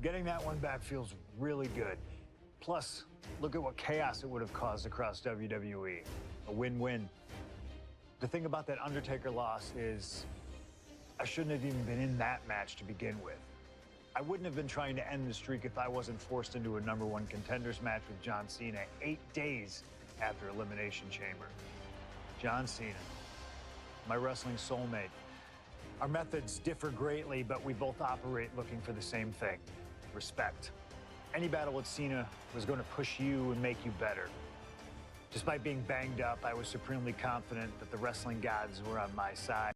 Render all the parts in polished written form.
Getting that one back feels really good. Plus, look at what chaos it would have caused across WWE. A win-win. The thing about that Undertaker loss is I shouldn't have even been in that match to begin with. I wouldn't have been trying to end the streak if I wasn't forced into a #1 contenders match with John Cena 8 days after Elimination Chamber. John Cena, my wrestling soulmate. Our methods differ greatly, but we both operate looking for the same thing: respect. Any battle with Cena was going to push you and make you better. Despite being banged up, I was supremely confident that the wrestling gods were on my side.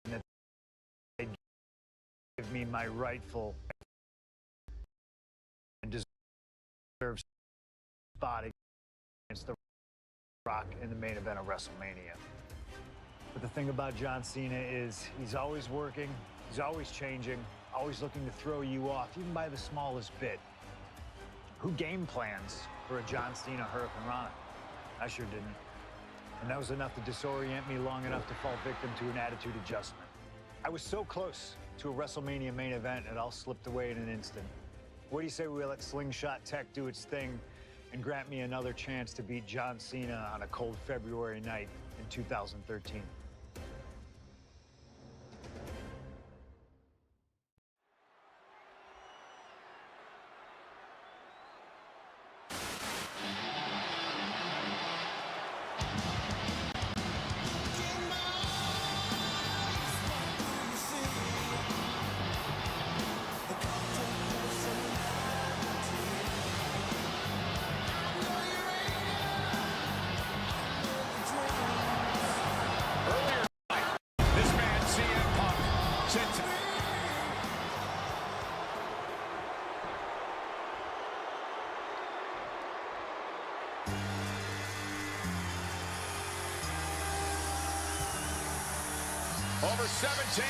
And that they'd give me my rightful and deserved spot against The Rock in the main event of WrestleMania. But the thing about John Cena is he's always working, he's always changing, always looking to throw you off, even by the smallest bit. Who game plans for a John Cena Hurricane Rana? I sure didn't. And that was enough to disorient me long enough to fall victim to an attitude adjustment. I was so close to a WrestleMania main event, it all slipped away in an instant. What do you say we let Slingshot Tech do its thing and grant me another chance to beat John Cena on a cold February night in 2013? Over 17,000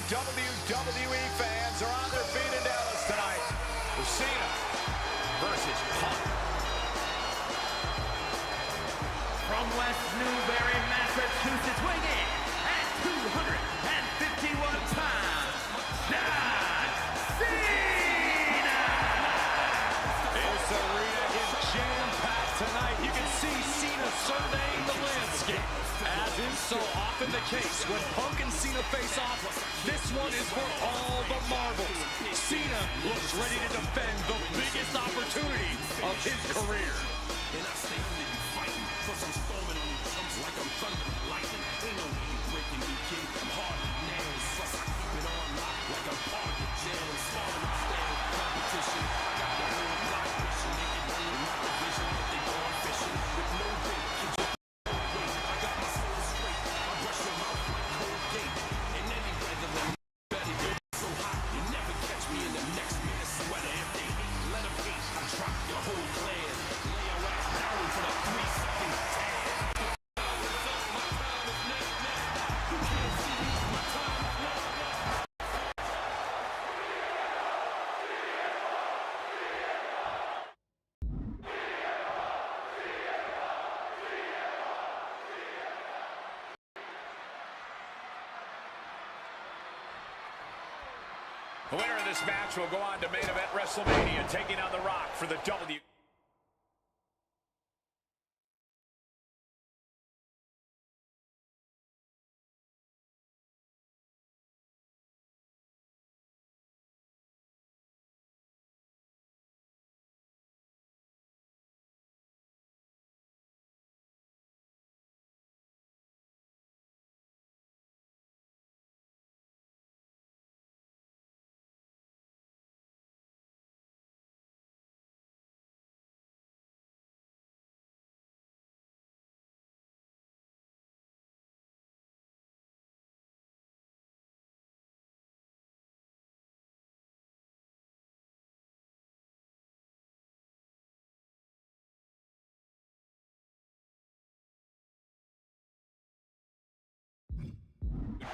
WWE fans are on their feet in Dallas tonight for Cena versus Punk. From West Newbury, Massachusetts, weighing in at 251 pounds, John Cena! This arena is jam-packed tonight. You can see Cena surveying the landscape. As is so often the case, when Punk and Cena face off, this one is for all the marbles. Cena looks ready to defend the biggest opportunity of his career. And I stay under you fighting, cause I'm storming on you chumps like I'm thunder, lightning. Ain't no way you breaking me, kid. I'm hard as nails, plus I keep it on lock like I'm part of the jail. Falling upstairs, competition. I got the whole block pushing, they can run in my division, but they go on fishing with no bait. The winner of this match will go on to main event WrestleMania, taking on The Rock for the W.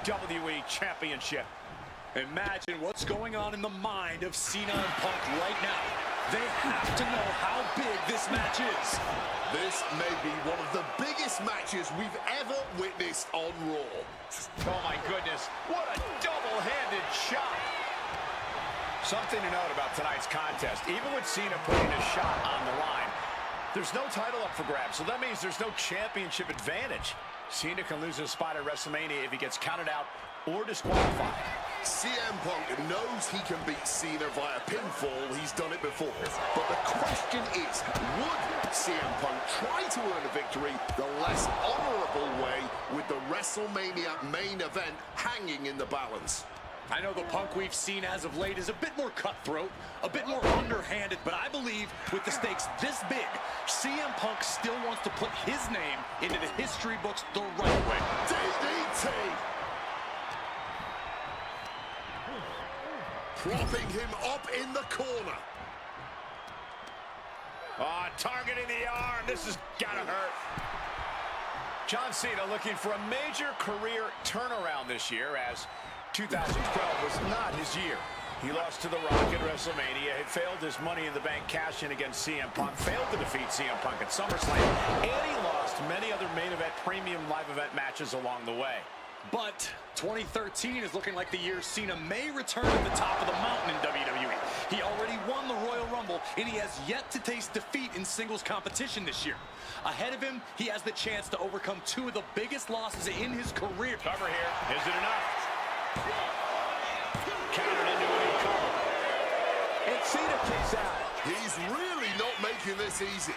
WWE Championship. Imagine what's going on in the mind of Cena and Punk right now They have to know how big this match is. This may be one of the biggest matches we've ever witnessed on Raw. Oh my goodness, what a double-handed shot. Something to note about tonight's contest, even with Cena putting a shot on the line, there's no title up for grabs, so that means there's no championship advantage. Cena can lose his spot at WrestleMania if he gets counted out or disqualified. CM Punk knows he can beat Cena via pinfall. He's done it before. But the question is, would CM Punk try to earn a victory the less honorable way with the WrestleMania main event hanging in the balance? I know the Punk we've seen as of late is a bit more cutthroat, a bit more underhanded, but I believe with the stakes this big, CM Punk still wants to put his name into the history books the right way. DDT! Propping him up in the corner. Targeting the arm. This has got to hurt. John Cena looking for a major career turnaround this year, as 2012 was not his year. He lost to The Rock at WrestleMania, had failed his Money in the Bank cash-in against CM Punk, failed to defeat CM Punk at SummerSlam, and he lost many other main event premium live event matches along the way. But 2013 is looking like the year Cena may return to the top of the mountain in WWE. He already won the Royal Rumble, and he has yet to taste defeat in singles competition this year. Ahead of him, he has the chance to overcome two of the biggest losses in his career. Cover here. Is it enough? Countered into a new cover. And Cena kicks out. He's really not making this easy.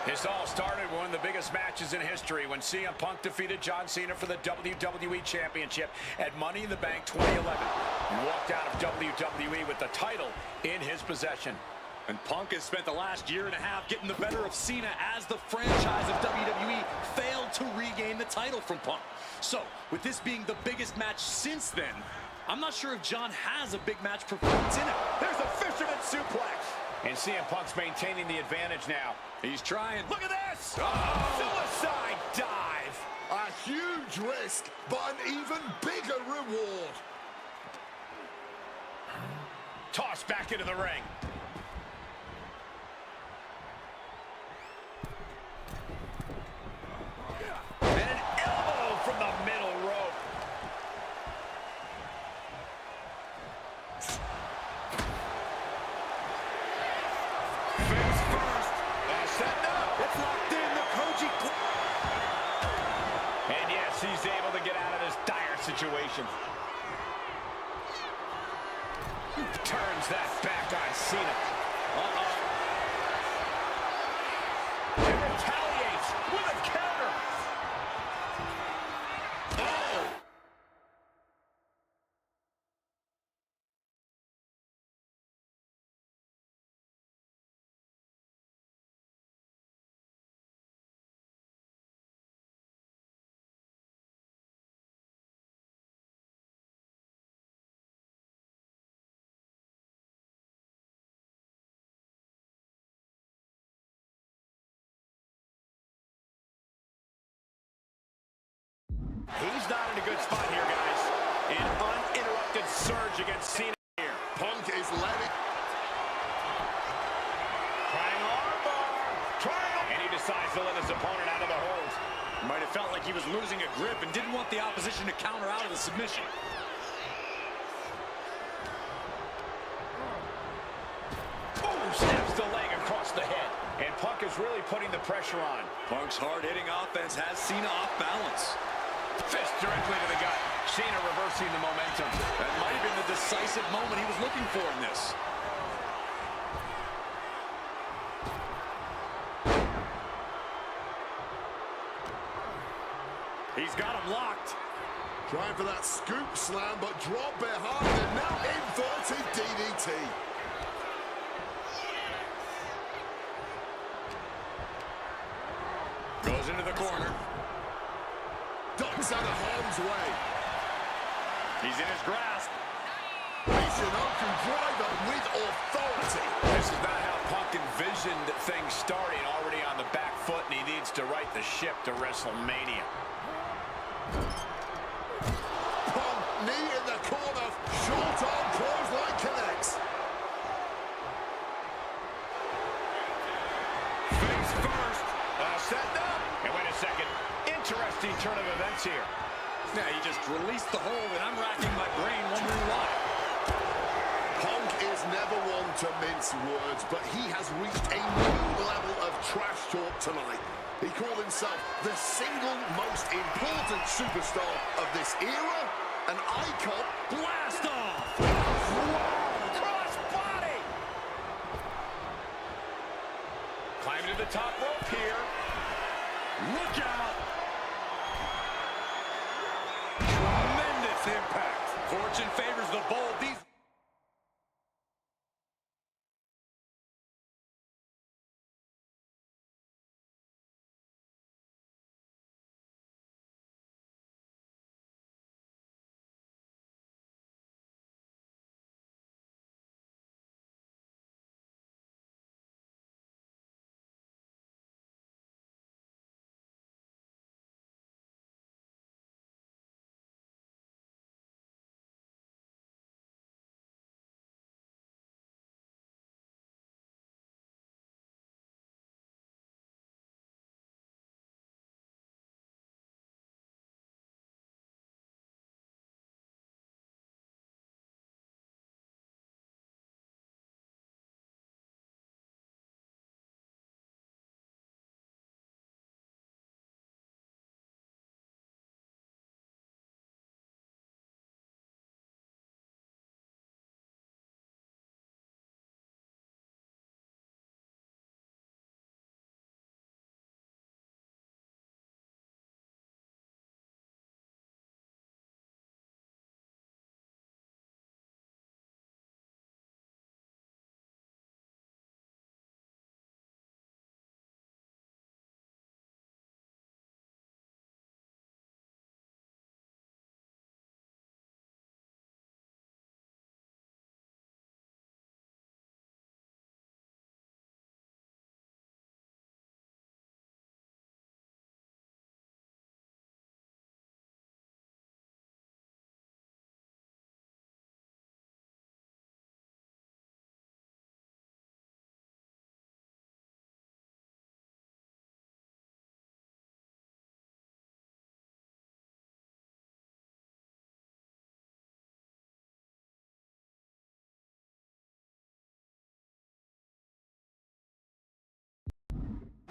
This all started with one of the biggest matches in history when CM Punk defeated John Cena for the WWE Championship at Money in the Bank 2011. He walked out of WWE with the title in his possession. And Punk has spent the last year and a half getting the better of Cena as the franchise of WWE failed to regain the title from Punk. So, with this being the biggest match since then, I'm not sure if John has a big match performance in it. There's a fisherman suplex. And CM Punk's maintaining the advantage now. He's trying. Look at this! Suicide dive! A huge risk, but an even bigger reward. Tossed back into the ring. And an elbow from the middle rope. Face first. Setting up. It's locked in. The Koji. And yes, he's able to get out of this dire situation. Turns that back on Cena. And retaliates with a counter. Oh! He's not in a good spot here, guys. An uninterrupted surge against Cena here. Punk is letting. Triangle armbar. Triangle. And he decides to let his opponent out of the hold. Might have felt like he was losing a grip and didn't want the opposition to counter out of the submission. Ooh, snaps the leg across the head. And Punk is really putting the pressure on. Punk's hard-hitting offense has Cena off balance. Fist directly to the gut. Cena reversing the momentum. That might have been the decisive moment he was looking for in this. He's got him locked. Trying for that scoop slam, but drop behind and now inverted DDT. Goes into the corner. Ducks out of harm's way. He's in his grasp. Michinoku driver with authority. This is not how Punk envisioned things starting, already on the back foot, and he needs to right the ship to WrestleMania. knee in the corner. Short arm clothesline connects. Face first. Setting up. And wait a second. Interesting turn of events here. Now you just released the hold, and I'm racking my brain wondering why. Punk is never one to mince words, but he has reached a new level of trash talk tonight. He called himself the single most important superstar of this era, an icon. Blast off! Whoa! Cross body! Climbing to the top rope here. Look out! Tremendous impact. Fortune favors the bold. These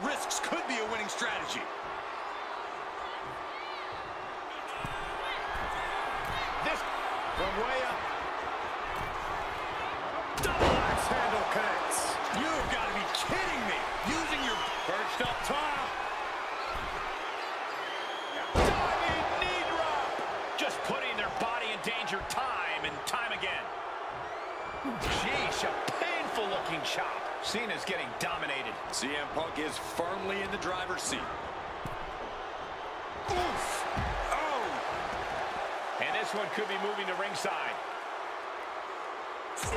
risks could be a winning strategy. This from way up. Double axe handle connects. You've got to be kidding me. Using your perched up top. Diving knee drop. Just putting their body in danger time and time again. Sheesh, a painful looking chop. Cena's getting dominated. CM Punk is firmly in the driver's seat. Oof! Oh! And this one could be moving to ringside. Oof.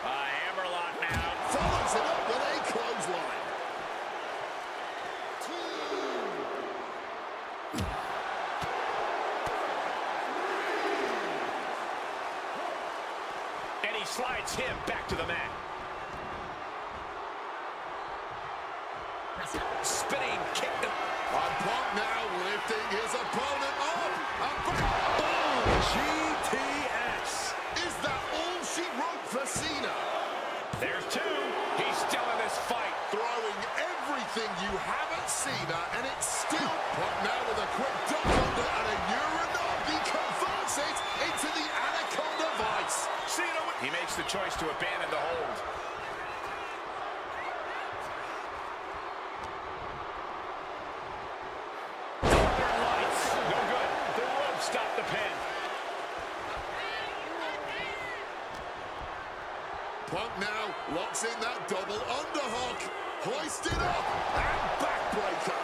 A hammerlock now. Follows it up with a clothesline. And he slides him back to the mat. Spinning kick. Punk now lifting his opponent up. Boom! GTS. Is that all she wrote for Cena? There's two. He's still in this fight. Throwing everything you have at Cena, and it's still Punk now with a quick duck under and a Uranagi converts it into the Anaconda Vice. Cena, he makes the choice to abandon the hold. Northern Lights. No good. The rope stopped the pin. Punk now locks in that double underhook. Hoisted up and backbreaker.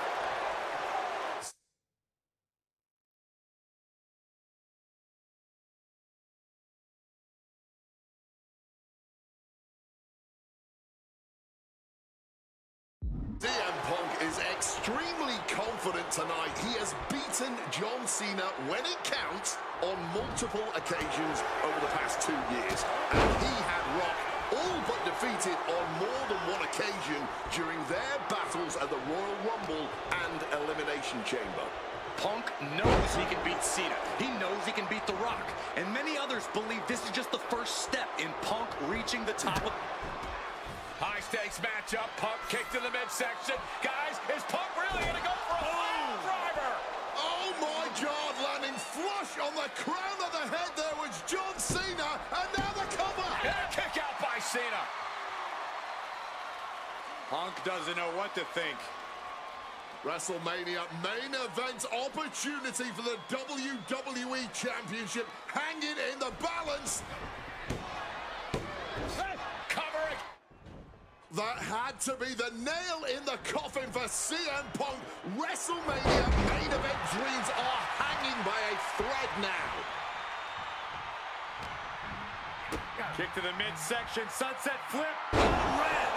CM Punk is is extremely confident tonight. He has beaten John Cena when it counts on multiple occasions over the past 2 years. And he had Rock all but defeated on more than one occasion during their battles at the Royal Rumble and Elimination Chamber. Punk knows he can beat Cena. He knows he can beat The Rock. And many others believe this is just the first step in Punk reaching the top of... High-stakes matchup. Punk kick to the midsection. Guys, is Punk really going to go for a fire driver? Oh my God, landing flush on the crown of the head there was John Cena, and now the cover. And a kick out by Cena. Punk doesn't know what to think. WrestleMania main event opportunity for the WWE Championship hanging in the balance. Covering. That had to be the nail in the coffin for CM Punk. WrestleMania main event dreams are hanging by a thread now. Kick to the midsection, sunset flip, red.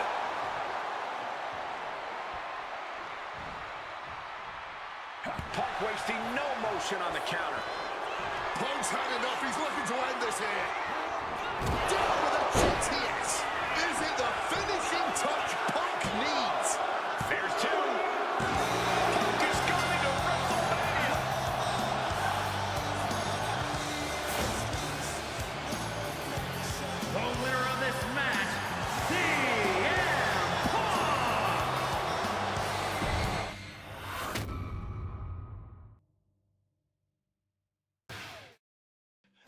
Punk wasting no motion on the counter. Punk's had enough. He's looking to end this here. Down with a GTS. Is it the finishing touch Punk needs? There's two. Punk is going to WrestleMania. The winner of this match, CM Punk!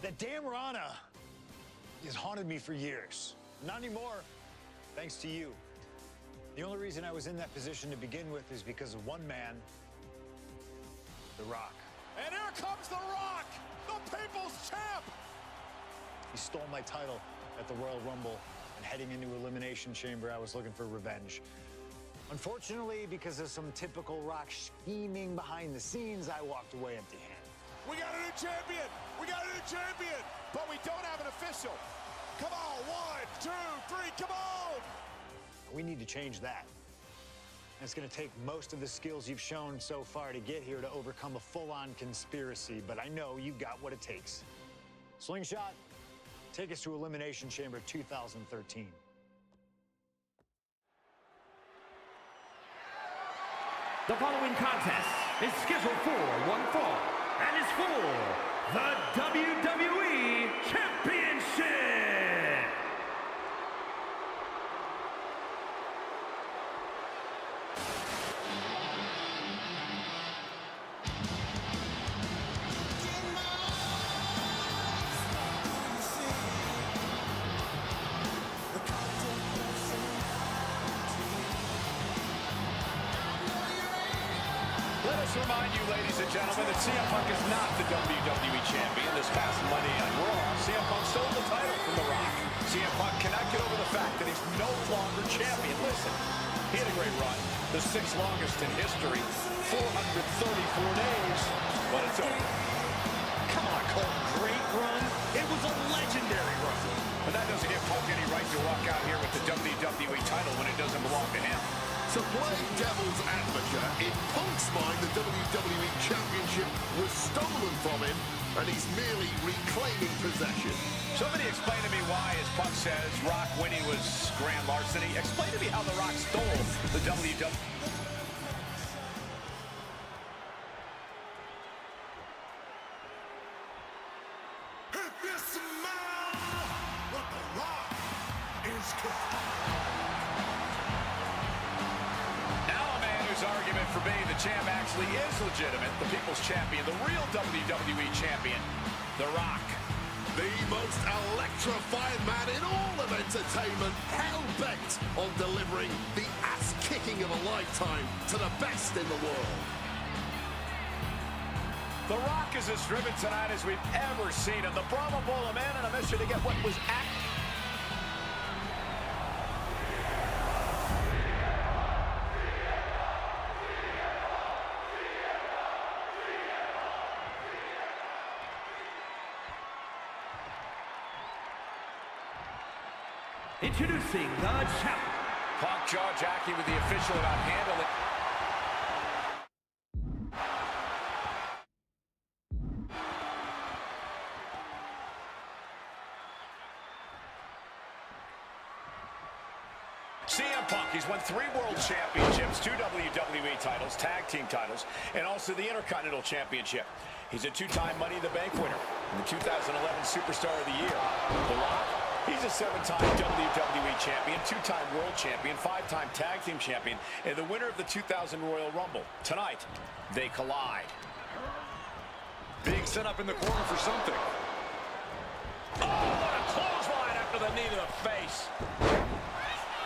That damn Rana has haunted me for years. Not anymore, thanks to you. The only reason I was in that position to begin with is because of one man, The Rock. And here comes The Rock, the People's Champ. He stole my title at the Royal Rumble, and heading into Elimination Chamber, I was looking for revenge. Unfortunately, because of some typical Rock scheming behind the scenes, I walked away empty-handed. We got a new champion! We got a new champion! But we don't have an official. Come on, 1, 2, 3, come on! We need to change that. And it's going to take most of the skills you've shown so far to get here to overcome a full-on conspiracy, but I know you've got what it takes. Slingshot, take us to Elimination Chamber 2013. The following contest is scheduled for one fall and is for the WWE Championship! Let us remind you, ladies and gentlemen, that CM Punk is not the WWE Champion. This past Monday on Raw, CM Punk stole the title from The Rock. CM Punk cannot get over the fact that he's no longer champion. Listen, he had a great run, the 6th longest in history, 434 days, but it's over. Come on, Cole, great run? It was a legendary run. But that doesn't give Punk any right to walk out here with the WWE title when it doesn't belong to him. To play devil's advocate, in Punk's mind, the WWE Championship was stolen from him, and he's merely reclaiming possession. Somebody explain to me why, as Punk says, Rock winning was grand larceny. Explain to me how The Rock stole the WWE. If you smell what The Rock is cooking. Argument for being the champ actually is legitimate. The People's Champion, the real WWE Champion, The Rock. The most electrifying man in all of entertainment, hell-bent on delivering the ass-kicking of a lifetime to the best in the world. The Rock is as driven tonight as we've ever seen him. The Brahma Bull, a man on a mission to get what was Introducing the champ. Punk jaw-jacking with the official about handling. CM Punk, he's won 3 World Championships, 2 WWE titles, Tag Team titles, and also the Intercontinental Championship. He's a 2-time Money in the Bank winner and the 2011 Superstar of the Year. The Rock, he's a 7-time WWE Champion, 2-time World Champion, 5-time Tag Team Champion, and the winner of the 2000 Royal Rumble. Tonight, they collide. Being set up in the corner for something. Oh, what a clothesline after the knee to the face.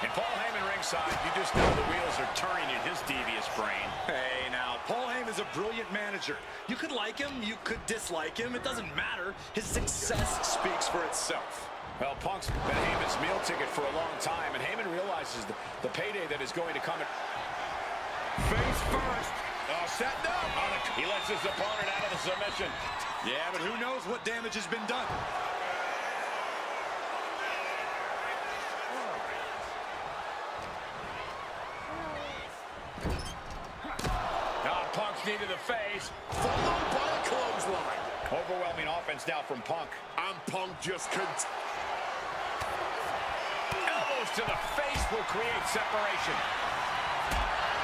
And Paul Heyman ringside, you just know the wheels are turning in his devious brain. Hey, now, Paul Heyman's a brilliant manager. You could like him, you could dislike him. It doesn't matter. His success speaks for itself. Well, Punk's been Heyman's meal ticket for a long time, and Heyman realizes the payday that is going to come. Face first. Oh, setting up. He lets his opponent out of the submission. Yeah, but who knows what damage has been done. Punk's knee to the face. Followed by a clothesline. Overwhelming offense now from Punk. And Punk just couldn't. Elbows to the face will create separation.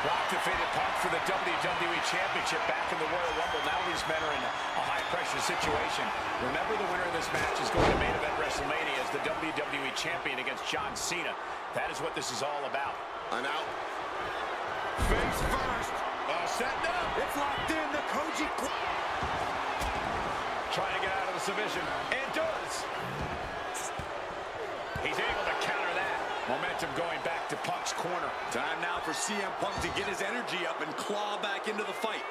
Rock defeated Punk for the WWE Championship back in the Royal Rumble. Now these men are in a high-pressure situation. Remember, the winner of this match is going to main event WrestleMania as the WWE Champion against John Cena. That is what this is all about. And out. Face first. Setting up. It's locked in. The Koji. Trying to get out of the submission. And does. He's able to counter that. Momentum going back to Punk's corner. Time now for CM Punk to get his energy up and claw back into the fight.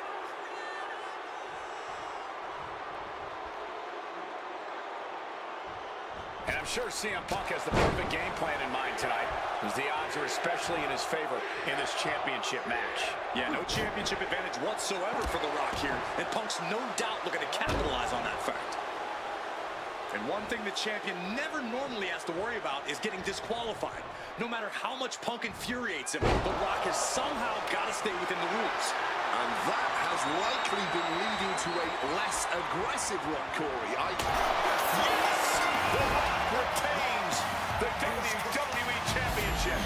And I'm sure CM Punk has the perfect game plan in mind tonight, as the odds are especially in his favor in this championship match. Yeah, no championship advantage whatsoever for The Rock here, and Punk's no doubt looking to capitalize on that fact. And one thing the champion never normally has to worry about is getting disqualified. No matter how much Punk infuriates him, The Rock has somehow got to stay within the rules. And that has likely been leading to a less aggressive Rock, Corey. Yes! The Rock retains the WWE Championship.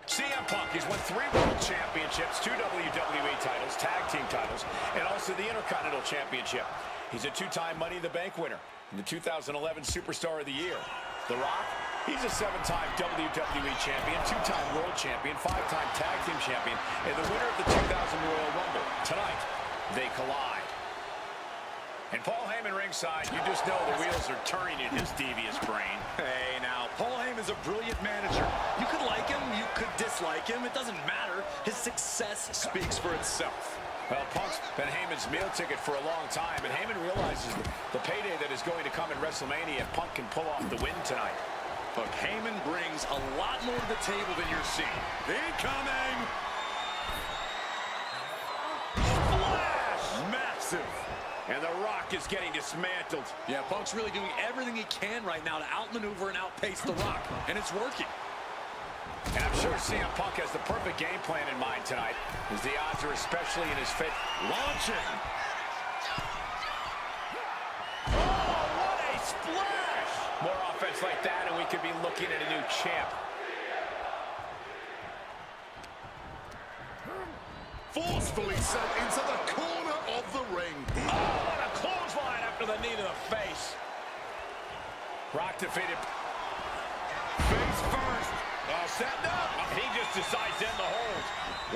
CM Punk, he's won 3 World Championships, 2 WWE titles, Tag Team titles, and also the Intercontinental Championship. He's a 2-time Money in the Bank winner and the 2011 Superstar of the Year. The Rock, he's a 7-time WWE Champion, 2-time World Champion, 5-time Tag Team Champion, and the winner of the 2000 Royal Rumble. Tonight, they collide. And Paul Heyman ringside, you just know the wheels are turning in his devious brain. Hey, now, Paul Heyman's a brilliant manager. You could like him, you could dislike him. It doesn't matter. His success speaks for itself. Well, Punk's been Heyman's meal ticket for a long time, and Heyman realizes the payday that is going to come in WrestleMania if Punk can pull off the win tonight. But Heyman brings a lot more to the table than you're seeing. Incoming! Splash! Massive! And The Rock is getting dismantled. Yeah, Punk's really doing everything he can right now to outmaneuver and outpace The Rock, and it's working. And I'm sure CM Punk has the perfect game plan in mind tonight, as the odds are especially in his favor. Launching! Oh, what a splash! More offense like that, and we could be looking at a new champ. Forcefully sent into the corner of the ring. Oh, what a clothesline after the knee to the face. Rock defeated. Face first. Setting up. He just decides to end the hold.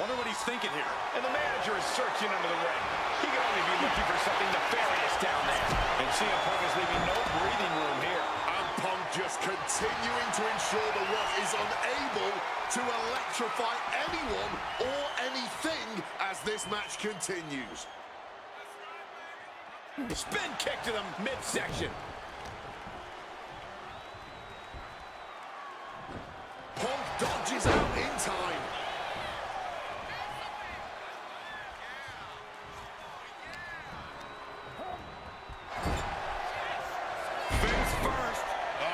Wonder what he's thinking here. And the manager is searching under the ring. He can only be looking for something nefarious down there. And CM Punk is leaving no breathing room here. And Punk just continuing to ensure The Rock is unable to electrify anyone or anything as this match continues. Spin kick to the midsection. Punk dodges out in time. Face first.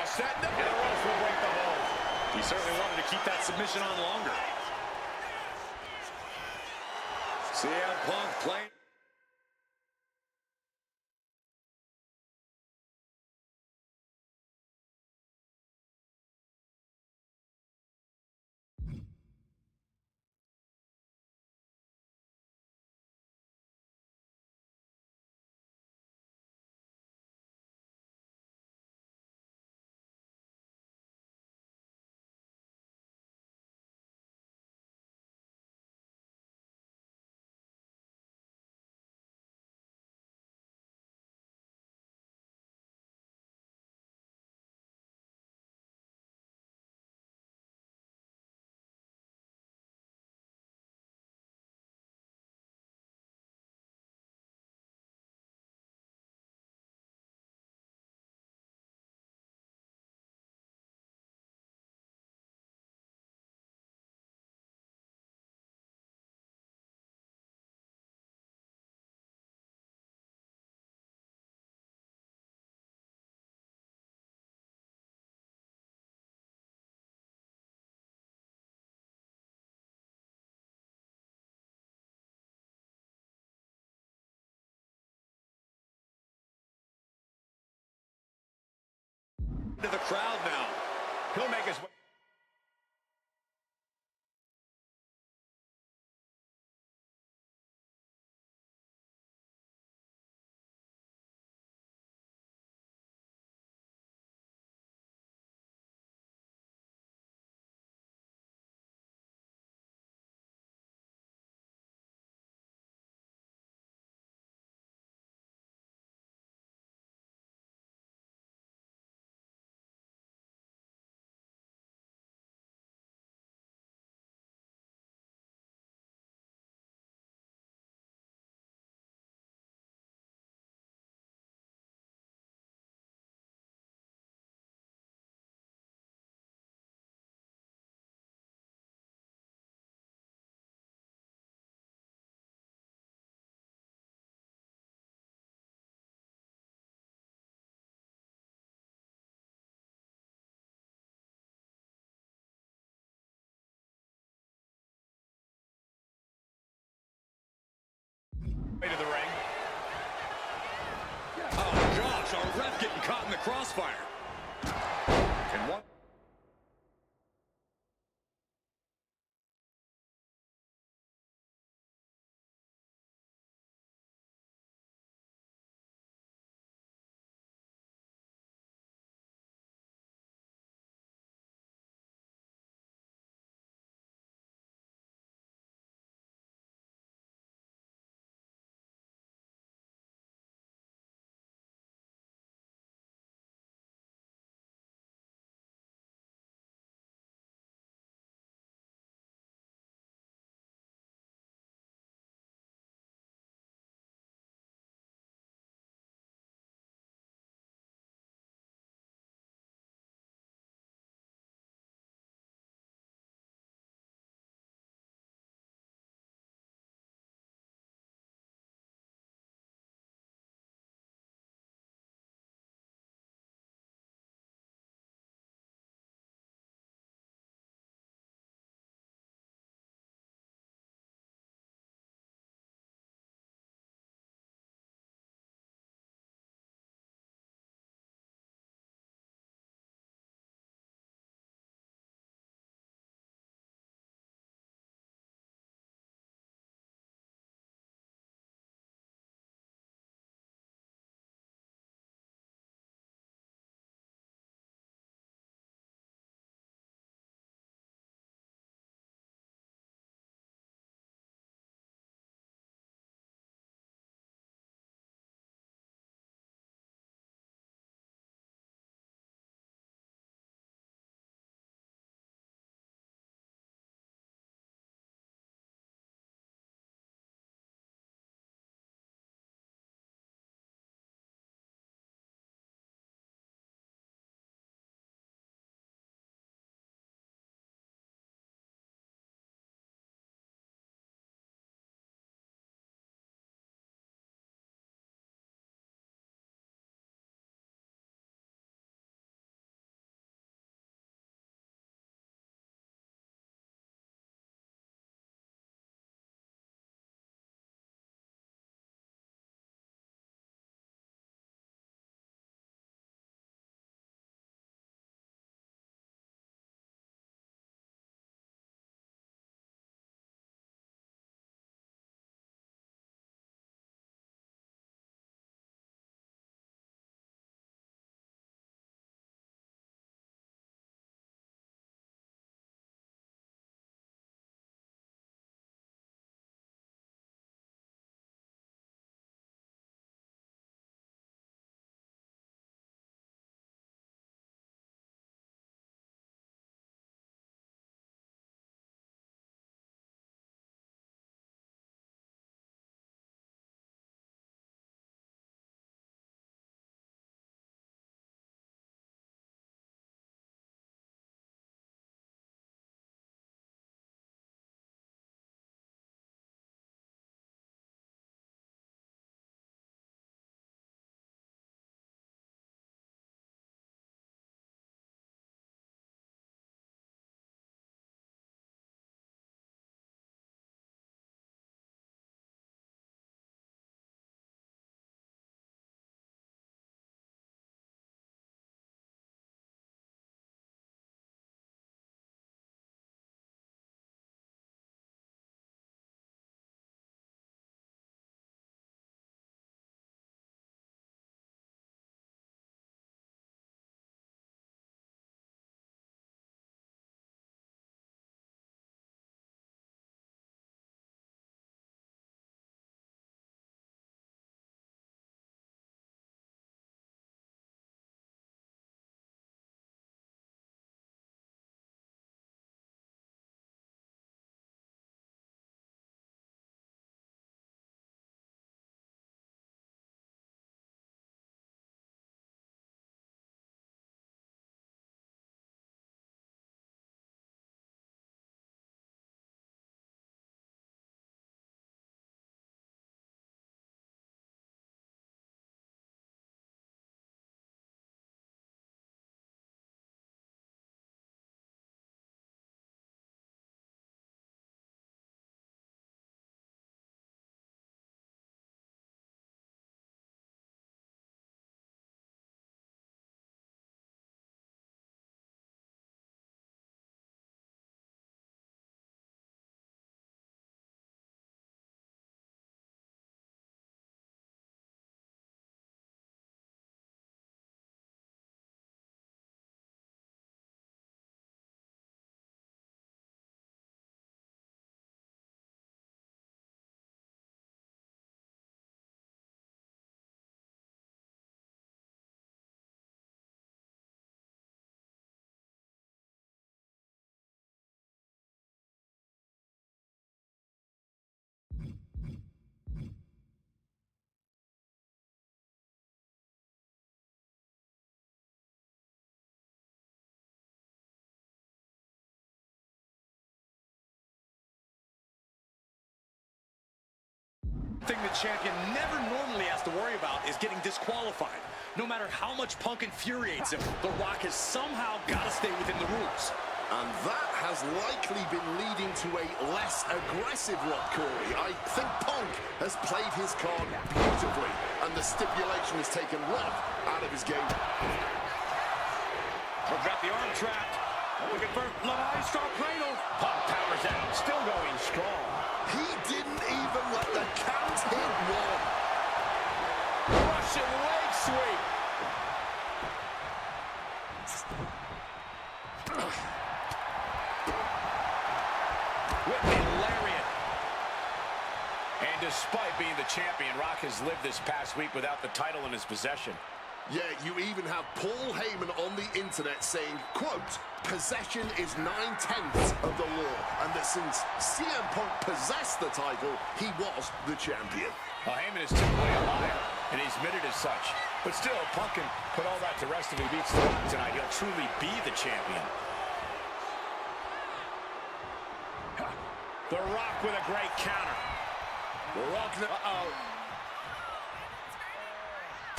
Setting up. And the ropes will break the hold. He certainly wanted to keep that submission on longer. CM Punk playing. To the crowd now. He'll make his way. Way to the ring. Oh, gosh, our ref getting caught in the crossfire. And one. Thing the champion never normally has to worry about is getting disqualified. No matter how much Punk infuriates him, The Rock has somehow got to stay within the rules. And that has likely been leading to a less aggressive Rock, Corey. I think Punk has played his card beautifully, and the stipulation has taken Rock out of his game. We've got the arm trapped. Looking for Maestro cradle. Punk powers in, still going strong. He didn't even let the count hit one. Russian leg sweep. Whipping lariat. And despite being the champion, Rock has lived this past week without the title in his possession. Yeah, you even have Paul Heyman on the internet saying, quote, possession is 9/10 of the law, and that since CM Punk possessed the title, he was the champion. Well, Heyman is typically a liar, and he's admitted as such. But still, Punk can put all that to rest if he beats The Rock tonight. He'll truly be the champion. The Rock with a great counter. The Rock,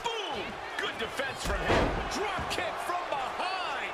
Boom! Good defense from him. Drop kick from behind.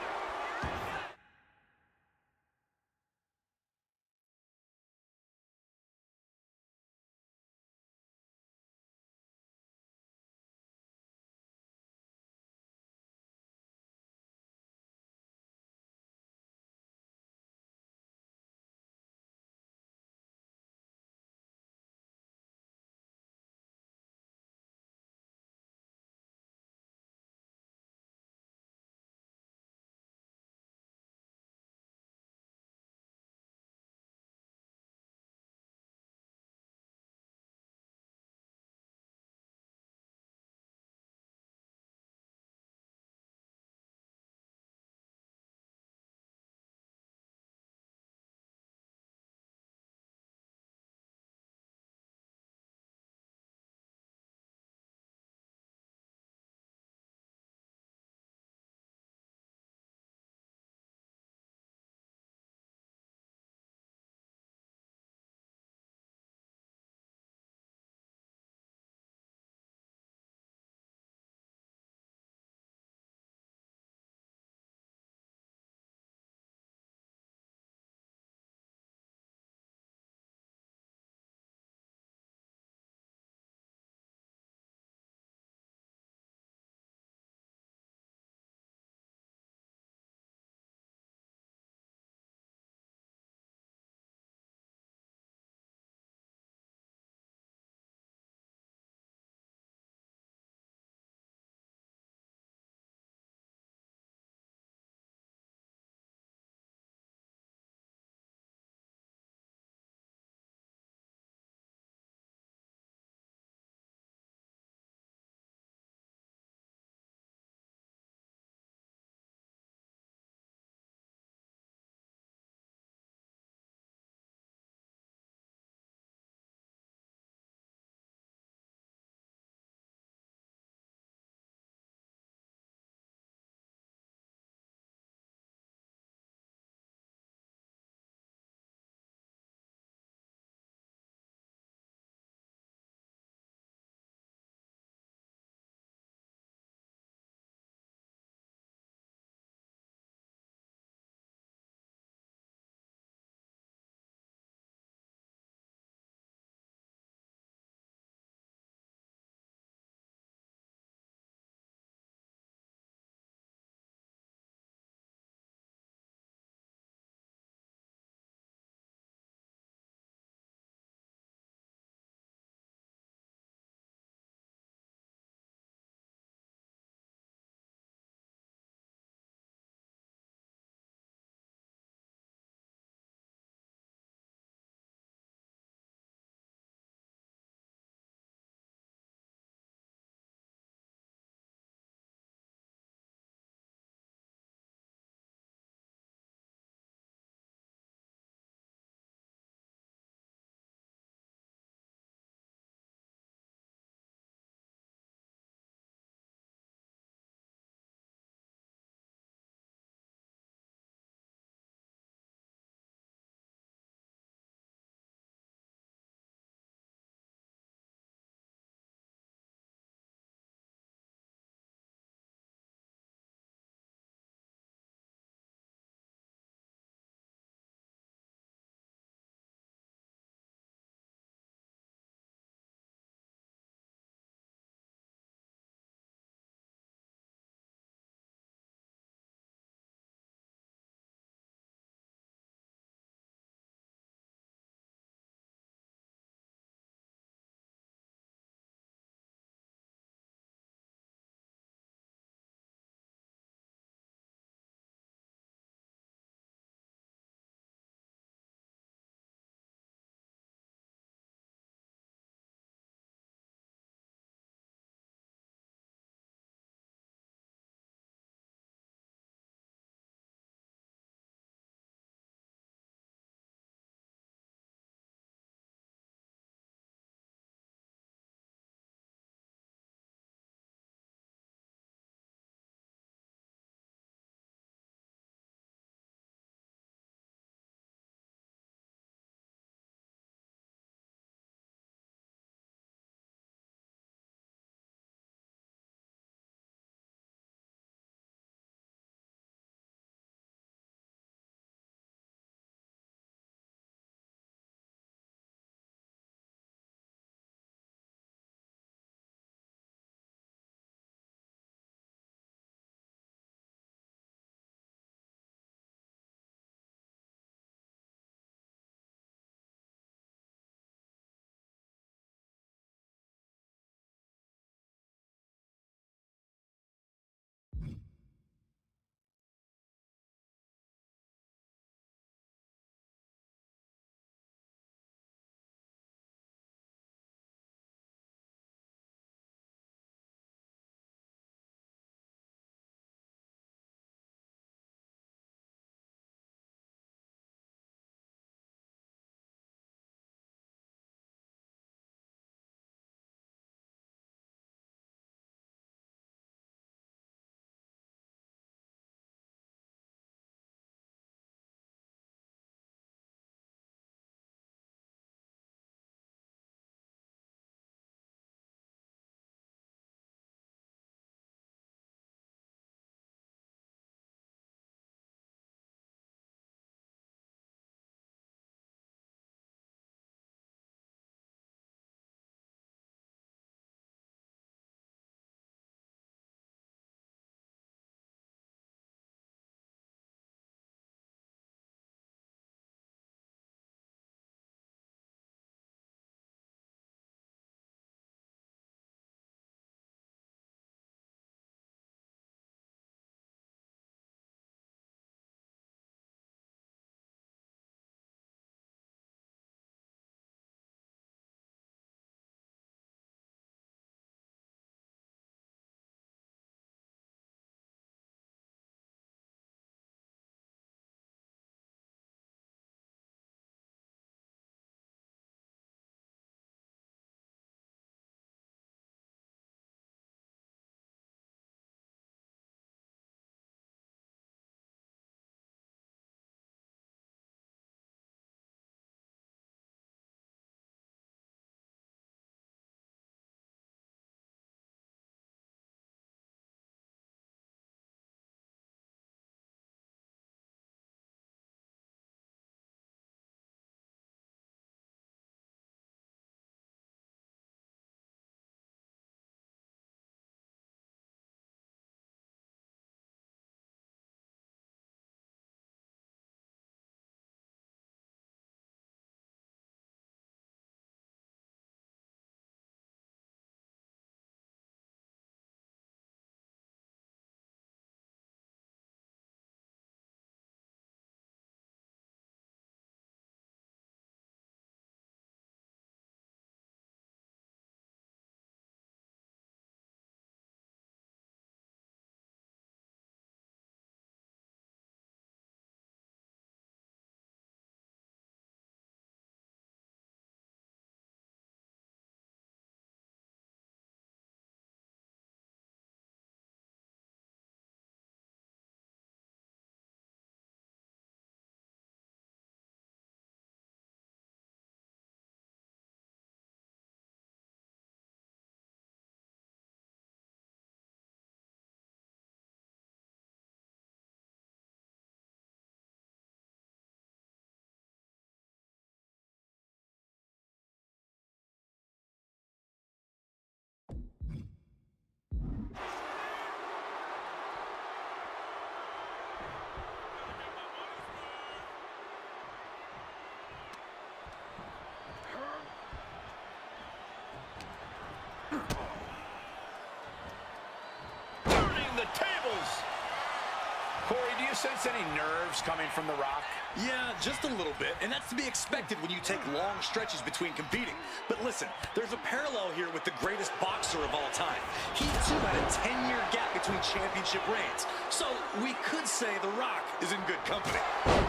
you sense any nerves coming from The Rock? Yeah, just a little bit, and that's to be expected when you take long stretches between competing. But listen, there's a parallel here with the greatest boxer of all time. He too had a 10-year gap between championship reigns. So we could say The Rock is in good company.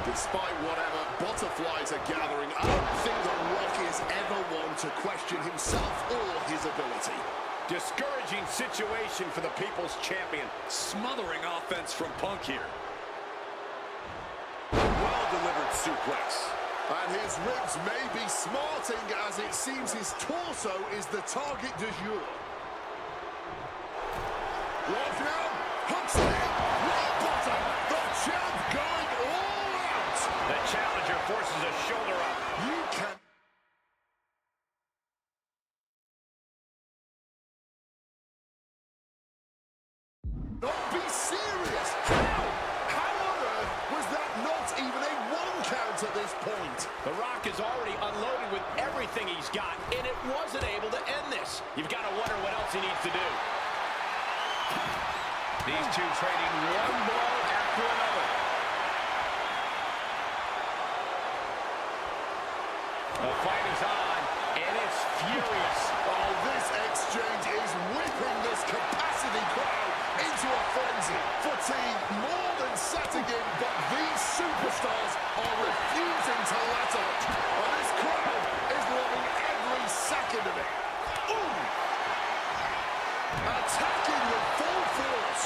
Despite whatever butterflies are gathering, I don't think The Rock is ever one to question himself or his ability. Discouraging situation for the People's Champion. Smothering offense from Punk here. Well-delivered suplex. And his ribs may be smarting as it seems his torso is the target du jour. Right now, hooks it in, right bottom, the champ going all out. The challenger forces a shoulder up. You can... Not be serious. How on earth was that not even a 1 count at this point? The Rock is already unloaded with everything he's got, and it wasn't able to end this. You've got to wonder what else he needs to do. These two trading one blow after another. The fight is on, and it's furious. Oh, this exchange is whipping this capacity crowd into a frenzy. Fatigue more than setting in, but these superstars are refusing to let up. And this crowd is loving every second of it. Ooh! Attacking with full force.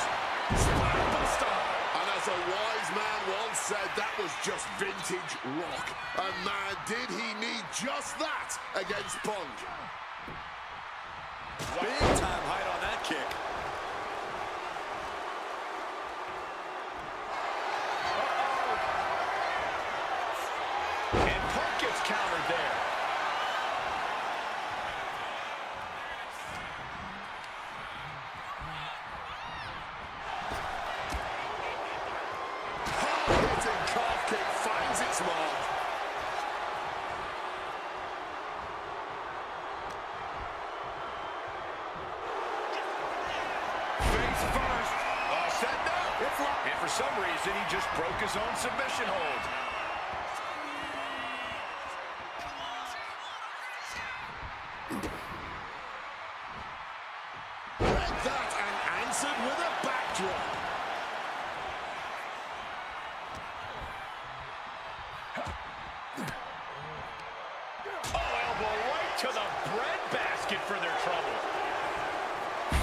Spine-buster. And as a wise man once said, that was just vintage Rock. And man, did he need just that against Punk. Big time height on that kick. And Punk gets countered there. Hard-hitting calf kick finds its mark. Face first. All set now. It's locked. And for some reason, he just broke his own submission hold. Read that and answered with a backdrop. Oh, elbow right to the breadbasket for their trouble.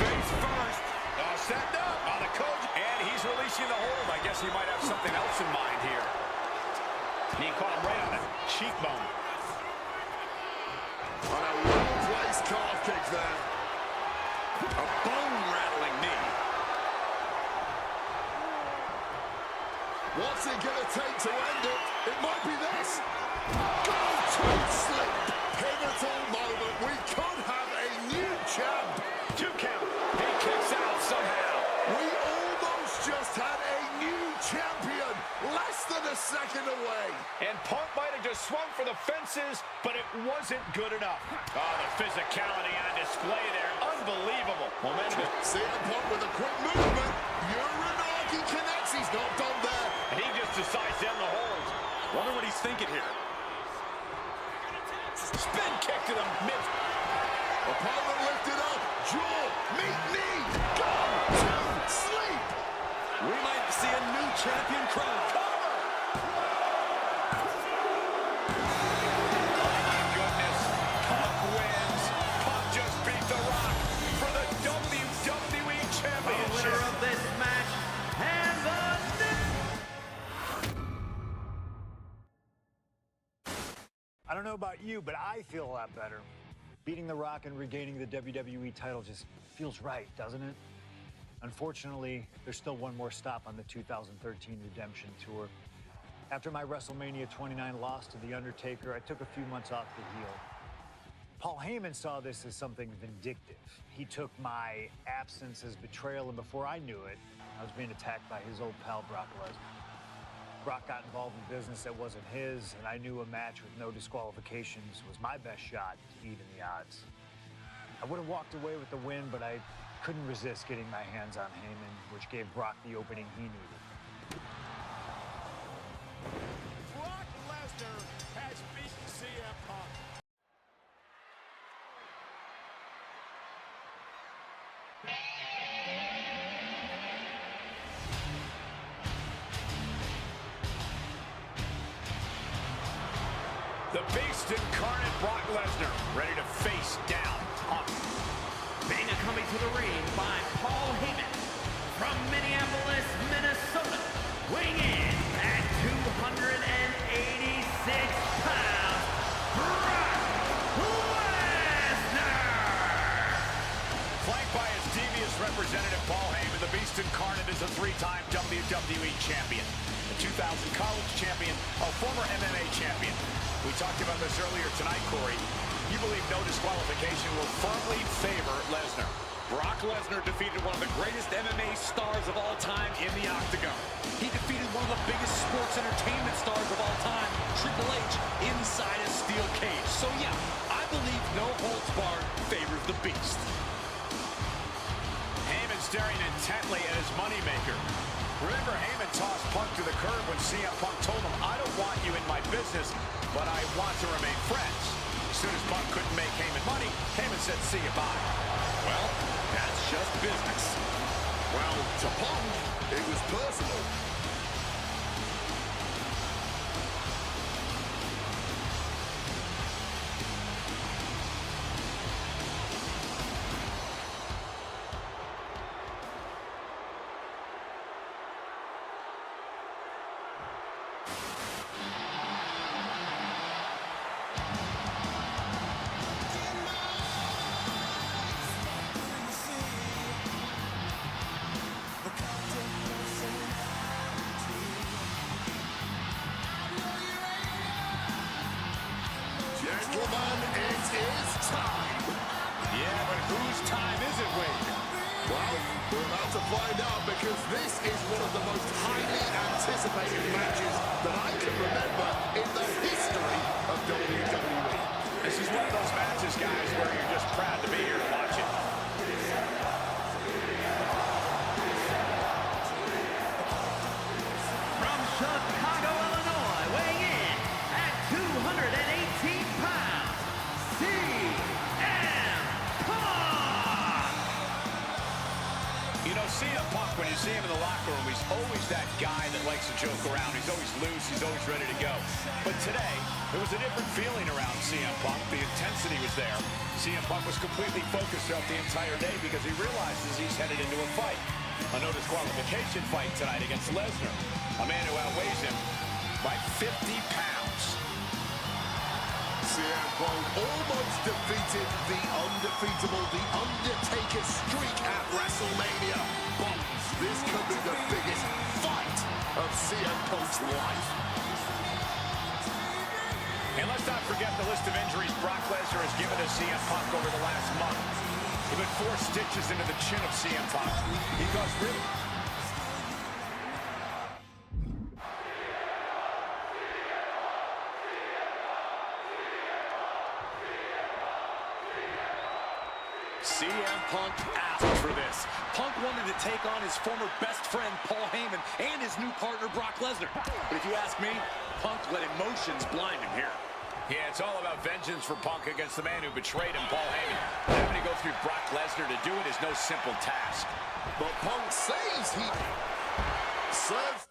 Face first. All set up on the coach. And he's releasing the hold. I guess he might have something else in mind here. And he caught him right on the cheekbone. On a well-placed calf kick there. A bone-rattling knee. What's it gonna take to end it? It might be this. Go to sleep. Pivotal moment. We could have a new champ. 2 count. He kicks out somehow. We almost just had a new champion. Less than a second away. And Punk might have just swung for the fences, but it wasn't good enough. Oh, the physicality on display there. Unbelievable. Momentum. CM Punk with a quick movement. Uranagi connects. He's not done there. And he just decides to end the hold. Wonder what he's thinking here. Spin kick to the mid. Opponent lifted up. Jaw. Meet knee. Go to sleep. We might see a new champion crowned. Goodness. Punk wins. Punk just beat The Rock for the WWE Championship. The winner of this match and the I don't know about you, but I feel a lot better. Beating The Rock and regaining the WWE title just feels right, doesn't it? Unfortunately, there's still one more stop on the 2013 Redemption Tour. After my WrestleMania 29 loss to The Undertaker, I took a few months off to heal. Paul Heyman saw this as something vindictive. He took my absence as betrayal, and before I knew it, I was being attacked by his old pal, Brock Lesnar. Brock got involved in business that wasn't his, and I knew a match with no disqualifications was my best shot to even the odds. I would have walked away with the win, but I couldn't resist getting my hands on Heyman, which gave Brock the opening he needed. Lesnar has beaten CM Punk. The Beast incarnate Brock Lesnar ready to face down Punk. Being accompanied to the ring by Paul Heyman from Minneapolis, Minnesota, weighing in at 286 pounds, Brock Lesnar! Flanked by his devious representative Paul Heyman, the Beast incarnate is a three-time WWE champion, a 2000 college champion, a former MMA champion. We talked about this earlier tonight, Corey. You believe no disqualification will firmly favor Lesnar. Brock Lesnar defeated one of the greatest MMA stars of all time in the octagon. He defeated one of the biggest sports entertainment stars of all time, Triple H, inside a steel cage. So yeah, I believe no holds barred favors the Beast. Heyman staring intently at his moneymaker. Remember, Heyman tossed Punk to the curb when CM Punk told him, "I don't want you in my business, but I want to remain friends." As soon as Punk couldn't make Heyman money, Heyman said, "See you, bye." Well, that's just business. Well, to Punk, it was personal. Gentlemen, it is time. Yeah, but whose time is it, Wade? Well, we're about to find out because this is one of the most highly anticipated matches that I can remember in the history of WWE. This is one of those matches, guys, where you're just proud to be here to watch it. From Chicago, Illinois, weighing in at 218 pounds, CM Punk! You know, CM Punk, when you see him in the locker room, he's always that guy that likes to joke around. He's always loose. He's always ready to go. But today, there was a different feeling around CM Punk. The intensity was there. CM Punk was completely focused throughout the entire day because he realizes he's headed into a fight. A no disqualification fight tonight against Lesnar, a man who outweighs him by 50 pounds. CM Punk almost defeated the undefeatable, the Undertaker streak at WrestleMania. But this could be the biggest fight of CM Punk's life. And let's not forget the list of injuries Brock Lesnar has given to CM Punk over the last month. He put 4 stitches into the chin of CM Punk. He caused really... CM Punk asked for this. Punk wanted to take on his former best friend, Paul Heyman, and his new partner, Brock Lesnar. But if you ask me, Punk let emotions blind him here. Yeah, it's all about vengeance for Punk against the man who betrayed him, Paul Heyman. Having to go through Brock Lesnar to do it is no simple task. But Punk says he serves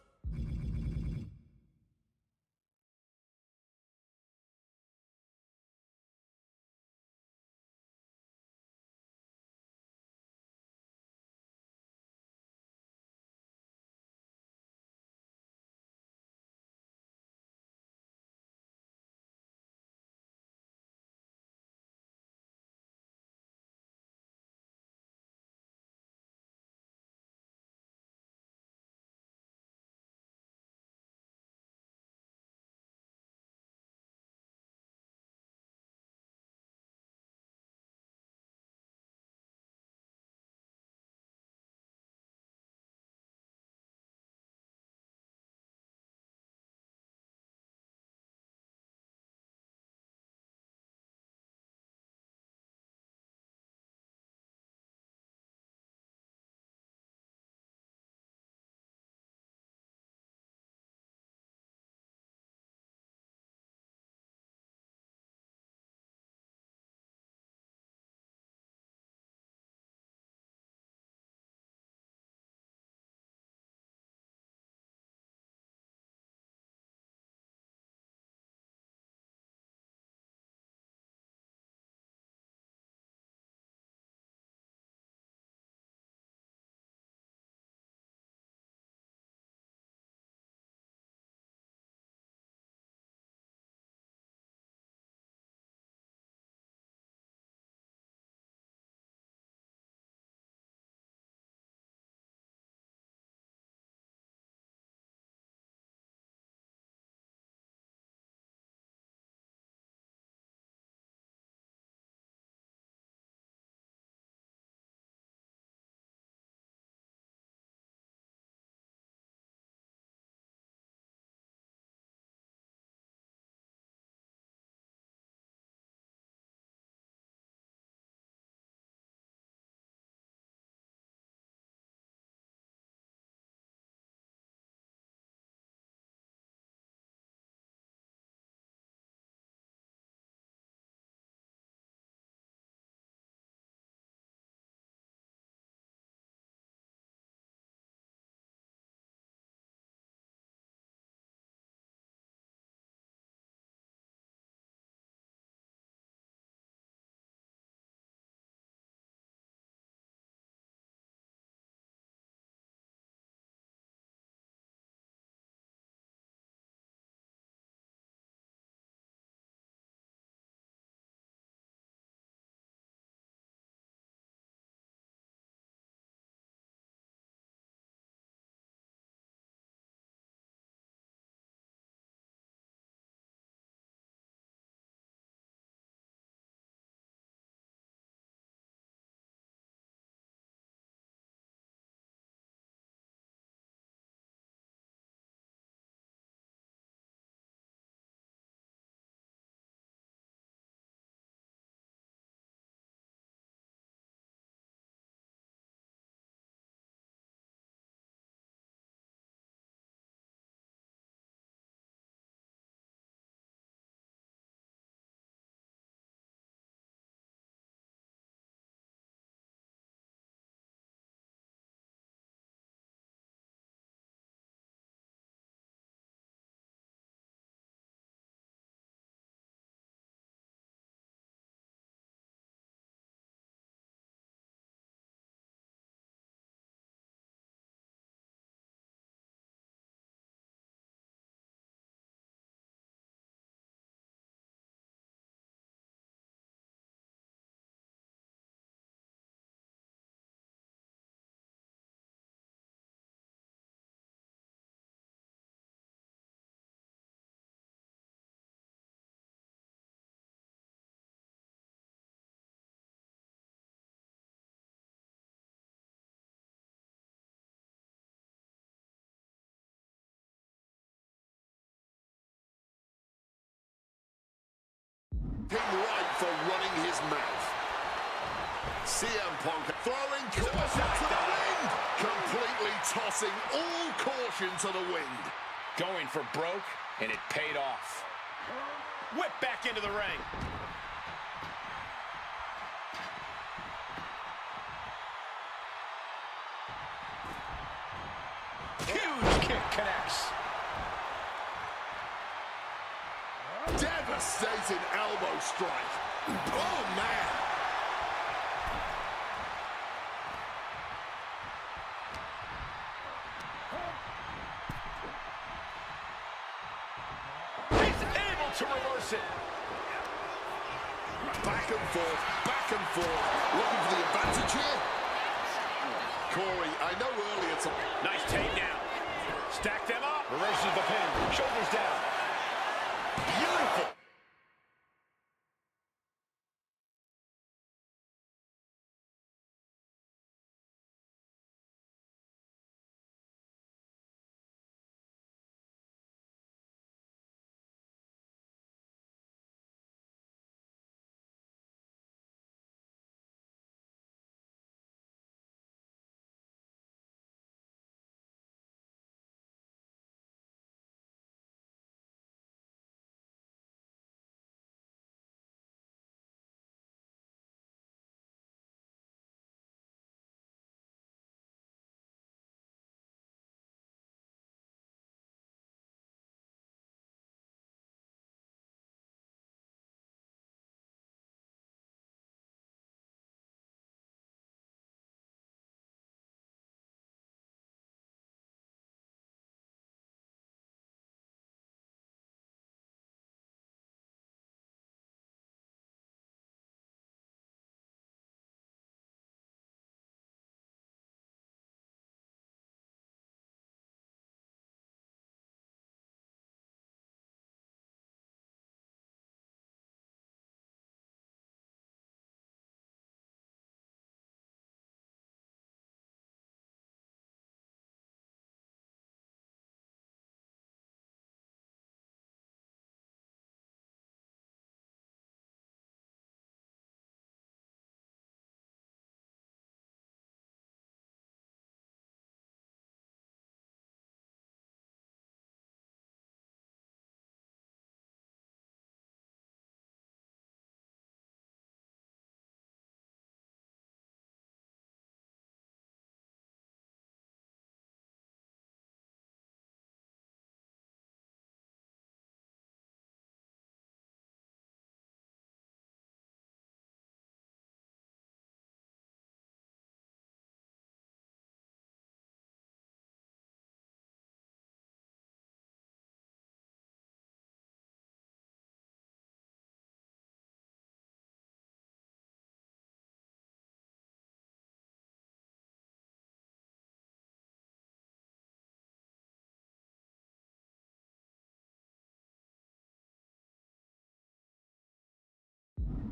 Him right for running his mouth. CM Punk throwing caution to the wind. Completely tossing all caution to the wind. Going for broke, and it paid off. Whip back into the ring. Huge kick connects. Devastating elbow strike. Oh, man. He's able to reverse it. Back and forth, back and forth. Looking for the advantage here. Corey, I know earlier to... Nice takedown. Stack them up. Reverses the pin. Shoulders down. Beautiful.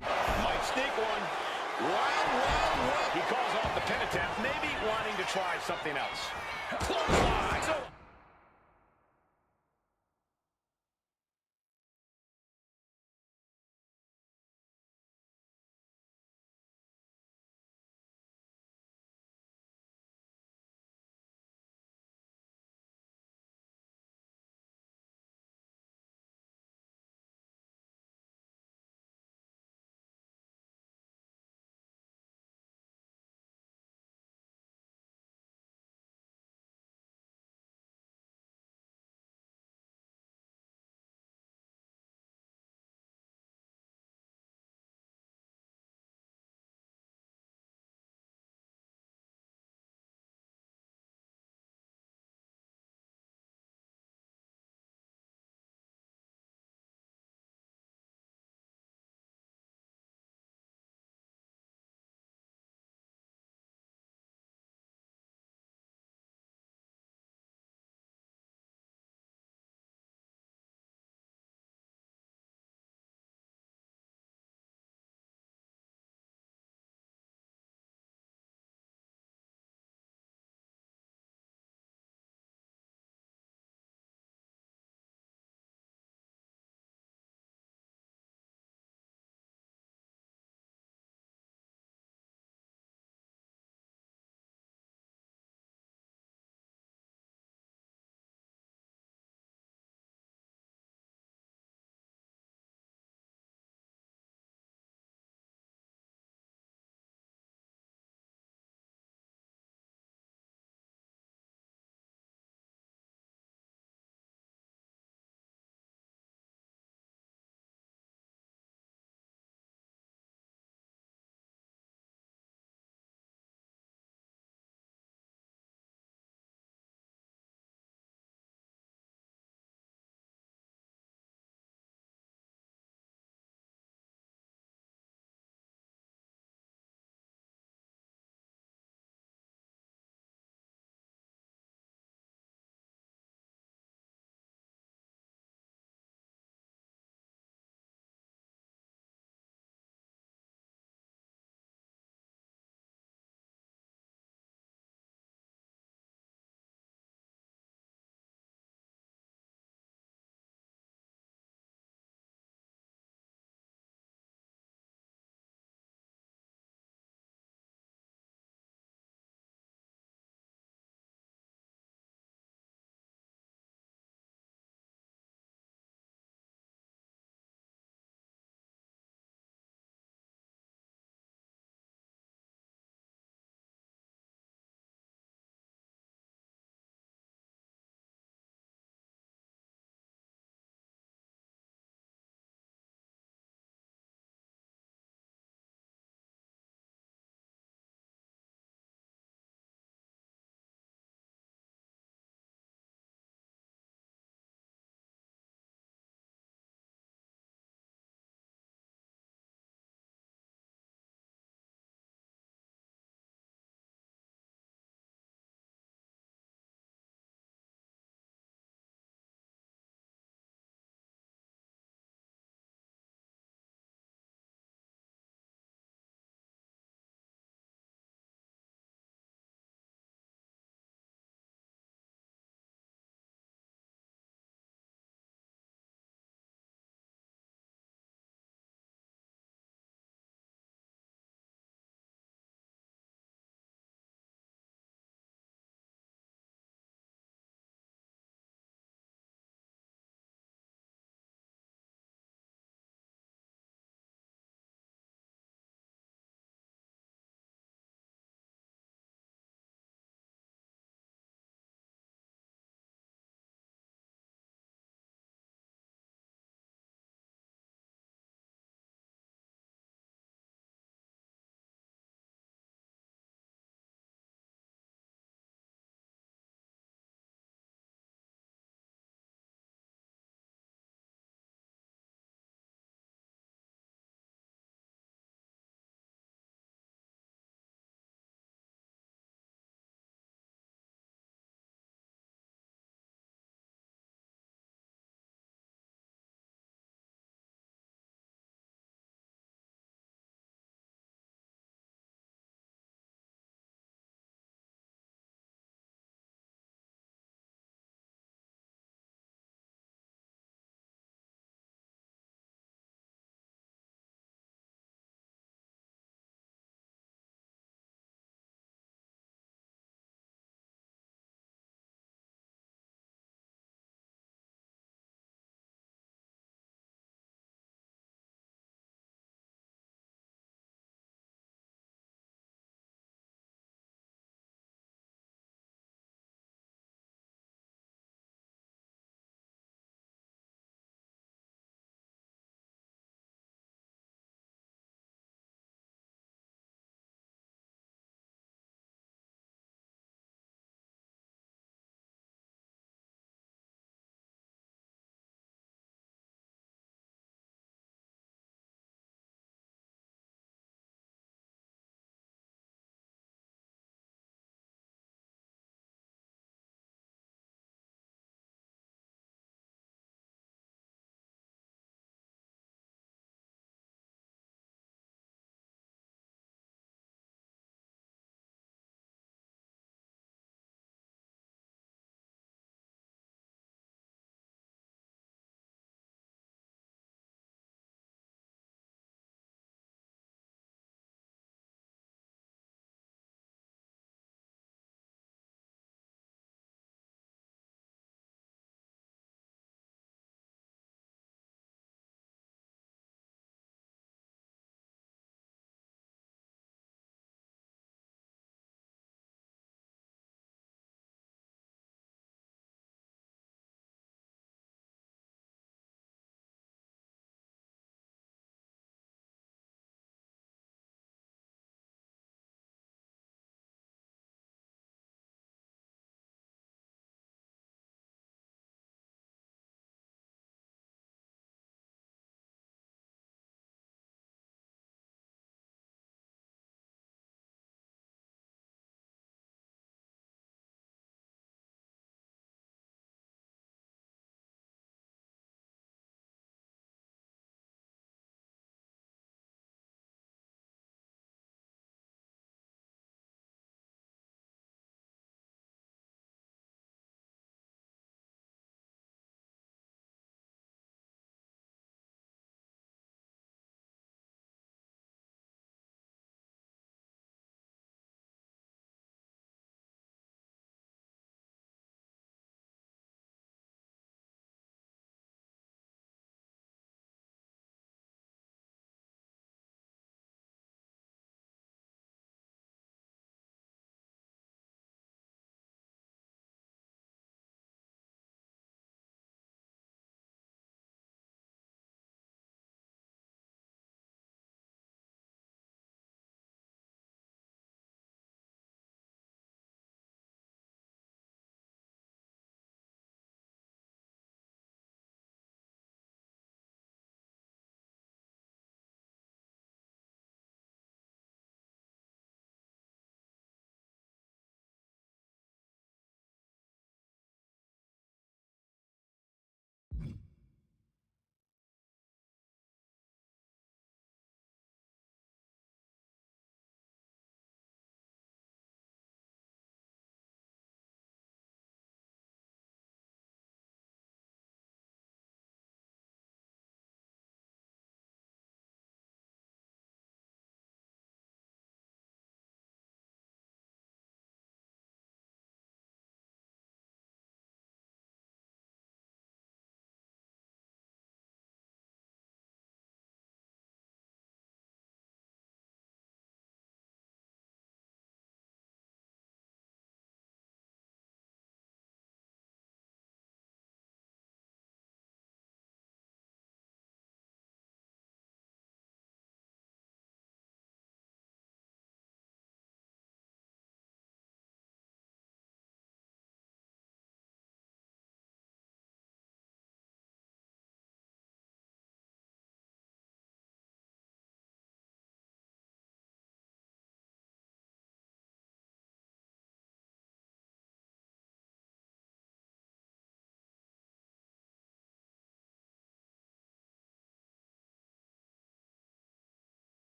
Might sneak one. Wow. He calls off the pin attempt, maybe wanting to try something else. Clothesline. So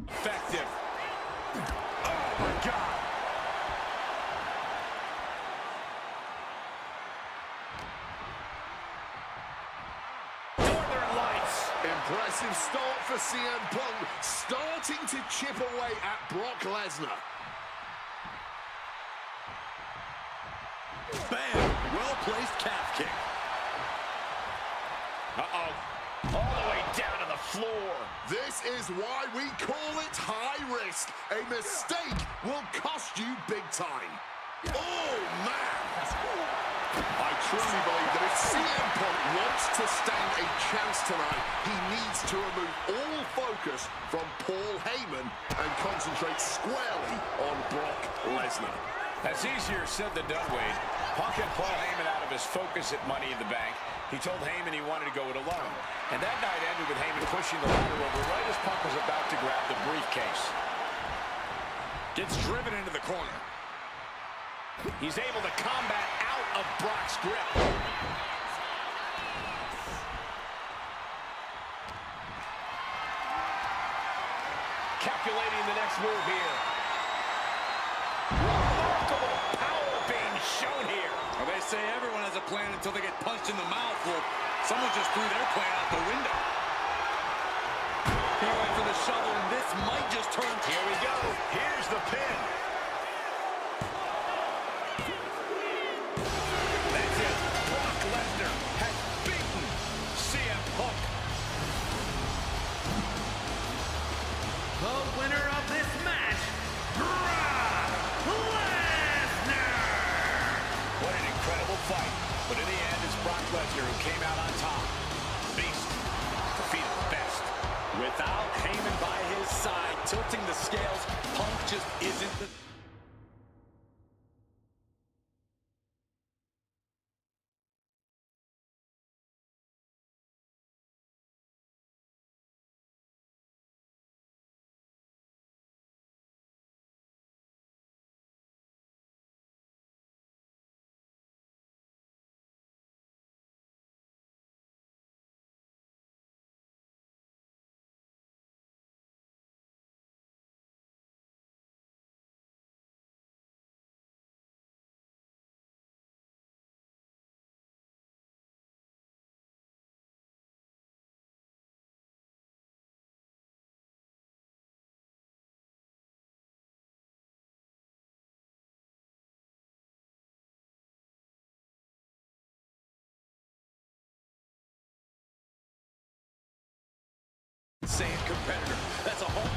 Effective. Oh, my God. Northern Lights. Impressive start for CM Punk, starting to chip away at Brock Lesnar. Bam! Well-placed calf kick. Uh-oh. All the way down to the floor. This is why we call it high risk. A mistake will cost you big time. Oh, man! I truly believe that if CM Punk wants to stand a chance tonight, he needs to remove all focus from Paul Heyman and concentrate squarely on Brock Lesnar. That's easier said than done, Wade. Punk had Paul Heyman out of his focus at Money in the Bank. He told Heyman he wanted to go it alone. And that night ended with Heyman pushing the ladder over right as Punk was about to grab the briefcase. Gets driven into the corner. He's able to combat out of Brock's grip. Calculating the next move here. Remarkable power being shown here. Well, they say everyone has a plan until they get punched in the mouth. Well, someone just threw their plan out the window. He went for the shovel, and this might just turn. Here we go. Here's the pin. That's it. Brock Lesnar has beaten CM Punk. The winner of this match, Brock Lesnar! What an incredible fight. But in the end, it's Brock Lesnar who came out on top. Beast. Defeated the best. Without Heyman by his side, tilting the scales, Punk just isn't the... Same competitor. That's a whole...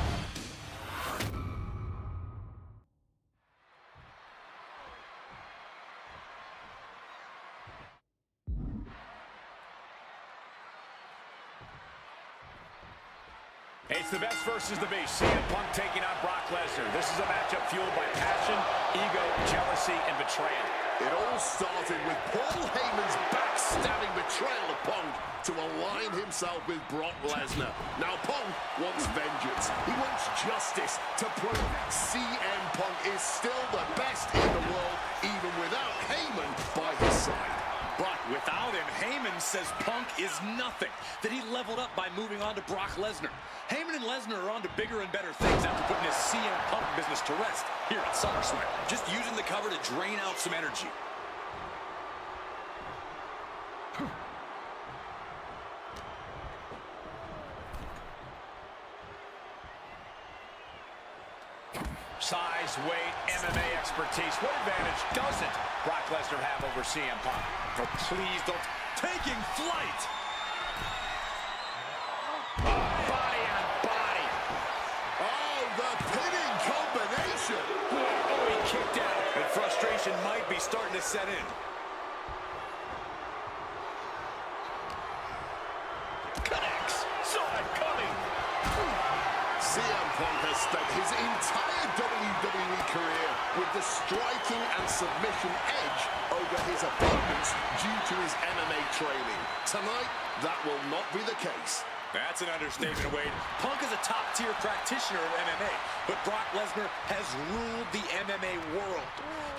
It's the best versus the beast. CM Punk taking on Brock Lesnar. This is a matchup fueled by passion, ego, jealousy, and betrayal. It all started with Paul Heyman's backstabbing betrayal of Punk to align himself with Brock Lesnar. Now Punk wants vengeance. He wants justice to prove CM Punk is still the best in the world, even without Heyman by his side. But without him, Heyman says Punk is nothing, that he leveled up by moving on to Brock Lesnar. Heyman and Lesnar are on to bigger and better things after putting his CM Punk business to rest here at SummerSlam. Just using the cover to drain out some energy. Size, weight, MMA expertise. What advantage doesn't Brock Lesnar have over CM Punk? Oh, please don't. Taking flight. Body on body. Oh, the pinning combination. Oh, he kicked out. And frustration might be starting to set in. Connects. Saw it coming. CM Punk has spent his entire WWE career with the striking and submission edge over his opponents due to his MMA training. Tonight, that will not be the case. That's an understatement, Wade. Punk is a top-tier practitioner of MMA, but Brock Lesnar has ruled the MMA world,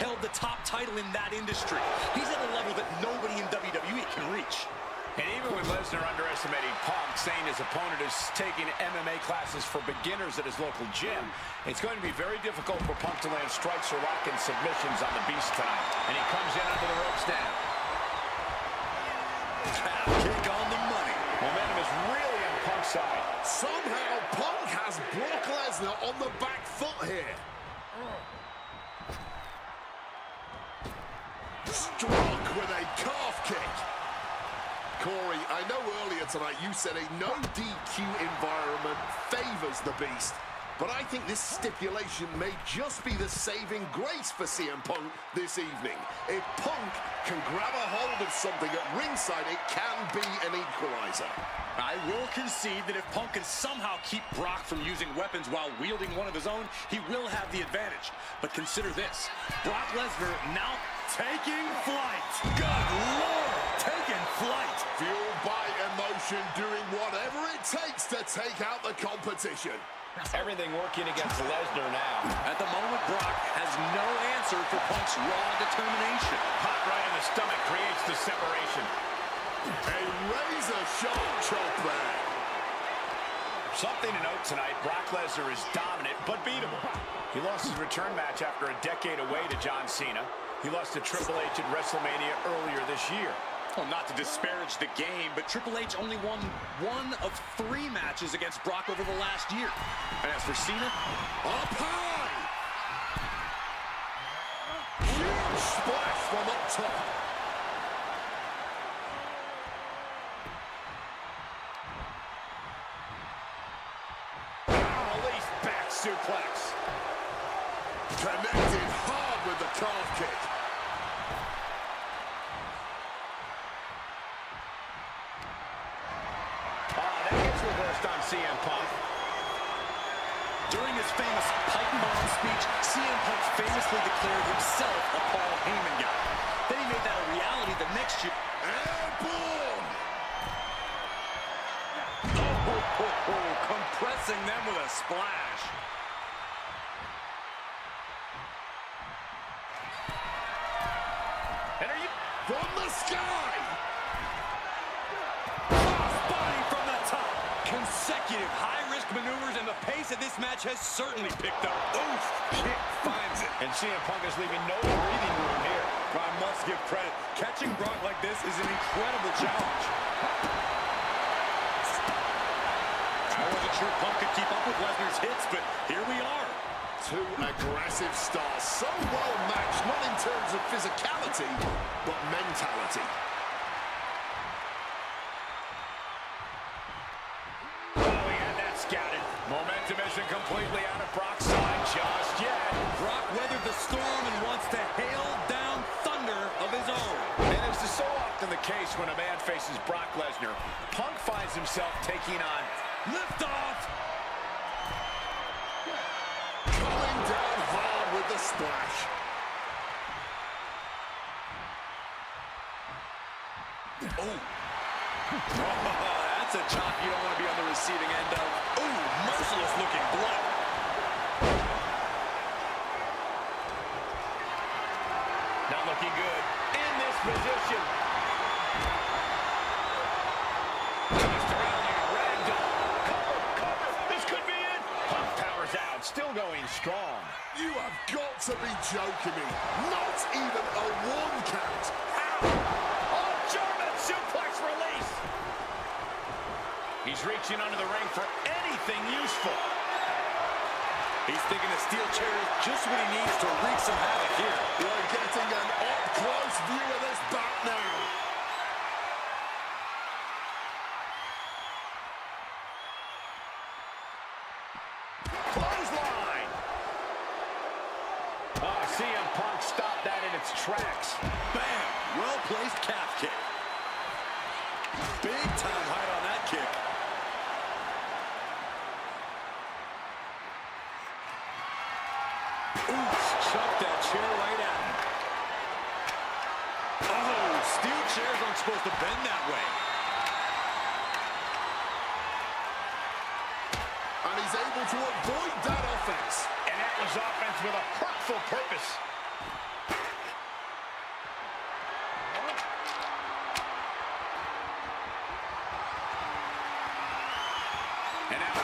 held the top title in that industry. He's at a level that nobody in WWE can reach. And even with Lesnar underestimating Punk, saying his opponent is taking MMA classes for beginners at his local gym, it's going to be very difficult for Punk to land strikes or lock in submissions on the Beast tonight. And he comes in under the ropes now. Calf kick on the money. Momentum is really on Punk's side. Somehow, Punk has Brock Lesnar on the back foot here. Struck with a calf kick. Corey, I know earlier tonight you said a no DQ environment favors the Beast, but I think this stipulation may just be the saving grace for CM Punk this evening. If Punk can grab a hold of something at ringside, it can be an equalizer. I will concede that if Punk can somehow keep Brock from using weapons while wielding one of his own, he will have the advantage. But consider this, Brock Lesnar now taking flight. Good Lord, taking flight. Fueled by emotion, doing whatever it takes to take out the competition. Everything working against Lesnar now. At the moment, Brock has no answer for Punk's raw determination. Hot right in the stomach creates the separation. A razor-sharp chop there. Something to note tonight, Brock Lesnar is dominant but beatable. He lost his return match after a decade away to John Cena. He lost to Triple H at WrestleMania earlier this year. Well, not to disparage the game, but Triple H only won 1 of 3 matches against Brock over the last year. And as for Cena, up high! Huge splash from up top. Release back suplex. Connected hard with the calf kick. That gets reversed on CM Punk. during his famous pipe bomb speech, CM Punk famously declared himself a Paul Heyman guy. Then he made that a reality the next year. Airborne! Compressing them with a splash. And are you From the sky! Crossbody from the top. Consecutive high-risk maneuvers, and the pace of this match has certainly picked up. Oof! Kick finds it. And CM Punk is leaving no breathing room here. I must give credit. Catching Brock like this is an incredible challenge. I wasn't sure Punk could keep up with Lesnar's hits, but here we are. Two aggressive stars, so well matched, not in terms of physicality, but mentality. Oh, he had that scouted. Momentum isn't completely out of Brock's side just yet. Brock weathered the storm and wants to hail down thunder of his own. And as is so often the case when a man faces Brock Lesnar, Punk finds himself taking on Liftoff! Coming down hard with the splash. Oh, that's a chop you don't want to be on the receiving end of. Oh, merciless looking blow. not looking good in this position. Twist around like a rag doll. Cover. This could be it. Punk powers out, still going strong. You have got to be joking me. Not even a 1 count. Oh, German suplex release. He's reaching under the ring for anything useful. He's thinking a steel chair is just what he needs to wreak some havoc here. We're getting an up-close view of this back now. Clothesline. Oh, CM Punk stopped that in its tracks. Bam! Well-placed calf kick. Big time height on that kick. Ooh, chucked that chair right at him. Oh, steel chairs aren't supposed to bend that way. And he's able to avoid that offense. And that was offense with a hurtful purpose.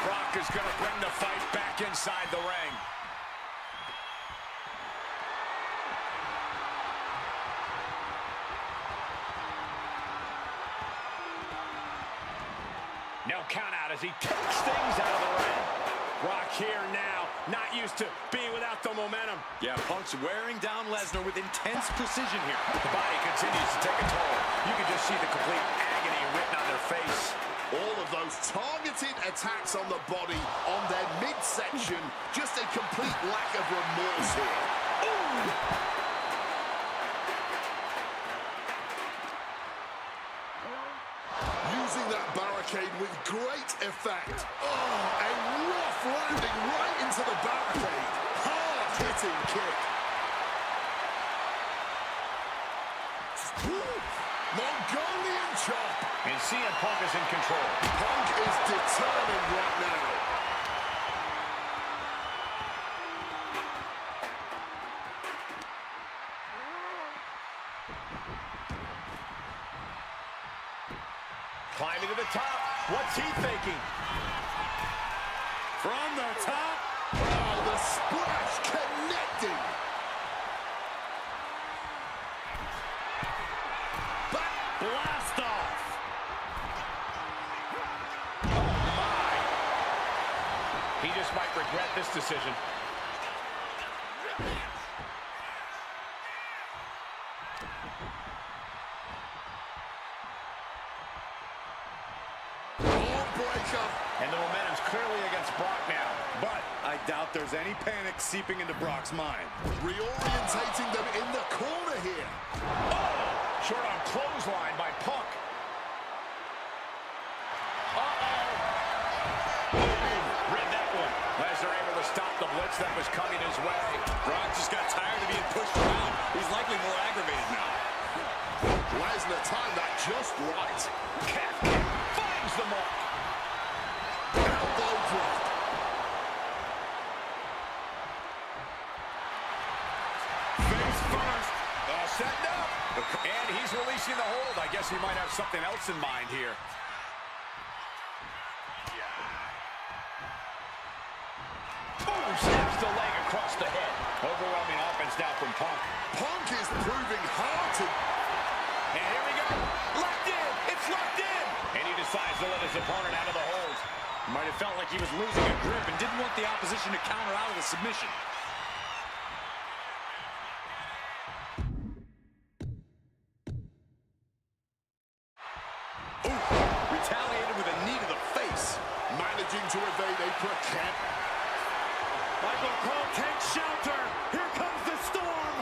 Brock is going to bring the fight back inside the ring. No count out as he takes things out of the ring. Brock here now, not used to being without the momentum. Yeah, Punk's wearing down Lesnar with intense precision here. The body continues to take a toll. You can just see the complete agony written on their face. All of those targeted attacks on the body, on their midsection, just a complete lack of remorse here. Ooh! Using that barricade with great effect. Oh, a rough landing right into the barricade. Hard-hitting kick. Woo! Mongolian chop. And CM Punk is in control. Punk is determined right now. Climbing to the top. What's he thinking? From the top. Oh, the splash connecting. Back Blast off. He just might regret this decision. And the momentum's clearly against Brock now. But I doubt there's any panic seeping into Brock's mind. Reorientating them in the corner here. Oh! Short on clothesline by Punk. Uh-oh. Read that one. Lesnar able to stop the blitz that was coming his way. Brock just got tired of being pushed around. He's likely more aggravated now. Lesnar timed that just right. Calf kick finds the mark. Elbow drop. Face first. Setting up. And he's releasing the hold. I guess he might have something else in mind here. Boom! Snaps the leg across the head. Overwhelming offense now from Punk. Punk is proving hard to... And here we go. Locked in. It's locked in. And he decides to let his opponent out of the hold. Might have felt like he was losing a grip and didn't want the opposition to counter out of the submission. Ooh, retaliated with a knee to the face. Managing to evade a precant. Michael Cole takes shelter. Here comes the storm.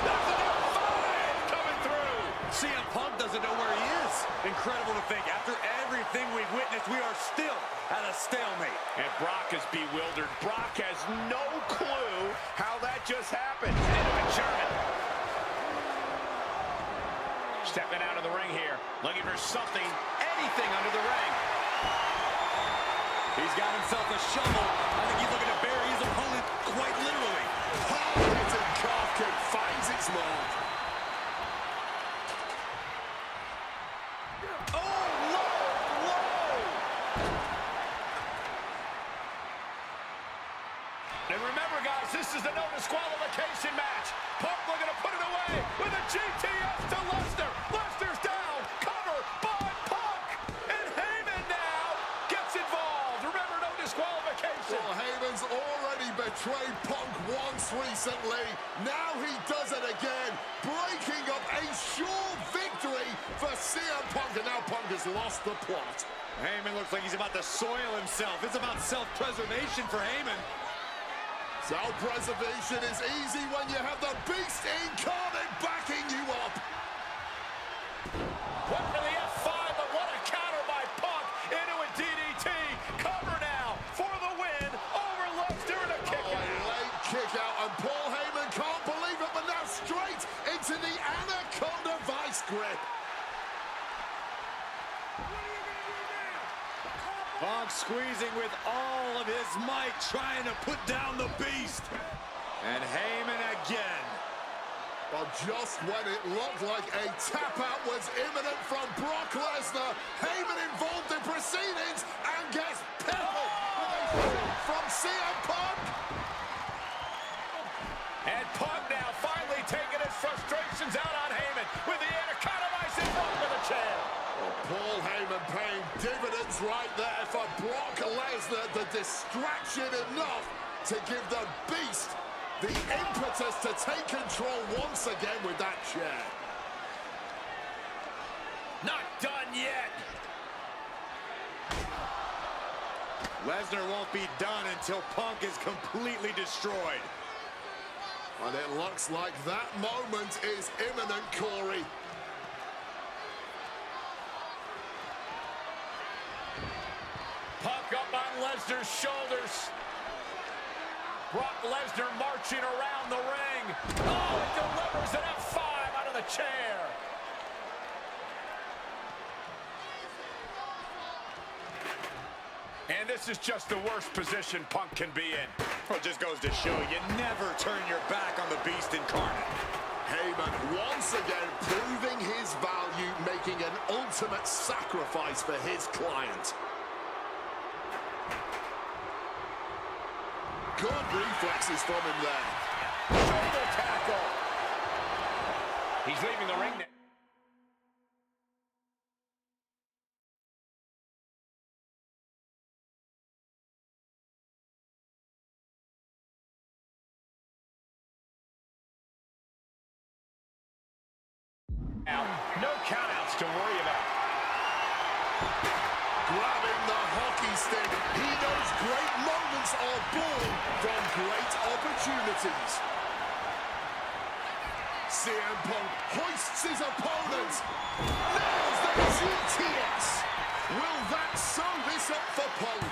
That's a five coming through. CM Punk doesn't know where he is. Incredible to think. After everything we've witnessed, we are still at a stalemate. And Brock is bewildered. Brock has no clue how that just happened. Into a German. Stepping out of the ring here. Looking for something, anything under the ring. He's got himself a shovel. I think he's looking to bury his opponent quite literally. Hard-hitting calf kick finds its mark. Oh, low. And remember, guys, this is the no disqualification match. Punk looking to put it away with a GTS to Lesnar. Lesnar's down. Cover by Punk. And Heyman now gets involved. Remember, no disqualification. Well, Heyman's already betrayed Punk once recently. Now he does it again, breaking up a sure victory for CM Punk. And now Punk has lost the plot. Heyman looks like he's about to soil himself. It's about self-preservation for Heyman. Self-preservation is easy when you have the beast incarnate backing you up. What for the F5, but what a counter by Punk into a DDT. Cover now for the win over Lesnar and a kick out. A late kick out, and Paul Heyman can't believe it, but now straight into the Anaconda Vice grip. Punk squeezing with all of his might, trying to put down the beast. And Heyman again. Well, just when it looked like a tap-out was imminent from Brock Lesnar, Heyman involved in proceedings and gets peppered with a shot from CM Punk. And Punk now finally taking his frustrations out on Heyman with the Anaconda Vice front with a chair. Well, Paul Heyman paying dividends right there for Brock Lesnar. The distraction enough to give the Beast the impetus to take control once again with that chair. Not done yet. Lesnar won't be done until Punk is completely destroyed. And it looks like that moment is imminent, Corey. Punk up on Lesnar's shoulders. Brock Lesnar marching around the ring. Oh, it delivers an F5 out of the chair. And this is just the worst position Punk can be in. Well, it just goes to show you never turn your back on the Beast incarnate. Heyman once again proving his value, making an ultimate sacrifice for his client. Good reflexes from him there. Shoulder tackle. He's leaving the ring now. No countouts to worry about. Grabbing the hockey stick. He knows great moments are born from great opportunities. CM Punk hoists his opponent. Nails the GTS. Will that sew this up for Punk?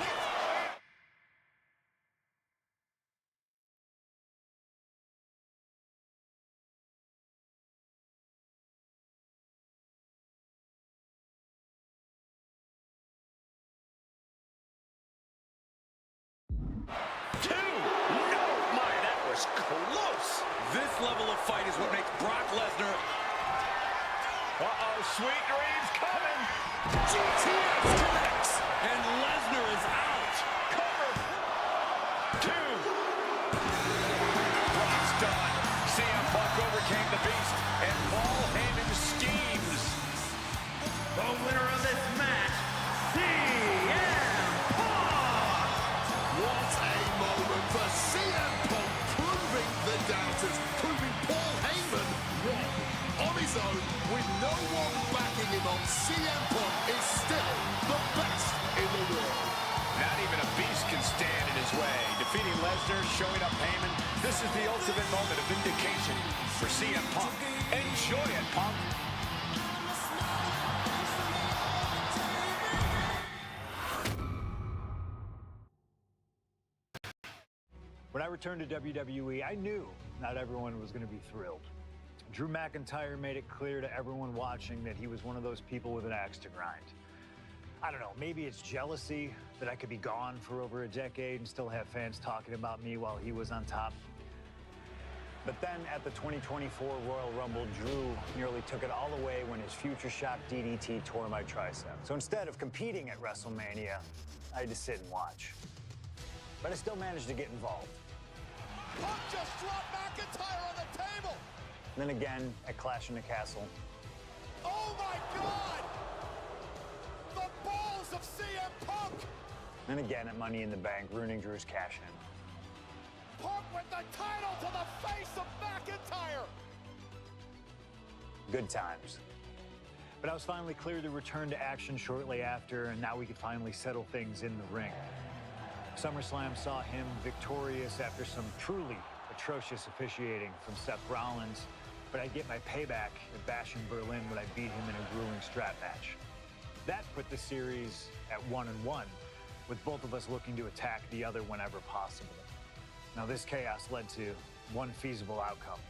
Close. This level of fight is what makes Brock Lesnar. Uh-oh, sweet dreams coming. GTS connects. And Lesnar is out. Cover. 2. Brock's done. CM Punk overcame the Beast, and Paul Heyman schemes. The winner of this match, CM Punk! What a moment for CM Punk, proving the doubters, proving Paul Heyman wrong. On his own, with no one backing him on, CM Punk is still the best in the world. Not even a Beast can stand in his way. Defeating Lesnar, showing up Heyman. This is the ultimate moment of vindication for CM Punk. Enjoy it, Punk. When I returned to WWE, I knew not everyone was going to be thrilled. Drew McIntyre made it clear to everyone watching that he was one of those people with an axe to grind. I don't know, maybe it's jealousy that I could be gone for over a decade and still have fans talking about me while he was on top. But then at the 2024 Royal Rumble, Drew nearly took it all away when his future shock DDT tore my tricep. So instead of competing at WrestleMania, I had to sit and watch. But I still managed to get involved. Punk just dropped McIntyre on the table. And then again at Clash in the Castle. Oh my God! The balls of CM Punk! And again at Money in the Bank, ruining Drew's cash-in. Punk with the title to the face of McIntyre! Good times. But I was finally cleared to return to action shortly after, and now we could finally settle things in the ring. SummerSlam saw him victorious after some truly atrocious officiating from Seth Rollins, but I'd get my payback at Bash in Berlin when I beat him in a grueling strap match. That put the series at 1-1, with both of us looking to attack the other whenever possible. Now this chaos led to one feasible outcome.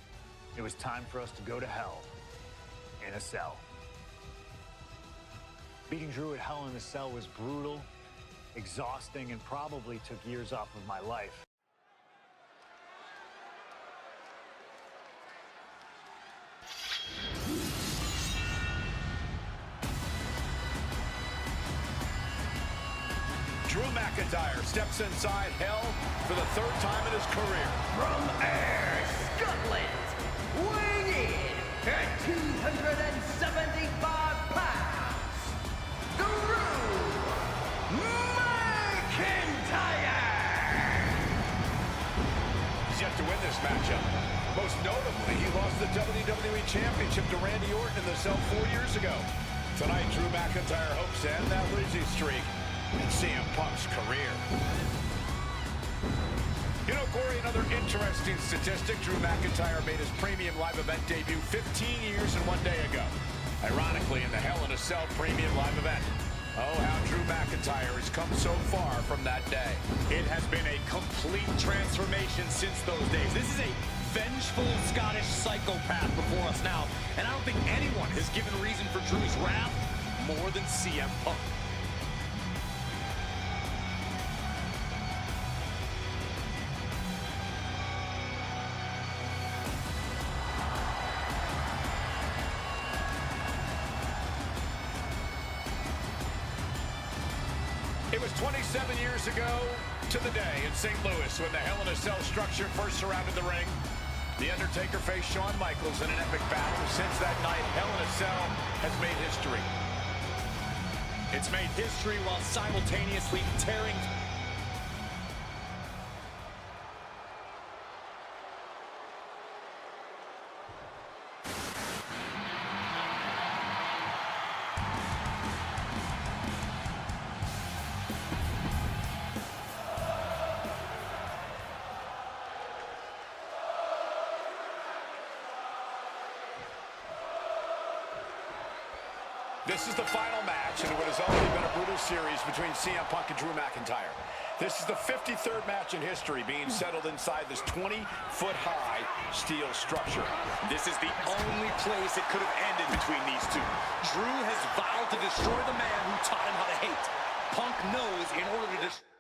It was time for us to go to hell in a cell. Beating Drew at Hell in a Cell was brutal, exhausting, and probably took years off of my life. Drew McIntyre steps inside hell for the third time in his career. From Ayr, Scotland, weighing in at 275 pounds, Drew McIntyre! He's yet to win this matchup. Most notably, he lost the WWE Championship to Randy Orton in the cell 4 years ago. Tonight, Drew McIntyre hopes to end that losing streak in CM Punk's career. You know, Corey, another interesting statistic. Drew McIntyre made his premium live event debut 15 years and 1 day ago. Ironically, in the Hell in a Cell premium live event. Oh, how Drew McIntyre has come so far from that day. It has been a complete transformation since those days. This is a vengeful Scottish psychopath before us now, and I don't think anyone has given reason for Drew's wrath more than CM Punk. It was 27 years ago to the day in St. Louis when the Hell in a Cell structure first surrounded the ring. The Undertaker faced Shawn Michaels in an epic battle. Since that night, Hell in a Cell has made history. It's made history while simultaneously tearing This is the final match in what has already been a brutal series between CM Punk and Drew McIntyre. This is the 53rd match in history being settled inside this 20-foot-high steel structure. This is the only place it could have ended between these two. Drew has vowed to destroy the man who taught him how to hate. Punk knows in order to destroy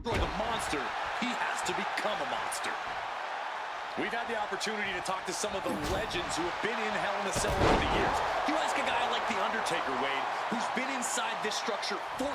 destroy the monster, he has to become a monster. We've had the opportunity to talk to some of the legends who have been in Hell in a Cell over the years. You ask a guy like The Undertaker, Wade, who's been inside this structure 14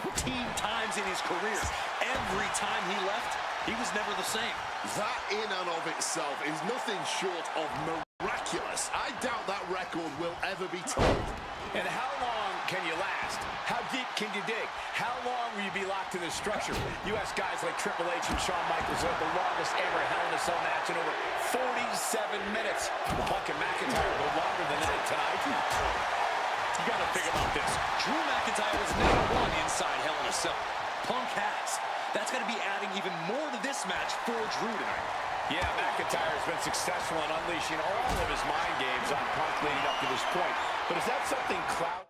times in his career. Every time he left, he was never the same. That in and of itself is nothing short of miraculous. I doubt that record will ever be topped. And how long can you last? How deep can you dig? How long will you be locked in this structure? You ask guys like Triple H and Shawn Michaels who had the longest ever Hell in a Cell match in over 47 minutes. Punk and McIntyre go longer than that tonight. You got to think about this. Drew McIntyre has never won inside Hell in a Cell. Punk has. That's got to be adding even more to this match for Drew tonight. Yeah, McIntyre has been successful in unleashing all of his mind games on Punk leading up to this point. But is that something cloud?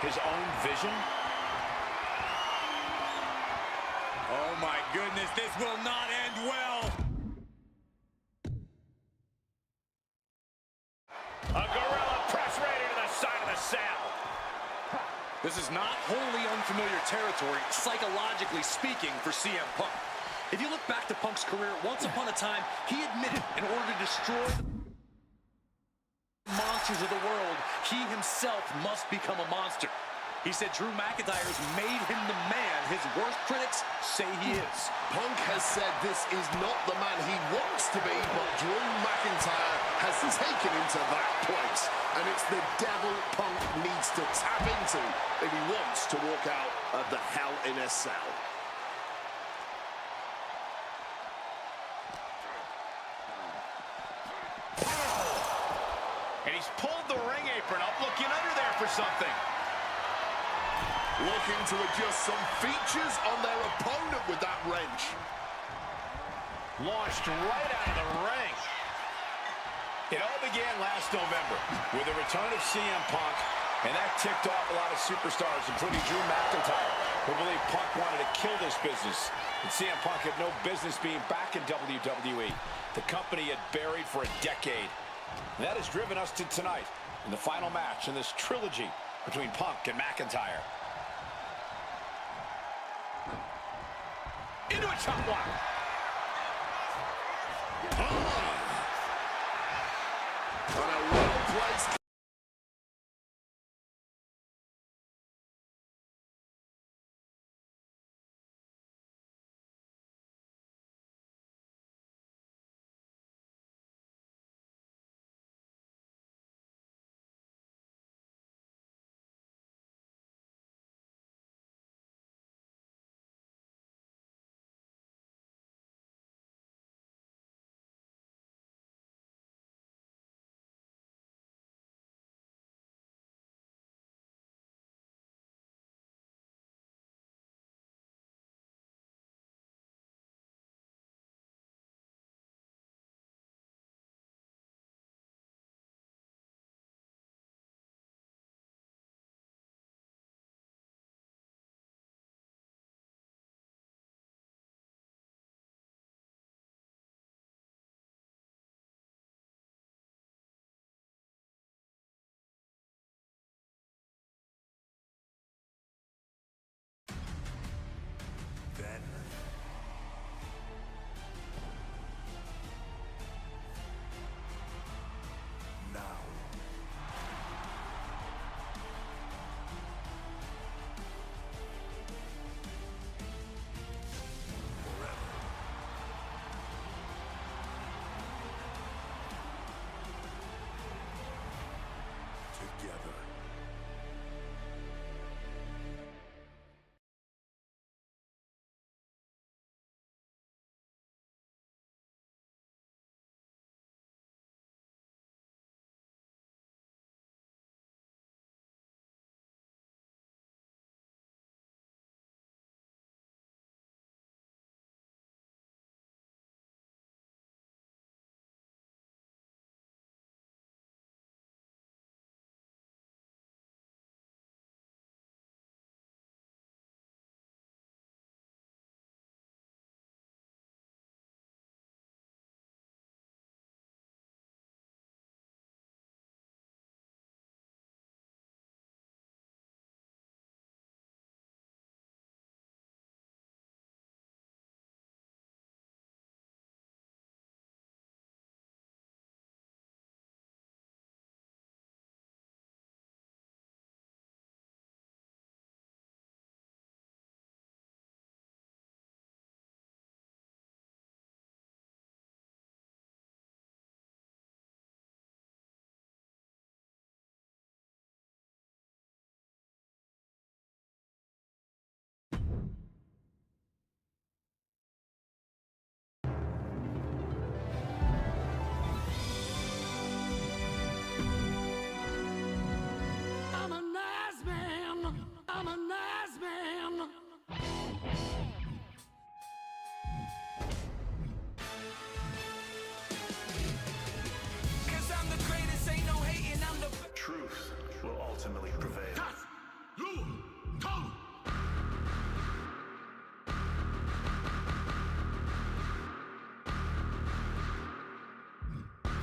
his own vision. Oh my goodness, this will not end well. A gorilla press right into the side of the cell. This is not wholly unfamiliar territory, psychologically speaking, for CM Punk. If you look back to Punk's career, once upon a time, he admitted in order to destroy the monsters of the world, he himself must become a monster. He said Drew McIntyre's made him the man his worst critics say he is. Punk has said this is not the man he wants to be, but Drew McIntyre has taken him to that place. And it's the devil Punk needs to tap into if he wants to walk out of the Hell in a Cell. And he's pulled the ring apron up, looking under there for something. Looking to adjust some features on their opponent with that wrench. Launched right out of the ring. It all began last November with the return of CM Punk, and that ticked off a lot of superstars, including Drew McIntyre, who believed Punk wanted to kill this business. And CM Punk had no business being back in WWE. The company had buried for a decade. And that has driven us to tonight in the final match in this trilogy between Punk and McIntyre. Into a chop block. On a well-placed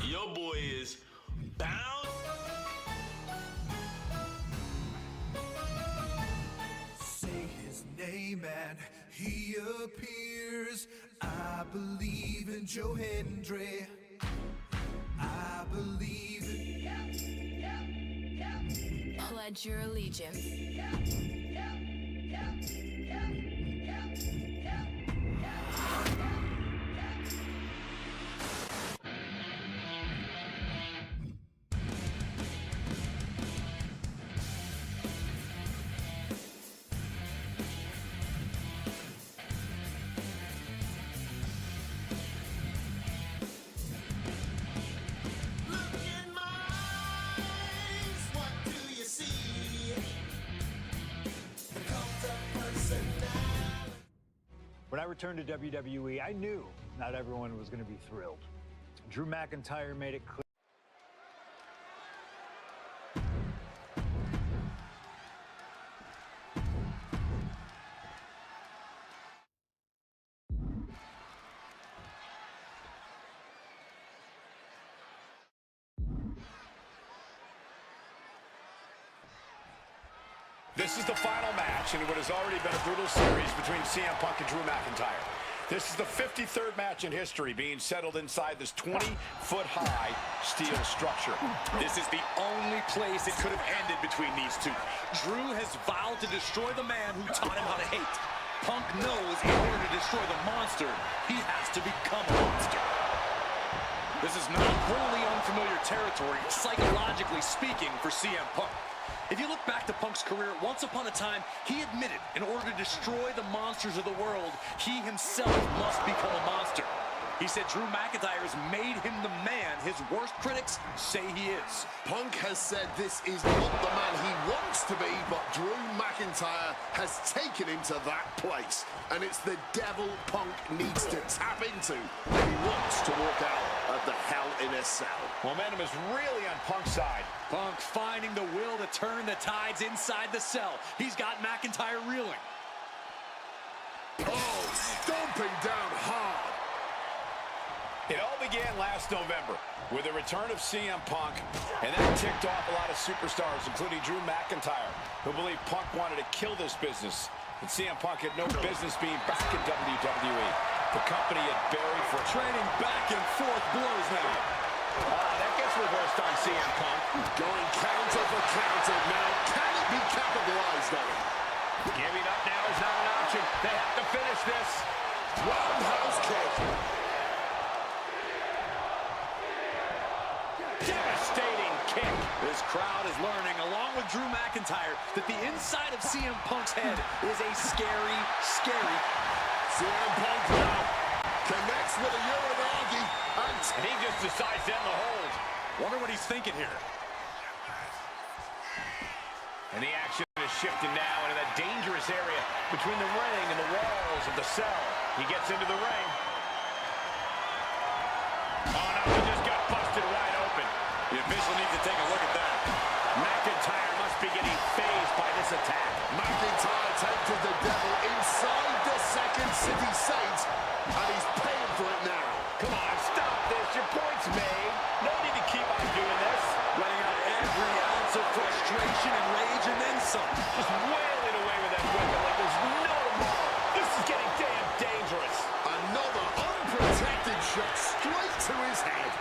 Your boy is bound. Say his name and he appears. I believe in Joe Hendry. I believe in... Pledge your allegiance. When I returned to WWE, I knew not everyone was going to be thrilled. Drew McIntyre made it clear. This is the final match in what has already been a brutal series between CM Punk and Drew McIntyre. This is the 53rd match in history being settled inside this 20-foot-high steel structure. This is the only place it could have ended between these two. Drew has vowed to destroy the man who taught him how to hate. Punk knows in order to destroy the monster, he has to become a monster. This is not wholly unfamiliar territory, psychologically speaking, for CM Punk. If you look back to Punk's career, once upon a time, he admitted in order to destroy the monsters of the world, he himself must become a monster. He said Drew McIntyre has made him the man his worst critics say he is. Punk has said this is not the man he wants to be, but Drew McIntyre has taken him to that place. And it's the devil Punk needs to tap into if he wants to walk out of the Hell in a Cell. Momentum is really on Punk's side. Punk finding the will to turn the tides inside the cell. He's got McIntyre reeling. Oh, stomping down hard. It all began last November with the return of CM Punk, and that ticked off a lot of superstars, including Drew McIntyre, who believed Punk wanted to kill this business, and CM Punk had no business being back in WWE. The company had buried for Trading back and forth blows now. That gets reversed on CM Punk. Going counter for counter now. Can it be capitalized on? Giving up now is not an option. They have to finish this. Roundhouse kick. Devastating kick. This crowd is learning, along with Drew McIntyre, that the inside of CM Punk's head is a scary, scary... CM Punk now connects with a Uranagi, and he just decides to end the hold. Wonder what he's thinking here. And the action is shifting now into that dangerous area between the ring and the walls of the cell. He gets into the ring. Oh, no, he just got busted wide open. The official needs to take a look at that. McIntyre must be getting phased by this attack. McIntyre tempted the devil inside the Second City Saints, and he's paying for it now. Come on, stop this. Your point's made. No need to keep on doing this. Letting out every ounce of frustration and rage and then some. Just wailing away with that weapon like there's no tomorrow. This is getting damn dangerous. Another unprotected shot straight to his head.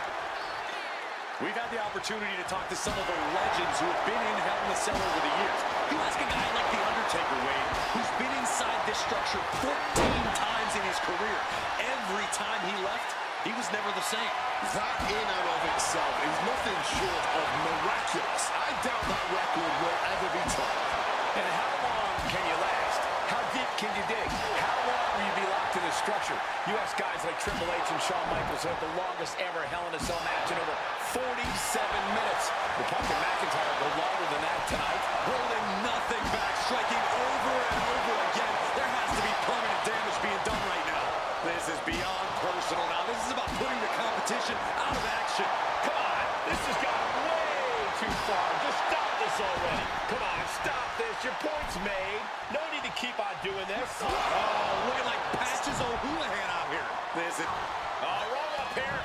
We've had the opportunity to talk to some of the legends who have been in Hell in a Cell over the years. You ask a guy like The Undertaker, Wade, who's been inside this structure 14 times in his career. Every time he left, he was never the same. That in and of itself is nothing short of miraculous. I doubt that record will ever be topped. And how long can you last? How deep can you dig? How long will you be locked in this structure? You ask guys like Triple H and Shawn Michaels who had the longest ever Hell in a Cell match in over 47 minutes. The Punk and McIntyre go longer than that tonight. Holding nothing back, striking over and over again. There has to be permanent damage being done right now. This is beyond personal now. This is about putting the competition out of action. Come on, this has gone way too far. Just stop this already. Come on, stop this. Your point's made. No need to keep on doing this. Oh, looking like Patches O'Houlihan out here. This is... Oh, roll up here.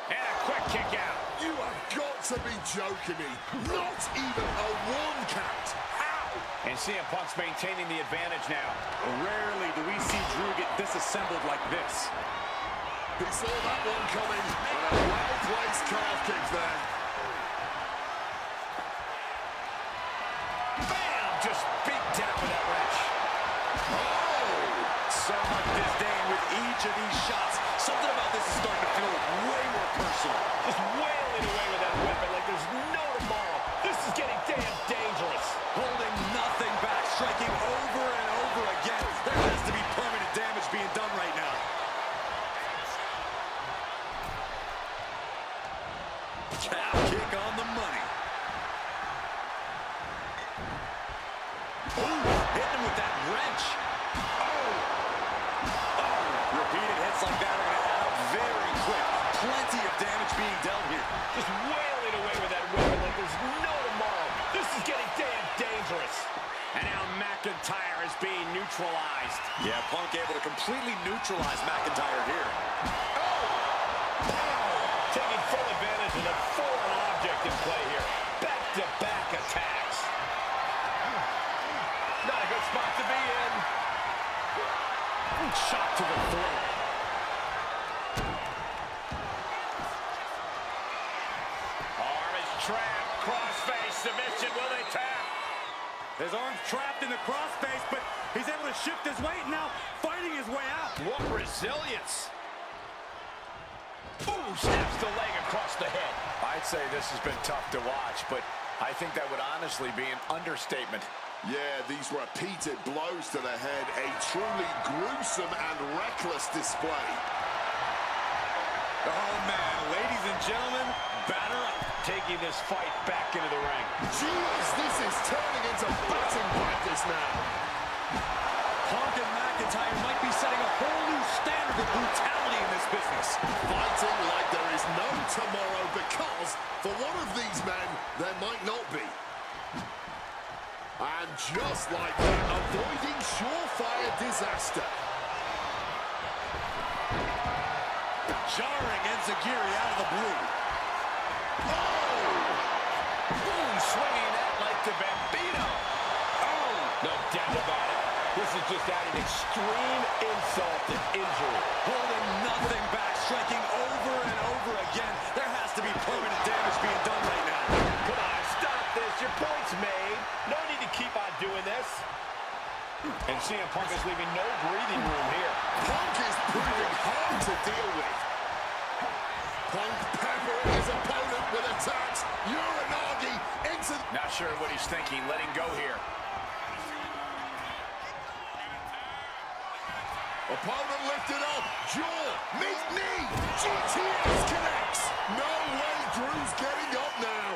And a quick kick out. You have got to be joking me. Not even a 1 count. How? And CM Punk's maintaining the advantage now. Rarely do we see Drew get disassembled like this. He saw that one coming, and a well-placed calf kick there. Bam! Just beat down with that wrench. Oh! So much disdain with each of these shots. Something about this is starting to feel way more personal. Just wailing away with that weapon like there's no tomorrow. This is getting damn dangerous. Holding nothing back, striking over and over again. There has to be permanent damage being done right now. Calf kick on the money. Ooh, hitting him with that wrench. Oh! Repeated hits like that are going to add up very quick. Plenty of damage being dealt here. Just wailing away with that weapon like there's no tomorrow. This is getting damn dangerous. And now McIntyre is being neutralized. Yeah, Punk able to completely neutralize McIntyre here. Taking full advantage of the foreign object in play here. Back-to-back attacks. Not a good spot to be in. Shot to the throat. Arm is trapped. Crossface submission. Will they tap? His arm's trapped in the crossface, but he's able to shift his weight now, fighting his way out. What resilience. Ooh, snaps the leg across the head. I'd say this has been tough to watch, but I think that would honestly be an understatement. Yeah, these repeated blows to the head, a truly gruesome and reckless display. Oh, man, ladies and gentlemen, batter up. Taking this fight back into the ring. Jeez, this is turning into batting practice now. Punk and McIntyre might be setting a whole new standard of brutality in this business. Fighting like there is no tomorrow because for one of these men, there might not be. And just like that, avoiding surefire disaster. Jarring enziguri out of the blue. Oh! Boom, swinging that like to Bambino. Oh! No doubt about it. This is just adding extreme insult to injury. Holding nothing back, striking over and over again. There has to be permanent damage being done right now. Come on, stop this. Your point's made. No need to keep on doing this. And CM Punk is leaving no breathing room here. Punk is proving hard to deal with. Punk peppering his opponent with attacks. Uranagi into... Not sure what he's thinking, letting go here. Opponent lifted up. Jaw. Meet knee. GTS connects. No way Drew's getting up now.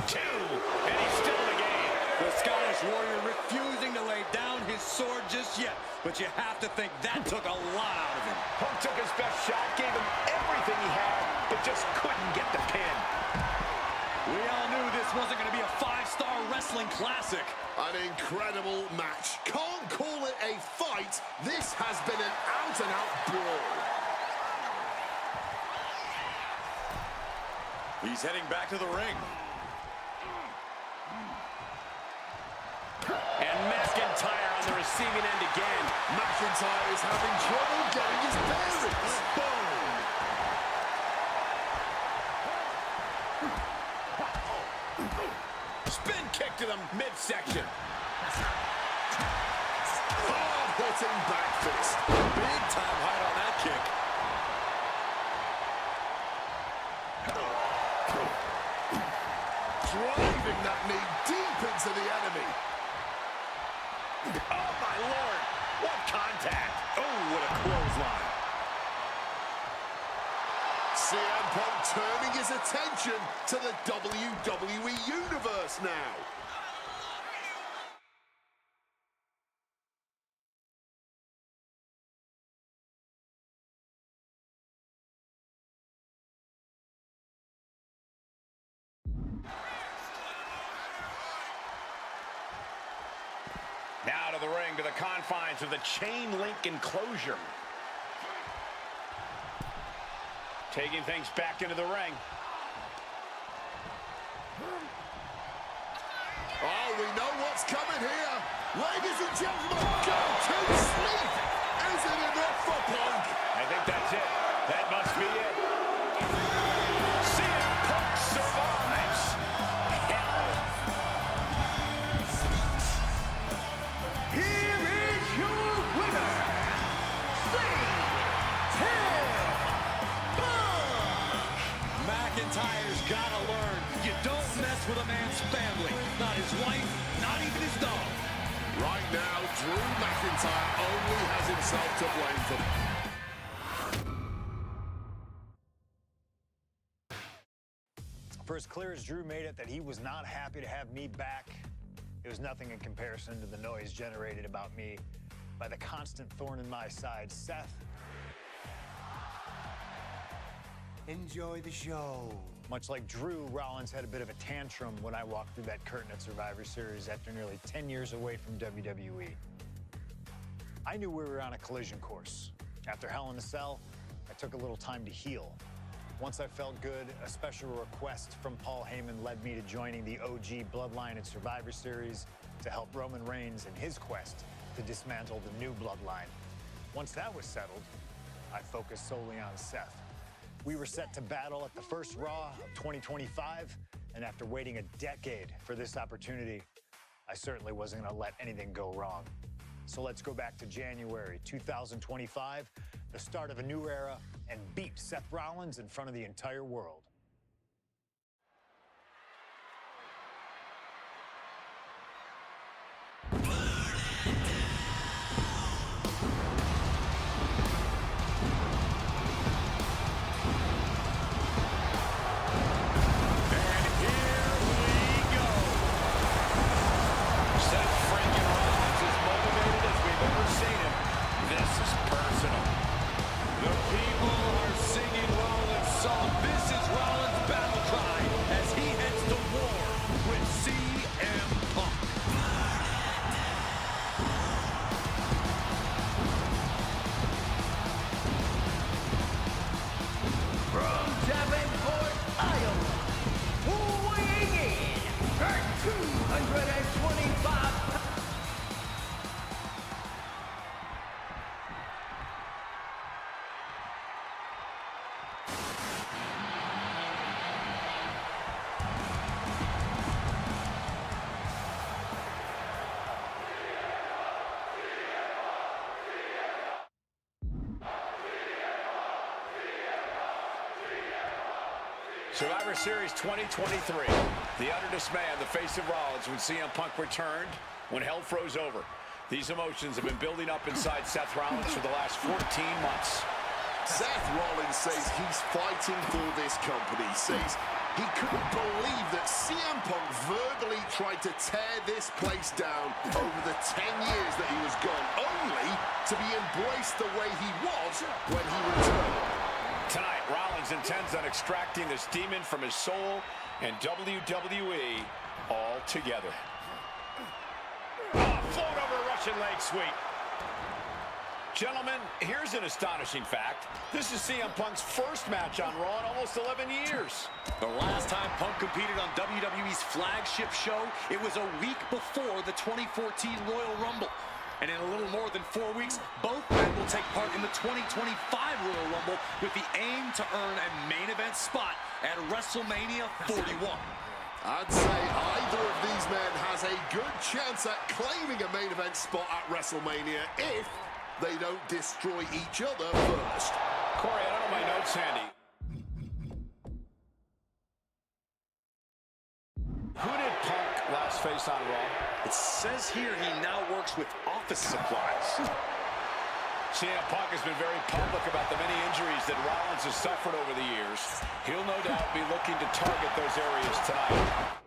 2. And he's still in the game. The Scottish Warrior refusing to lay down his sword just yet. But you have to think that took a lot out of him. Punk took his best shot, gave him everything he had, but just couldn't get the pin. We all knew this wasn't going to be a 5-star wrestling classic. An incredible match. Can't call it a fight. This has been an out-and-out brawl. He's heading back to the ring. And McIntyre on the receiving end again. McIntyre is having trouble getting his bearings. Boom! Spin kick to the midsection. Hard-hitting back fist. Big time height on that kick. Driving that knee deep into the enemy. Oh, my Lord. What contact. Oh, what a clothesline. CM Punk turning his attention to the WWE Universe now. Now to the ring, to the confines of the chain link enclosure. taking things back into the ring. Oh, we know what's coming here. Ladies and gentlemen, go to sleep. Is it enough for Punk? I think that's it. That must be it. CM Punk survives. Hell. Here is your winner, McIntyre's gotta learn. You don't mess with a man's family. Not his wife, not even his dog. Right now, Drew McIntyre only has himself to blame for that. For as clear as Drew made it that he was not happy to have me back, it was nothing in comparison to the noise generated about me by the constant thorn in my side, Seth. Enjoy the show. Much like Drew, Rollins had a bit of a tantrum when I walked through that curtain at Survivor Series after nearly 10 years away from WWE. I knew we were on a collision course. After Hell in a Cell, I took a little time to heal. Once I felt good, a special request from Paul Heyman led me to joining the OG Bloodline at Survivor Series to help Roman Reigns in his quest to dismantle the new Bloodline. Once that was settled, I focused solely on Seth. We were set to battle at the first Raw of 2025, and after waiting a decade for this opportunity, I certainly wasn't going to let anything go wrong. So let's go back to January 2025, the start of a new era, and beat Seth Rollins in front of the entire world. Survivor Series 2023. The underdog man, the face of Rollins, when CM Punk returned, when hell froze over. These emotions have been building up inside Seth Rollins for the last 14 months. Seth Rollins says he's fighting for this company, says he couldn't believe that CM Punk verbally tried to tear this place down over the 10 years that he was gone, only to be embraced the way he was when he returned. Tonight, Rollins intends on extracting this demon from his soul and WWE altogether. Float over Russian leg sweep. Gentlemen, here's an astonishing fact. This is CM Punk's first match on Raw in almost 11 years. The last time Punk competed on WWE's flagship show, it was a week before the 2014 Royal Rumble. And in a little more than 4 weeks, both men will take part in the 2025 Royal Rumble with the aim to earn a main event spot at WrestleMania 41. I'd say either of these men has a good chance at claiming a main event spot at WrestleMania if they don't destroy each other first. Corey, I don't know my notes handy. Who did Punk last face on Raw? It says here he now works with office supplies. CM Punk has been very public about the many injuries that Rollins has suffered over the years. He'll no doubt be looking to target those areas tonight.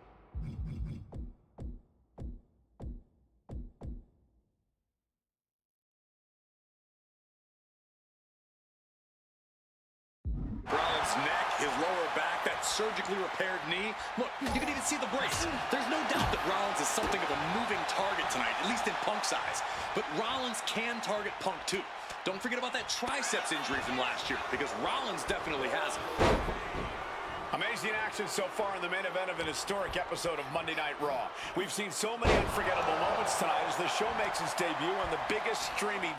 Rollins' neck, his lower back, that surgically repaired knee. Look, you can even see the brace. There's no doubt that Rollins is something of a moving target tonight, at least in Punk's eyes. But Rollins can target Punk too. Don't forget about that triceps injury from last year, because Rollins definitely has it. Amazing action so far in the main event of an historic episode of Monday Night Raw. We've seen so many unforgettable moments tonight as the show makes its debut on the biggest streaming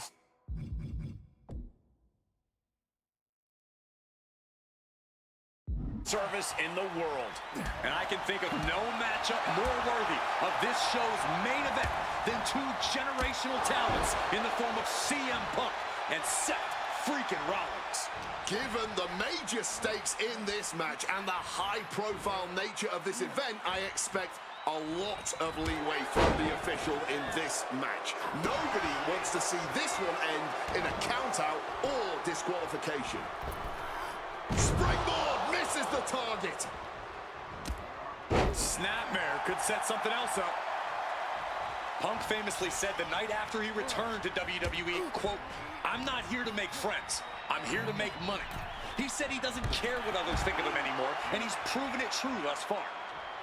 service in the world. And I can think of no matchup more worthy of this show's main event than two generational talents in the form of CM Punk and Seth freaking Rollins. Given the major stakes in this match and the high-profile nature of this event, I expect a lot of leeway from the official in this match. Nobody wants to see this one end in a count-out or disqualification. Springboard misses the target. Snapmare could set something else up. Punk famously said the night after he returned to WWE, quote, "I'm not here to make friends. I'm here to make money." He said he doesn't care what others think of him anymore, and he's proven it true thus far.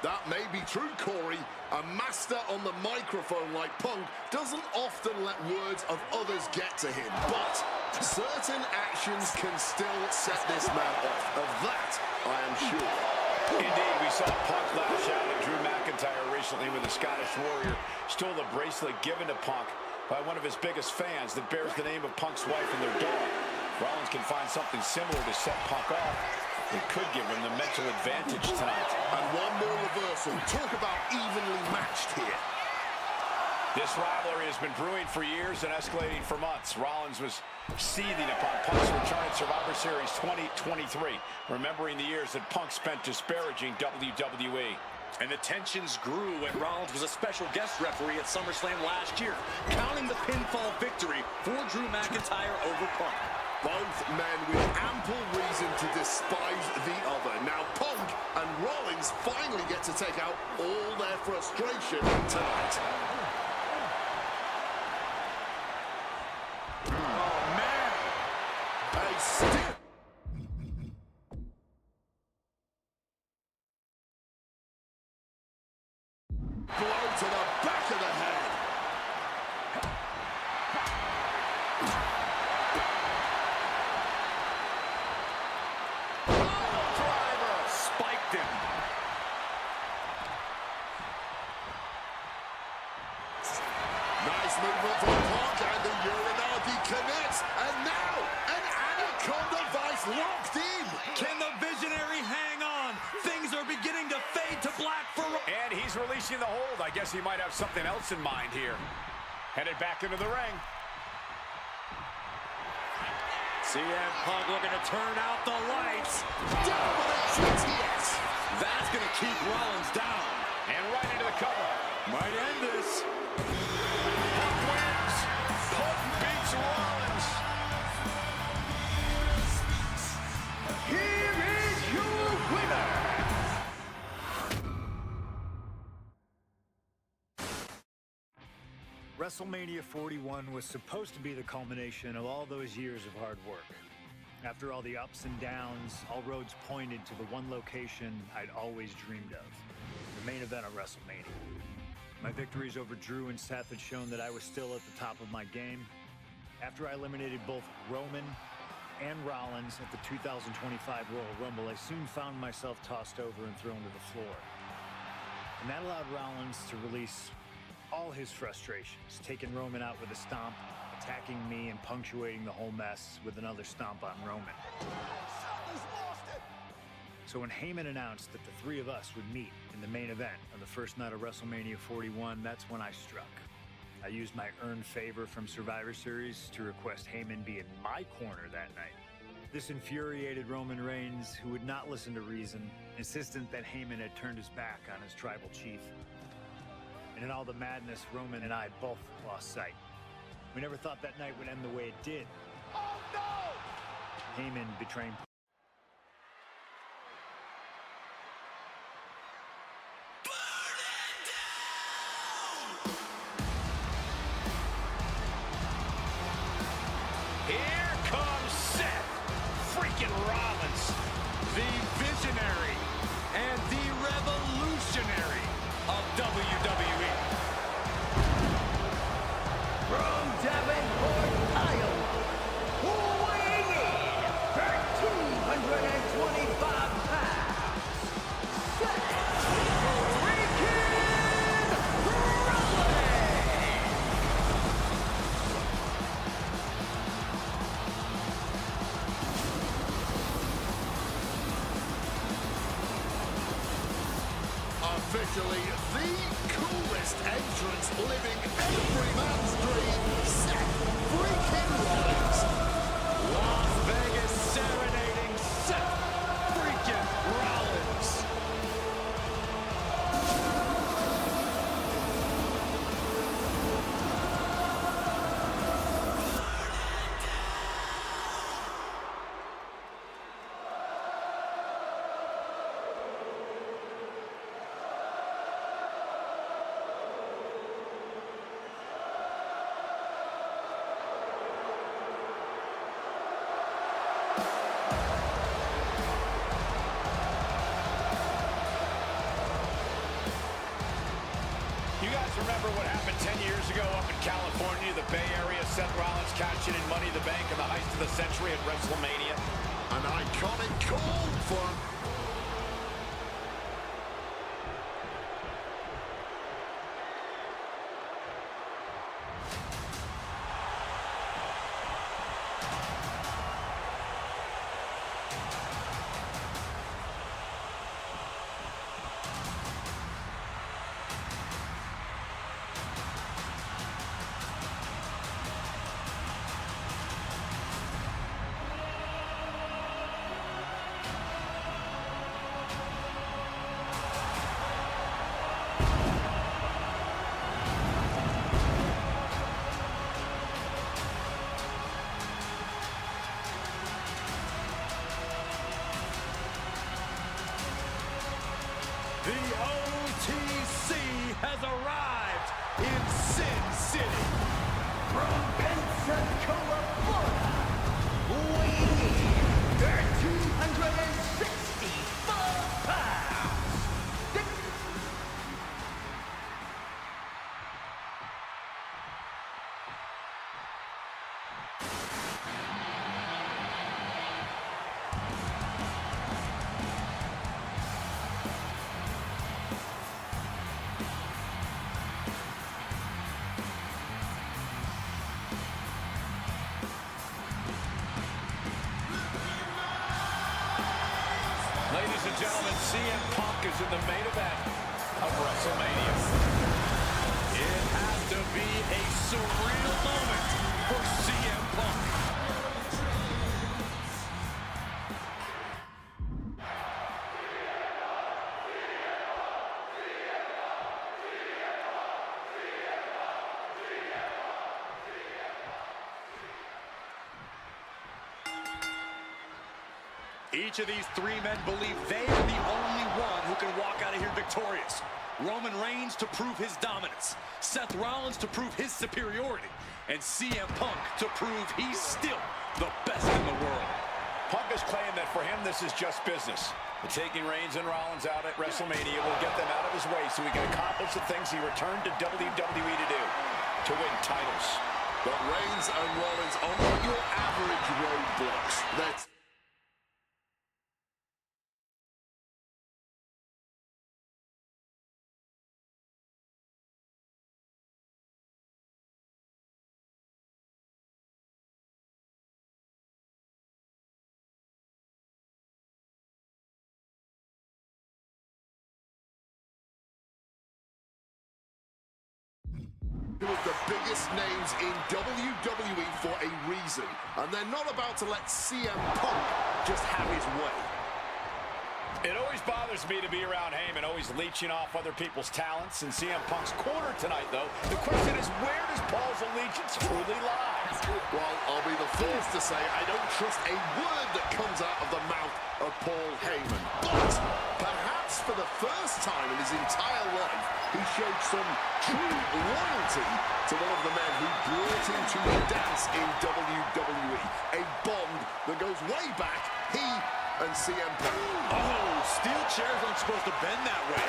That may be true, Corey. A master on the microphone like Punk doesn't often let words of others get to him, but certain actions can still set this man off. Of that, I am sure. Indeed, we saw Punk lash out at Drew McIntyre recently when the Scottish Warrior stole the bracelet given to Punk by one of his biggest fans that bears the name of Punk's wife and their dog. Rollins can find something similar to set Punk off. It could give him the mental advantage tonight. And one more reversal. Talk about evenly matched here. This rivalry has been brewing for years and escalating for months. Rollins was seething upon Punk's return at Survivor Series 2023, remembering the years that Punk spent disparaging WWE. And the tensions grew when Rollins was a special guest referee at SummerSlam last year, counting the pinfall victory for Drew McIntyre over Punk. Both men with ample reason to despise the other. Now Punk and Rollins finally get to take out all their frustration tonight. Oh, man! A stiff blow to the back of the head. Nice movement from Punk, and the Uranagi connects, and now an Anaconda Vice locked in. Can the Visionary hang on? Things are beginning to fade to black for... And he's releasing the hold. I guess he might have something else in mind here. Headed back into the ring. CM Punk looking to turn out the lights. Down with a GTS. That's going to keep Rollins down. And right into the cover. Might end this. Punk wins. Punk beats Rollins. Here is your winner. WrestleMania 41 was supposed to be the culmination of all those years of hard work. After all the ups and downs, all roads pointed to the one location I'd always dreamed of, the main event of WrestleMania. My victories over Drew and Seth had shown that I was still at the top of my game. After I eliminated both Roman and Rollins at the 2025 Royal Rumble, I soon found myself tossed over and thrown to the floor. And that allowed Rollins to release all his frustrations, taking Roman out with a stomp, attacking me, and punctuating the whole mess with another stomp on Roman. So when Heyman announced that the three of us would meet in the main event of the first night of WrestleMania 41, that's when I struck. I used my earned favor from Survivor Series to request Heyman be in my corner that night. This infuriated Roman Reigns, who would not listen to reason, insistent that Heyman had turned his back on his tribal chief. And in all the madness, Roman and I both lost sight. We never thought that night would end the way it did. Oh, no! Heyman betraying... Here comes Seth freaking Rollins, the visionary and the revolutionary of WWE. From Davenport, Iowa, officially the coolest entrance living every man's dream, Seth freaking Rollins. Las Vegas serenading Seth freaking Rollins. You guys remember what happened 10 years ago up in California, the Bay Area? Seth Rollins cashing in Money in the Bank in the heist of the century at WrestleMania. An iconic call for... The OTC has arrived in Sin City. From Pensacola, Florida, weighing 1,364 pounds. Ladies and gentlemen, CM Punk is in the main event of WrestleMania. It has to be a surreal moment for CM Punk. Each of these three men believe they are the only one who can walk out of here victorious. Roman Reigns to prove his dominance, Seth Rollins to prove his superiority, and CM Punk to prove he's still the best in the world. Punk has claimed that for him, this is just business. And taking Reigns and Rollins out at WrestleMania will get them out of his way so he can accomplish the things he returned to WWE to do, to win titles. But Reigns and Rollins are not your average roadblocks. That's... Two of the biggest names in WWE for a reason, and they're not about to let CM Punk just have his way. It always bothers me to be around Heyman, always leeching off other people's talents. In CM Punk's corner tonight, though, the question is, where does Paul's allegiance truly lie? Well, I'll be the first to say I don't trust a word that comes out of the mouth of Paul Heyman. But perhaps for the first time in his entire life, he showed some true loyalty to one of the men who brought him to the dance in WWE. A bond that goes way back, he and CM Punk. Oh, steel chairs aren't supposed to bend that way.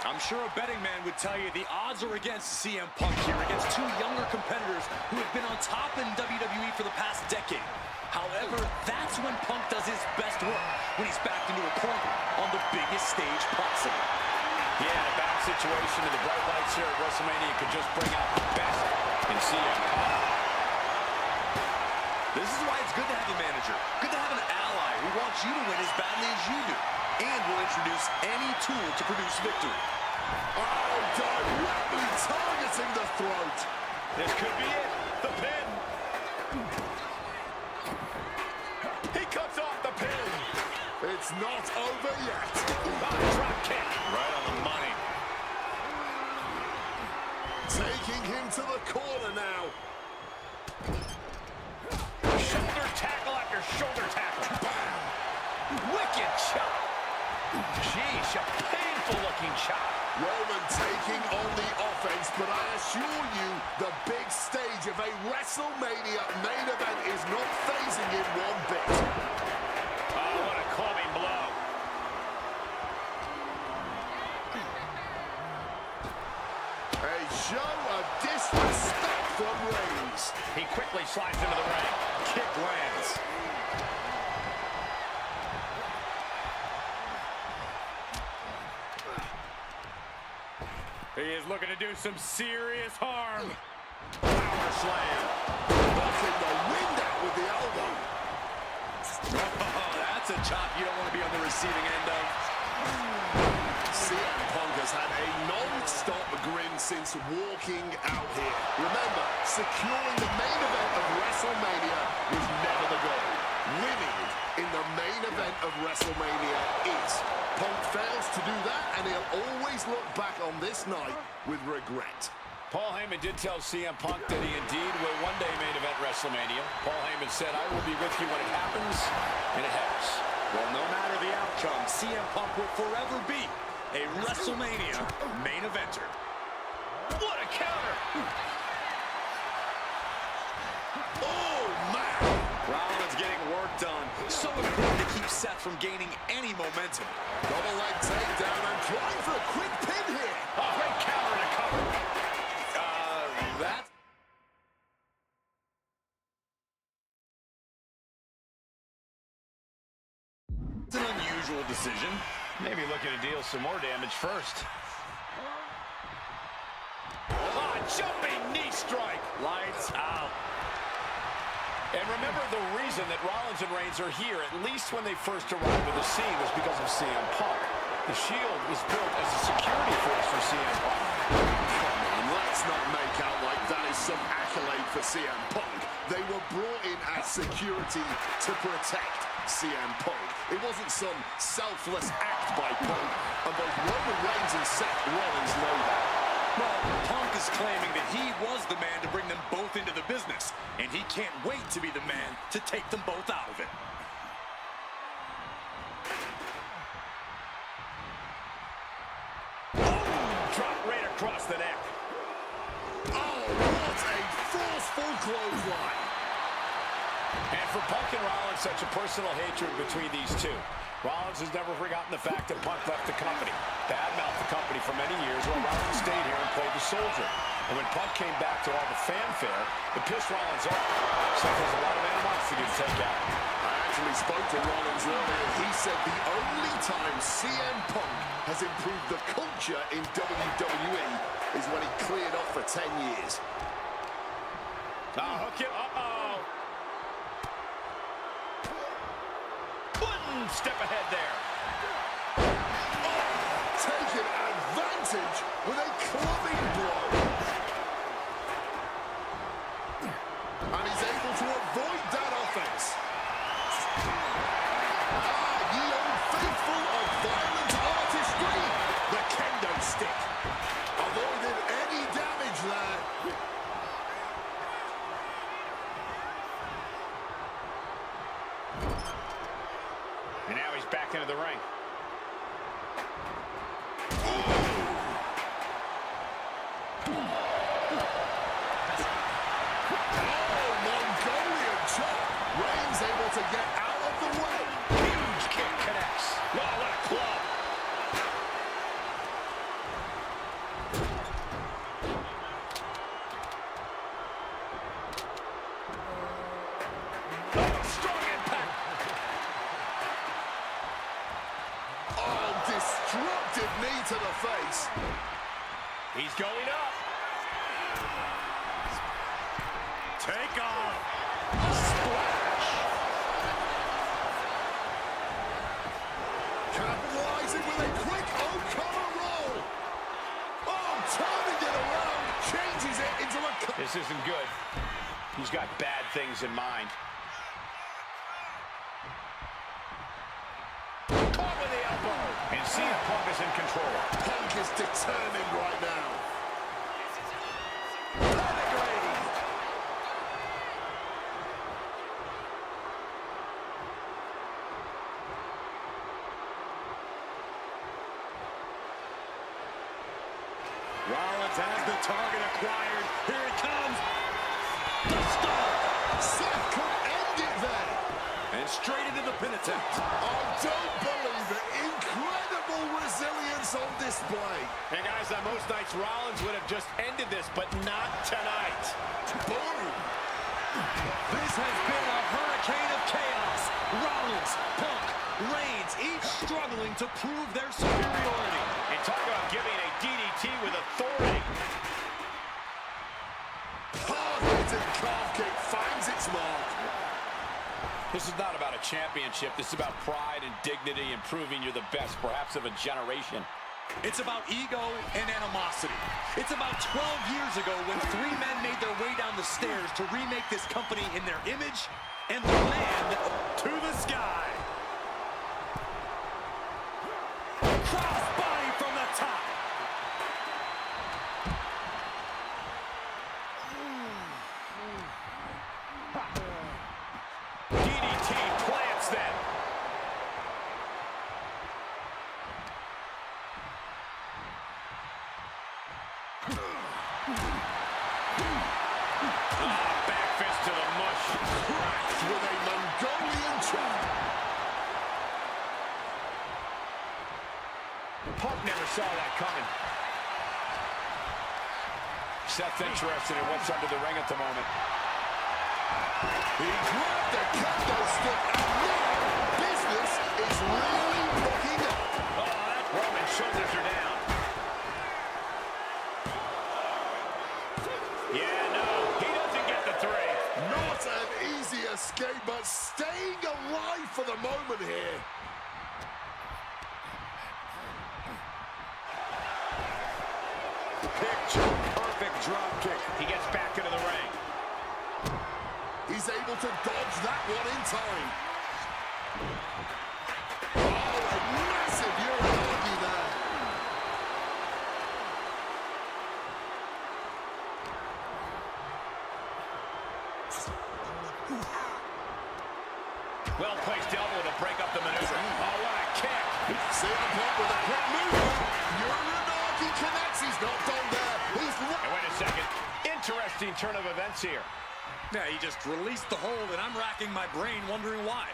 I'm sure a betting man would tell you the odds are against CM Punk here, against two younger competitors who have been on top in WWE for the past decade. However, that's when Punk does his best work, when he's backed into a corner on the biggest stage possible. Yeah, in a bad situation, and the bright lights here at WrestleMania could just bring out the best in CM Punk. This is why it's good to have a manager. Good to have an ally who wants you to win as badly as you do. And will introduce any tool to produce victory. Oh, directly targeting the throat. This could be it. The pin. He cuts off the pin. It's not over yet. Drop kick. Right on the money. Taking him to the corner now. Shoulder tackle after shoulder tackle. Wicked chop. Sheesh, a painful-looking chop. Roman taking on the offense, but I assure you, the big stage of a WrestleMania main event is not phasing him one bit. Oh, what a clubbing blow. A show of disrespect from Reigns. He quickly slides into the ring. Kick lands. He is looking to do some serious harm. Power slam. Knocking the wind out with the elbow. Oh, that's a chop you don't want to be on the receiving end of. CM Punk has had a non-stop grin since walking out here. Remember, securing the main event of WrestleMania was never the goal. Winning in the main event of WrestleMania is. Punk fails to do that, and he'll always look back on this night with regret. Paul Heyman did tell CM Punk that he indeed will one day main event WrestleMania. Paul Heyman said, I will be with you when it happens, and it has. Well, no matter the outcome, CM Punk will forever be a WrestleMania main eventer. What a counter! Oh, man! Rollins getting work done. So important to keep Seth from gaining any momentum. Double leg takedown and trying for a quick pin here. Oh, great counter to cover. That's an unusual decision. Maybe looking to deal some more damage first. Oh, jumping knee strike. Lights out. And remember, the reason that Rollins and Reigns are here, at least when they first arrived at the scene, was because of CM Punk. The Shield was built as a security force for CM Punk. And let's not make out like that is some accolade for CM Punk. They were brought in as security to protect CM Punk. It wasn't some selfless act by Punk, and both Roman Reigns and Seth Rollins know that. Well, Punk is claiming that he was the man to bring them both into the business, and he can't wait to be the man to take them both out of it. Drop right across the neck. Oh, what a forceful clothesline. And for Punk and Rollins, such a personal hatred between these two. Rollins has never forgotten the fact that Punk left the company, badmouthed the company for many years, while Rollins stayed here and played the soldier. And when Punk came back to all the fanfare, it pissed Rollins off. So there's a lot of animosity to take out. I actually spoke to Rollins earlier. He said the only time CM Punk has improved the culture in WWE is when he cleared off for 10 years. Hook it. Uh-oh. One step ahead there. Oh, taking advantage with a clubbing blow. And he's able to avoid that offense. Ye old faithful of violent artistry. The kendo stick. Avoided any damage there. And now he's back into the ring. Reigns able to get out of the way. Huge kick connects. Wow, what a club. Oh, strong impact. Oh, destructive knee to the face. He's going up. Take off. Splash. isn't good. He's got bad things in mind. Caught with the elbow. And CM Punk is in control. Punk is determined right now. Rollins has the target acquired. Here it comes. The start. Seth could end it there. And straight into the pin attempt. I don't believe it. Incredible resilience on display. And guys, on most nights, Rollins would have just ended this, but not tonight. Boom. This has been a hurricane of chaos. Rollins, Punk, Reigns, each struggling to prove their superiority. And talk about giving a DDT with authority. Hard-hitting calf kick finds its mark. This is not about a championship. This is about pride and dignity and proving you're the best, perhaps of a generation. It's about ego and animosity. It's about 12 years ago when three men made their way down the stairs to remake this company in their image and land to the sky. Crossbody from the top. DDT plants them. Back fist to the mush. Cracked with a Mongolian chop. Punk never saw that coming. Seth's interested in what's under the ring at the moment. He grabbed the kendo stick and now business is really picking up. Oh, that Roman's shoulders are down. Yeah, no, he doesn't get the three. Not an easy escape, but staying alive for the moment here. Picture perfect drop kick. He gets back into the ring. He's able to dodge that one in time. Oh, a massive Uranagi there. Well-placed elbow to break up the maneuver. Oh, what a kick. CM Punk with a quick move. Uranagi connects. He's not done there. And wait a second. Interesting turn of events here. Yeah, he just released the hold, and I'm racking my brain wondering why.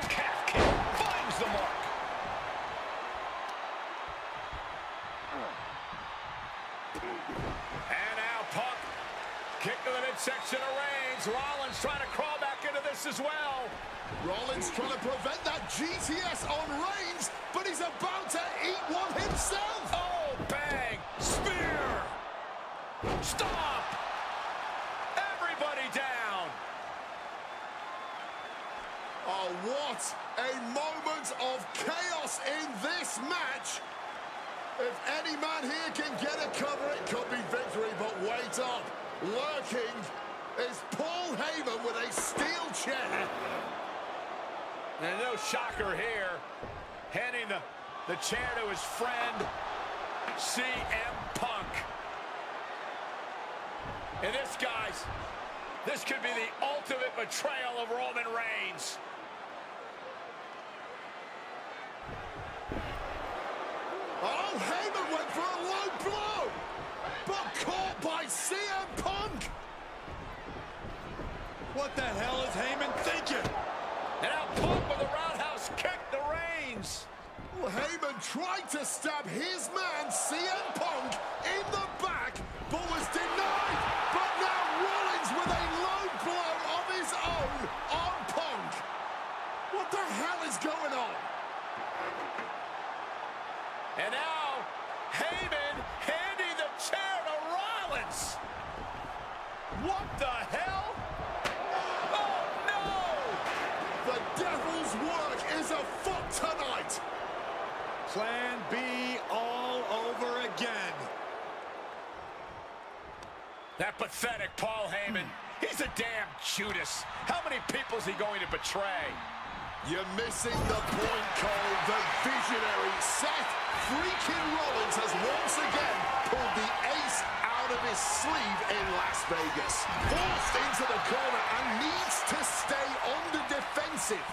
Calf kick finds the mark. And now Punk. Kick to the midsection of Reigns. Rollins trying to crawl back into this as well. Rollins trying to prevent that GTS on Reigns, but he's about to eat one himself. Oh, bang. Spear. Stop. Everybody down. Oh, what a moment of chaos in this match. If any man here can get a cover, it could be victory, but wait up. Lurking is Paul Heyman with a steel chair. And no shocker here. Handing the chair to his friend, CM Punk. And this, guys, this could be the ultimate betrayal of Roman Reigns. Oh, Heyman went for a low blow, but caught by CM Punk. What the hell is Heyman thinking? And now Punk with a roundhouse kick to Reigns. Well, Heyman tried to stab his man, CM Punk, in the back, but was denied. But now Rollins with a low blow of his own on Punk. What the hell is going on? And now Heyman handing the chair to Rollins. What the hell? Oh, no! The devil's work is afoot tonight. Plan B all over again. pathetic, Paul Heyman. He's a damn Judas. How many people is he going to betray? You're missing the point, Cole. The visionary Seth freaking Rollins has once again pulled the ace out of his sleeve in Las Vegas. Forced into the corner and needs to stay on the defensive.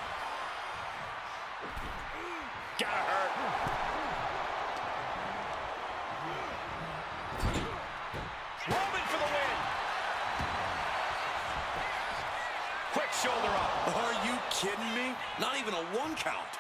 Gotta hurt. Roman for the win. Quick shoulder up. Are you kidding me? Not even a 1 count.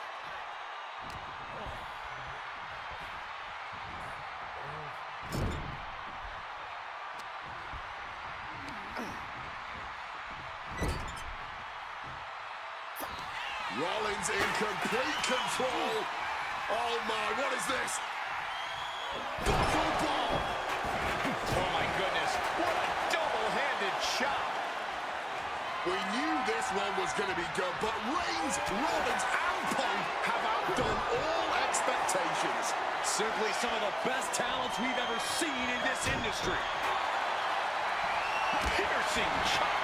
Rollins in complete control. Oh my, what is this? Buckle bomb! Oh my goodness, what a double-handed shot. We knew this one was going to be good, but Reigns, Rollins, and Punk have outdone all expectations. Simply some of the best talents we've ever seen in this industry. Piercing chop.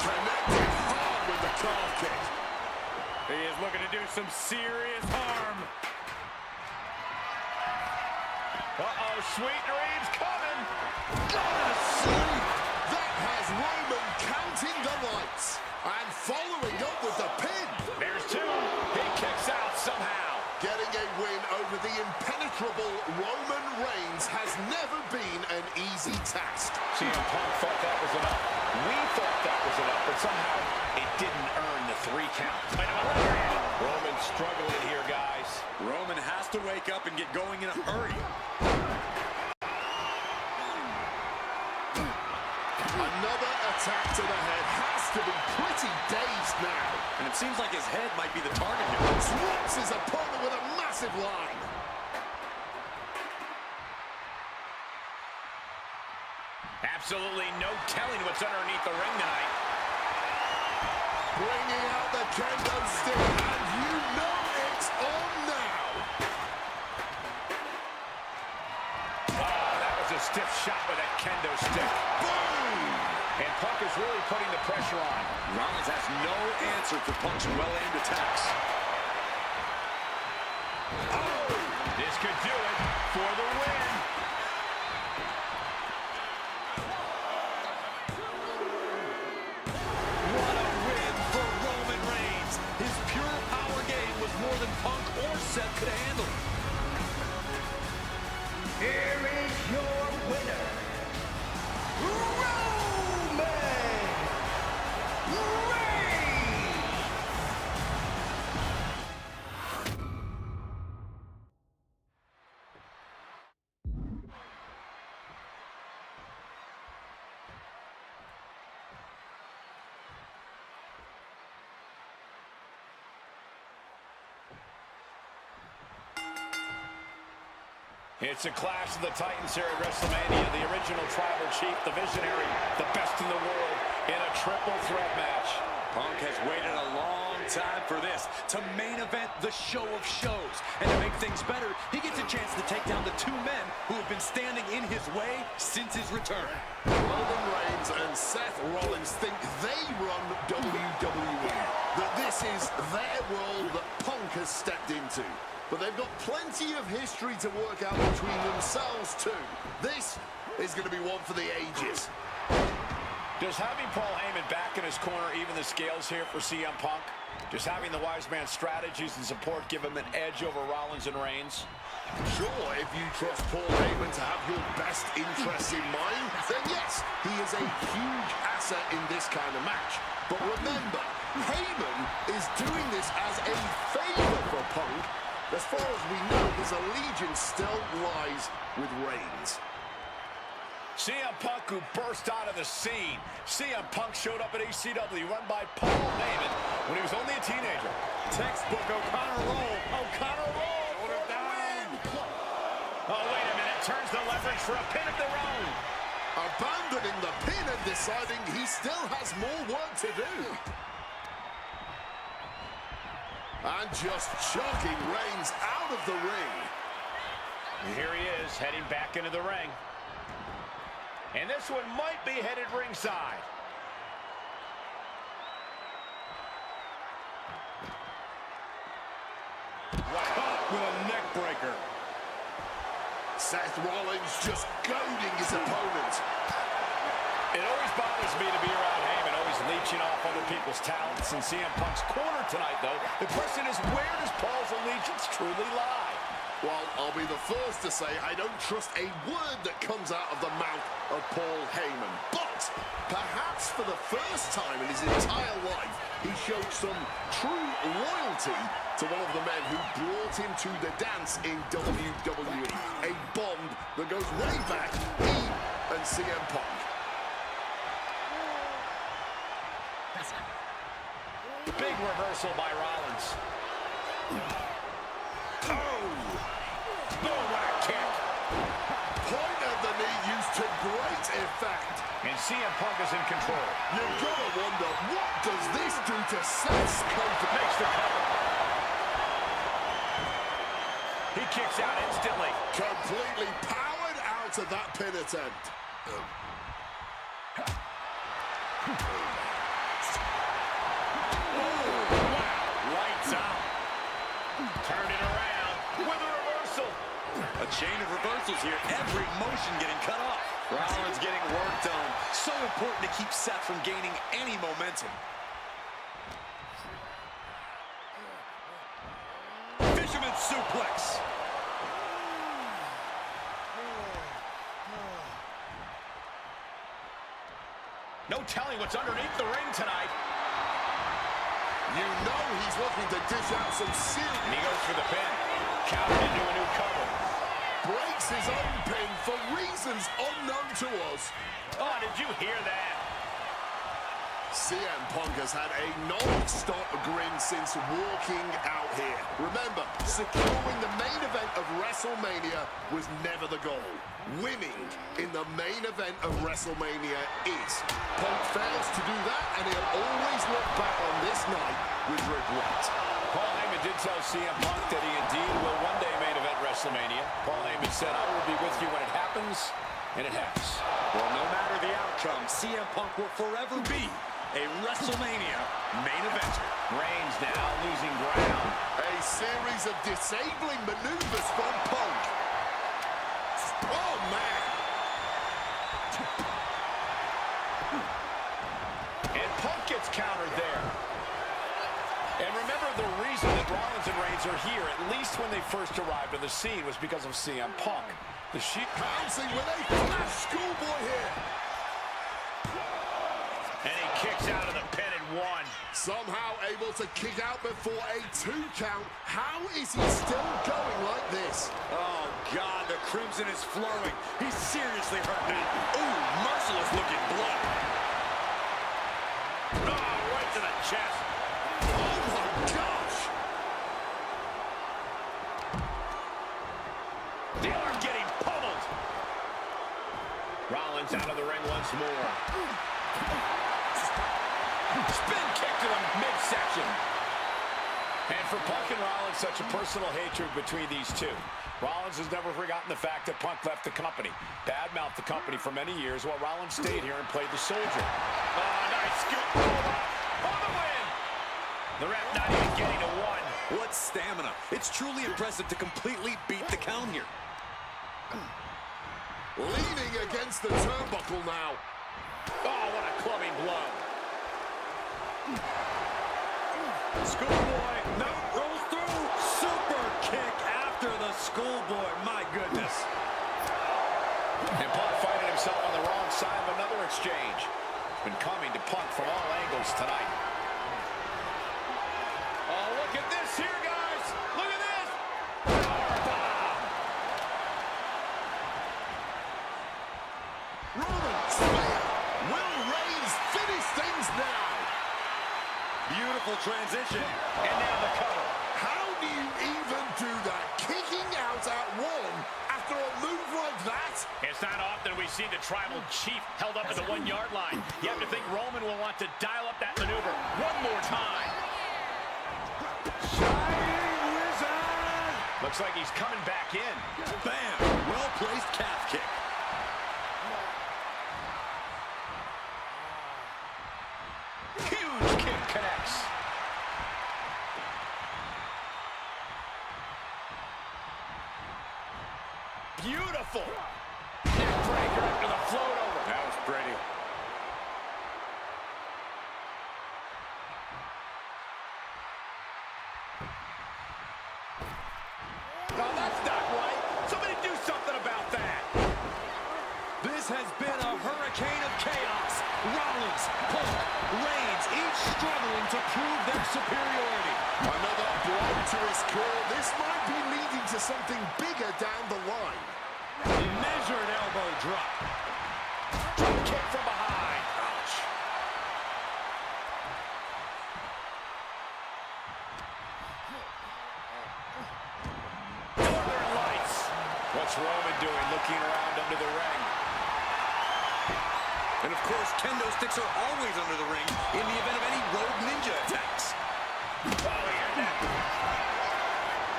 Connected hard with the calf kick. He is looking to do some serious harm. Uh-oh, sweet dreams coming. Gonna sleep. That has Roman counting the lights and following up with the pin. There's 2. He kicks out somehow. Getting a win over the impenetrable Roman Reigns has never been an easy task. CM Punk thought that was enough. We thought that was enough, but somehow it didn't earn the 3 count. Roman struggling here, guys. Roman has to wake up and get going in a hurry. Another attack to the head has to be pretty dazed now. And it seems like his head might be the target here. Drops his opponent with a massive line. Absolutely no telling what's underneath the ring tonight. Bringing out the kendo stick, and you know it's on now. Oh, that was a stiff shot with that kendo stick. Boom! And Punk is really putting the pressure on. Rollins has no answer for Punk's well-aimed attacks. Oh! This could do it for the win. What a win for Roman Reigns. His pure power game was more than Punk or Seth could handle. Here is your winner, Roman Reigns. It's a clash of the Titans here at WrestleMania. The original tribal chief, the visionary, the best in the world in a triple threat match. Punk has waited a long time for this, to main event the show of shows. And to make things better, he gets a chance to take down the 2 men who have been standing in his way since his return. Roman Reigns and Seth Rollins think they run WWE, that this is their world that Punk has stepped into. But they've got plenty of history to work out between themselves too. This is going to be one for the ages. Does having Paul Heyman back in his corner even the scales here for CM Punk? Does having the wise man strategies and support give him an edge over Rollins and Reigns? Sure, if you trust Paul Heyman to have your best interests in mind, then yes, he is a huge asset in this kind of match. But remember, Heyman is doing this as a favor for Punk. As far as we know, his allegiance still lies with Reigns. CM Punk, who burst out of the scene. CM Punk showed up at ECW, run by Paul Heyman, when he was only a teenager. Textbook O'Connor roll. O'Connor roll. Shoulder down. Oh, wait a minute. Turns the leverage for a pin of their own. Abandoning the pin and deciding he still has more work to do. And just chucking Reigns out of the ring. And here he is, heading back into the ring. And this one might be headed ringside. Caught with a neck breaker. Seth Rollins just goading his opponent. It always bothers me to be around Heyman, always leeching off other people's talents. In CM Punk's corner tonight, though, the question is, where does Paul's allegiance truly lie? Well, I'll be the first to say I don't trust a word that comes out of the mouth of Paul Heyman. But perhaps for the first time in his entire life, he showed some true loyalty to one of the men who brought him to the dance in WWE. A bond that goes way back, he and CM Punk. Big reversal by Rollins. Oh! Boom, what a kick. Point of the knee used to great effect. And CM Punk is in control. You've got to wonder, what does this do to Seth's confidence? Makes the cover. He kicks out instantly. Completely powered out of that pin attempt. Lights out. Turn it around with a reversal. A chain of reversals here. Every motion getting cut off. Rollins getting work done. So important to keep Seth from gaining any momentum. Fisherman suplex. No telling what's underneath the ring tonight. You know he's looking to dish out some serious. And he goes for the pin. Countered into a new cover. Breaks his own pin for reasons unknown to us. Oh, did you hear that? CM Punk has had a non-stop grin since walking out here. Remember, securing the main event of WrestleMania was never the goal. Winning in the main event of WrestleMania is. Punk fails to do that, and he'll always look back on this night with regret. Paul Heyman did tell CM Punk that he indeed will one day main event WrestleMania. Paul Heyman said, I will be with you when it happens, and it has. Well, no matter the outcome, CM Punk will forever be a WrestleMania main eventer. Reigns now losing ground. A series of disabling maneuvers from Punk. Oh, man. And Punk gets countered there. And remember, the reason that Rollins and Reigns are here, at least when they first arrived on the scene, was because of CM Punk. The Sheep Bouncing with a flash schoolboy here. And he kicks out of the pin and one. Somehow able to kick out before a 2 count. How is he still going like this? Oh, God, the crimson is flowing. He's seriously hurt now. Ooh, merciless looking blood. Oh, right to the chest. Oh, my gosh. The arm getting pummeled. Rollins out of the ring once more. Spin kick to the midsection. And for Punk and Rollins, such a personal hatred between these two. Rollins has never forgotten the fact that Punk left the company, badmouthed the company for many years, while Rollins stayed here and played the soldier. Oh, nice scoop. On the win. The ref not even getting to one. What stamina. It's truly impressive to completely beat the count here. Leaning against the turnbuckle now. Oh, what a clubbing blow. Schoolboy, no, rolls through. Super kick after the schoolboy. My goodness. And Punk finding himself on the wrong side of another exchange. It's been coming to Punk from all angles tonight. Oh, look at this here, guys. Look at this. Powerbomb. Roman Spear. Will Reigns finish things now? Beautiful transition. And now the cover. How do you even do that? Kicking out at one after a move like that? It's not often we see the tribal chief held up at the 1 yard line. You have to think Roman will want to dial up that maneuver one more time. Shining Wizard! Looks like he's coming back in. Bam! Well-placed calf kick. beautiful. Neckbreaker after the float over. That was pretty. No, that's not right. Somebody do something about that. This has been a hurricane of chaos. Rollins, Punk, Reigns, each struggling to prove their superiority. Another blow to his core. This might be leading to something bigger down the line. Measured elbow drop. Drop kick from behind. Ouch. Northern Lights. What's Roman doing? Looking around under the ring. And of course, kendo sticks are always under the ring in the event of any rogue ninja attacks. Oh, your neck.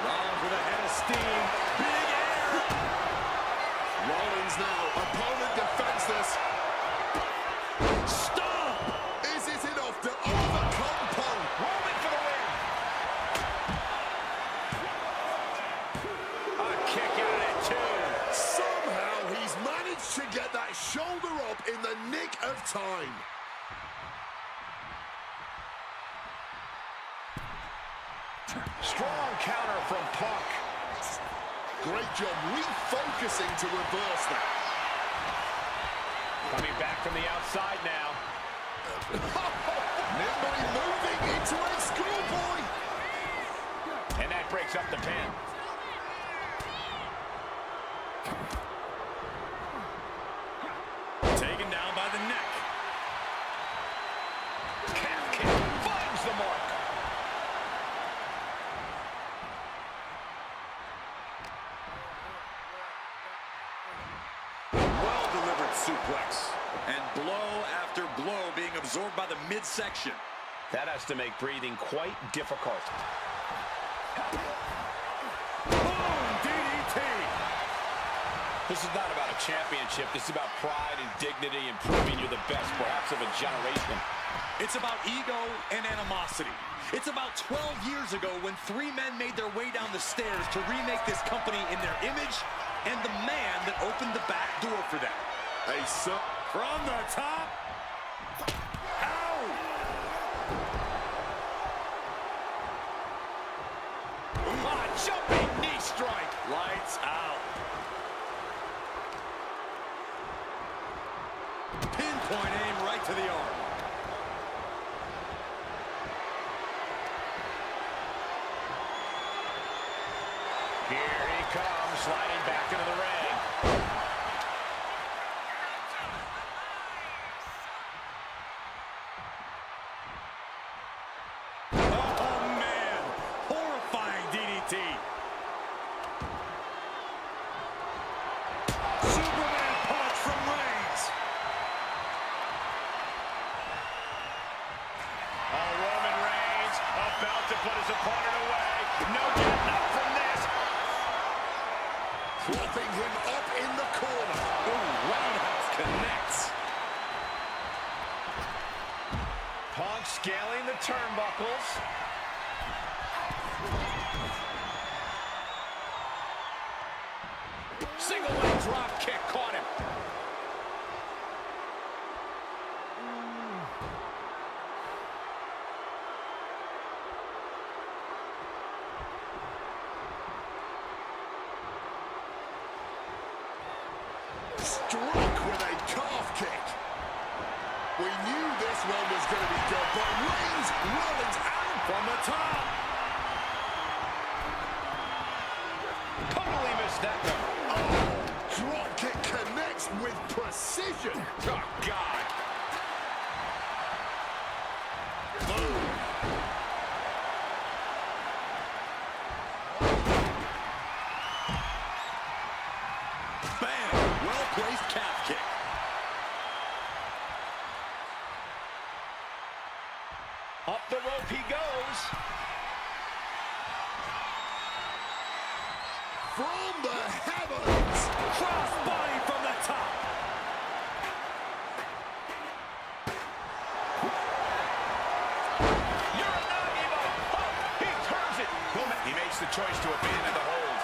Rollins with a head of steam. Big air. Rollins now, opponent defenseless. Stop. Is it enough to overcome Punk? Roman for the win. A kick out at 2. Somehow he's managed to get that shoulder up in the nick of time. Strong counter from Punk. Great job refocusing to reverse that. Coming back from the outside now. Nimbly moving into a schoolboy. And that breaks up the pin. Taken down by the neck. Calf kick finds the mark. Well-delivered suplex. And blow after blow being absorbed by the midsection. That has to make breathing quite difficult. Boom, DDT. This is not about a championship. This is about pride and dignity and proving you're the best, perhaps, of a generation. It's about ego and animosity. It's about 12 years ago when 3 men made their way down the stairs to remake this company in their image and the man that opened the back door for them. From the top. Ow! Jumping knee strike. Lights out. Pinpoint aim right to the arm. Here he comes, sliding back into the ring. Oh, man. Horrifying DDT. Superman punch from Reigns. Oh, Roman Reigns about to put his opponent away. No getting up from this. Propping him up in the corner. Ooh, roundhouse connects. Punk scaling the turnbuckles. Single leg drop kick caught him. Struck with a calf kick. We knew this one was going to be good, but Reigns Rollins out From the top. Totally missed that one. Oh, drop kick connects with precision. Oh, God. Boom. Bam! Well-placed calf kick. Up the rope he goes. From the heavens. Crossbody from the top. You're not even up. He turns it. He makes the choice to abandon the hold.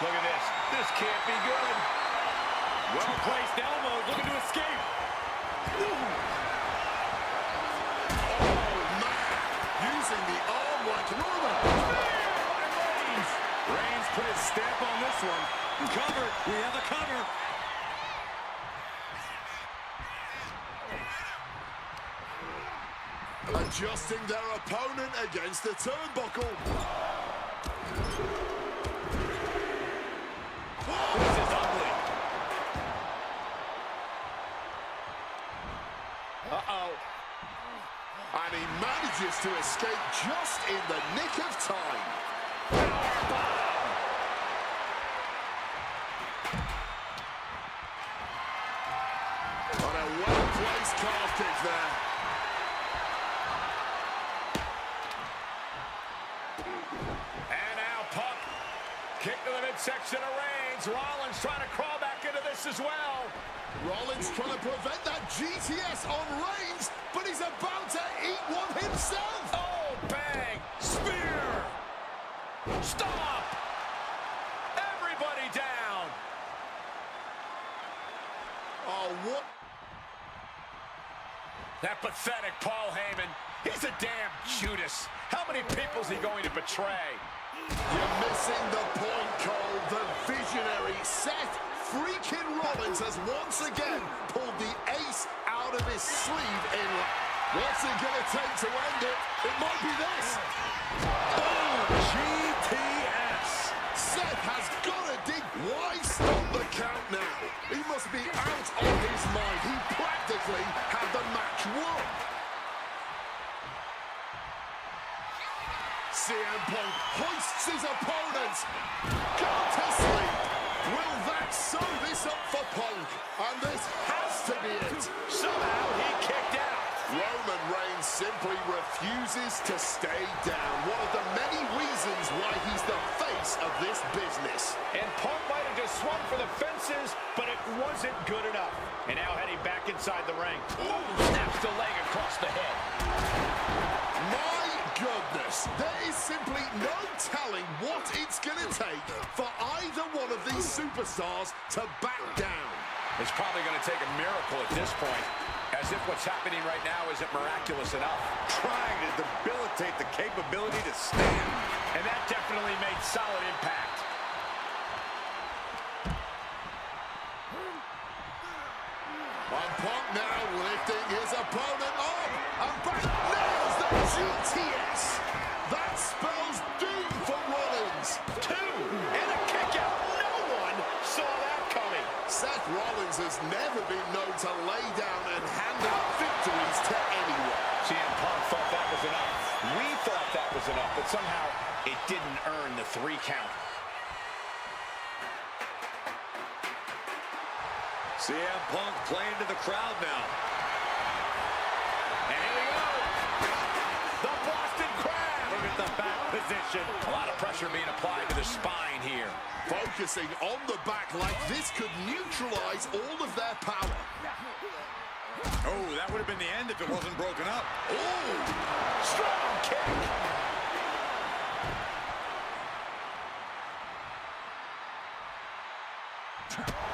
Look at this. This can't be good. Well-placed elbows, looking to escape. Using the arm like Roman. Reigns put his stamp on this one. Cover. We have a cover. Adjusting their opponent against the turnbuckle. This is ugly. Uh-oh. And he manages to escape just in the nick of time. On a well-placed calf kick there. And now Punk. Kick to the midsection of Reigns. Rollins trying to crawl back into this as well. Rollins trying to prevent that GTS on Reigns, but he's about to eat one himself. Oh, bang. Spear. Stop. Everybody down. Oh, what? That pathetic Paul Heyman. He's a damn Judas. How many people's he going to betray? You're missing the point, Cole. The visionary Seth freaking Rollins has once again pulled the ace out of his sleeve in. What's it going to take to end it? It might be this. Oh, GTS. Seth has got to dig. Why stop the count now? He must be out of his mind. He practically had the match won. CM Punk hoists his opponent. Gone to sleep. Will that sew this up for Punk? And this has to be it. Somehow he kicked out. Roman Reigns simply refuses to stay down. One of the many reasons why he's the face of this business. And Punk might have just swung for the fences, but it wasn't good enough. And now heading back inside the ring. Ooh, snaps the leg across the head. My goodness, there is simply no telling what it's going to take for either one of these superstars to back down. It's probably going to take a miracle at this point, as if what's happening right now isn't miraculous enough. Trying to debilitate the capability to stand. And that definitely made solid impact. And Punk now lifting his opponent up and back nails the GTS. That spells doom for Rollins. 2 and a kick out. No one saw that coming. Seth Rollins has never been known to lay down and hand out victories to anyone. CM Punk thought that was enough. We thought that was enough, but somehow it didn't earn the 3 count. CM Punk playing to the crowd now. And here we go. The Boston Crab. Look at the back position. A lot of pressure being applied to the spine here. Focusing on the back like this could neutralize all of their power. Oh, that would have been the end if it wasn't broken up. Oh, Strong kick.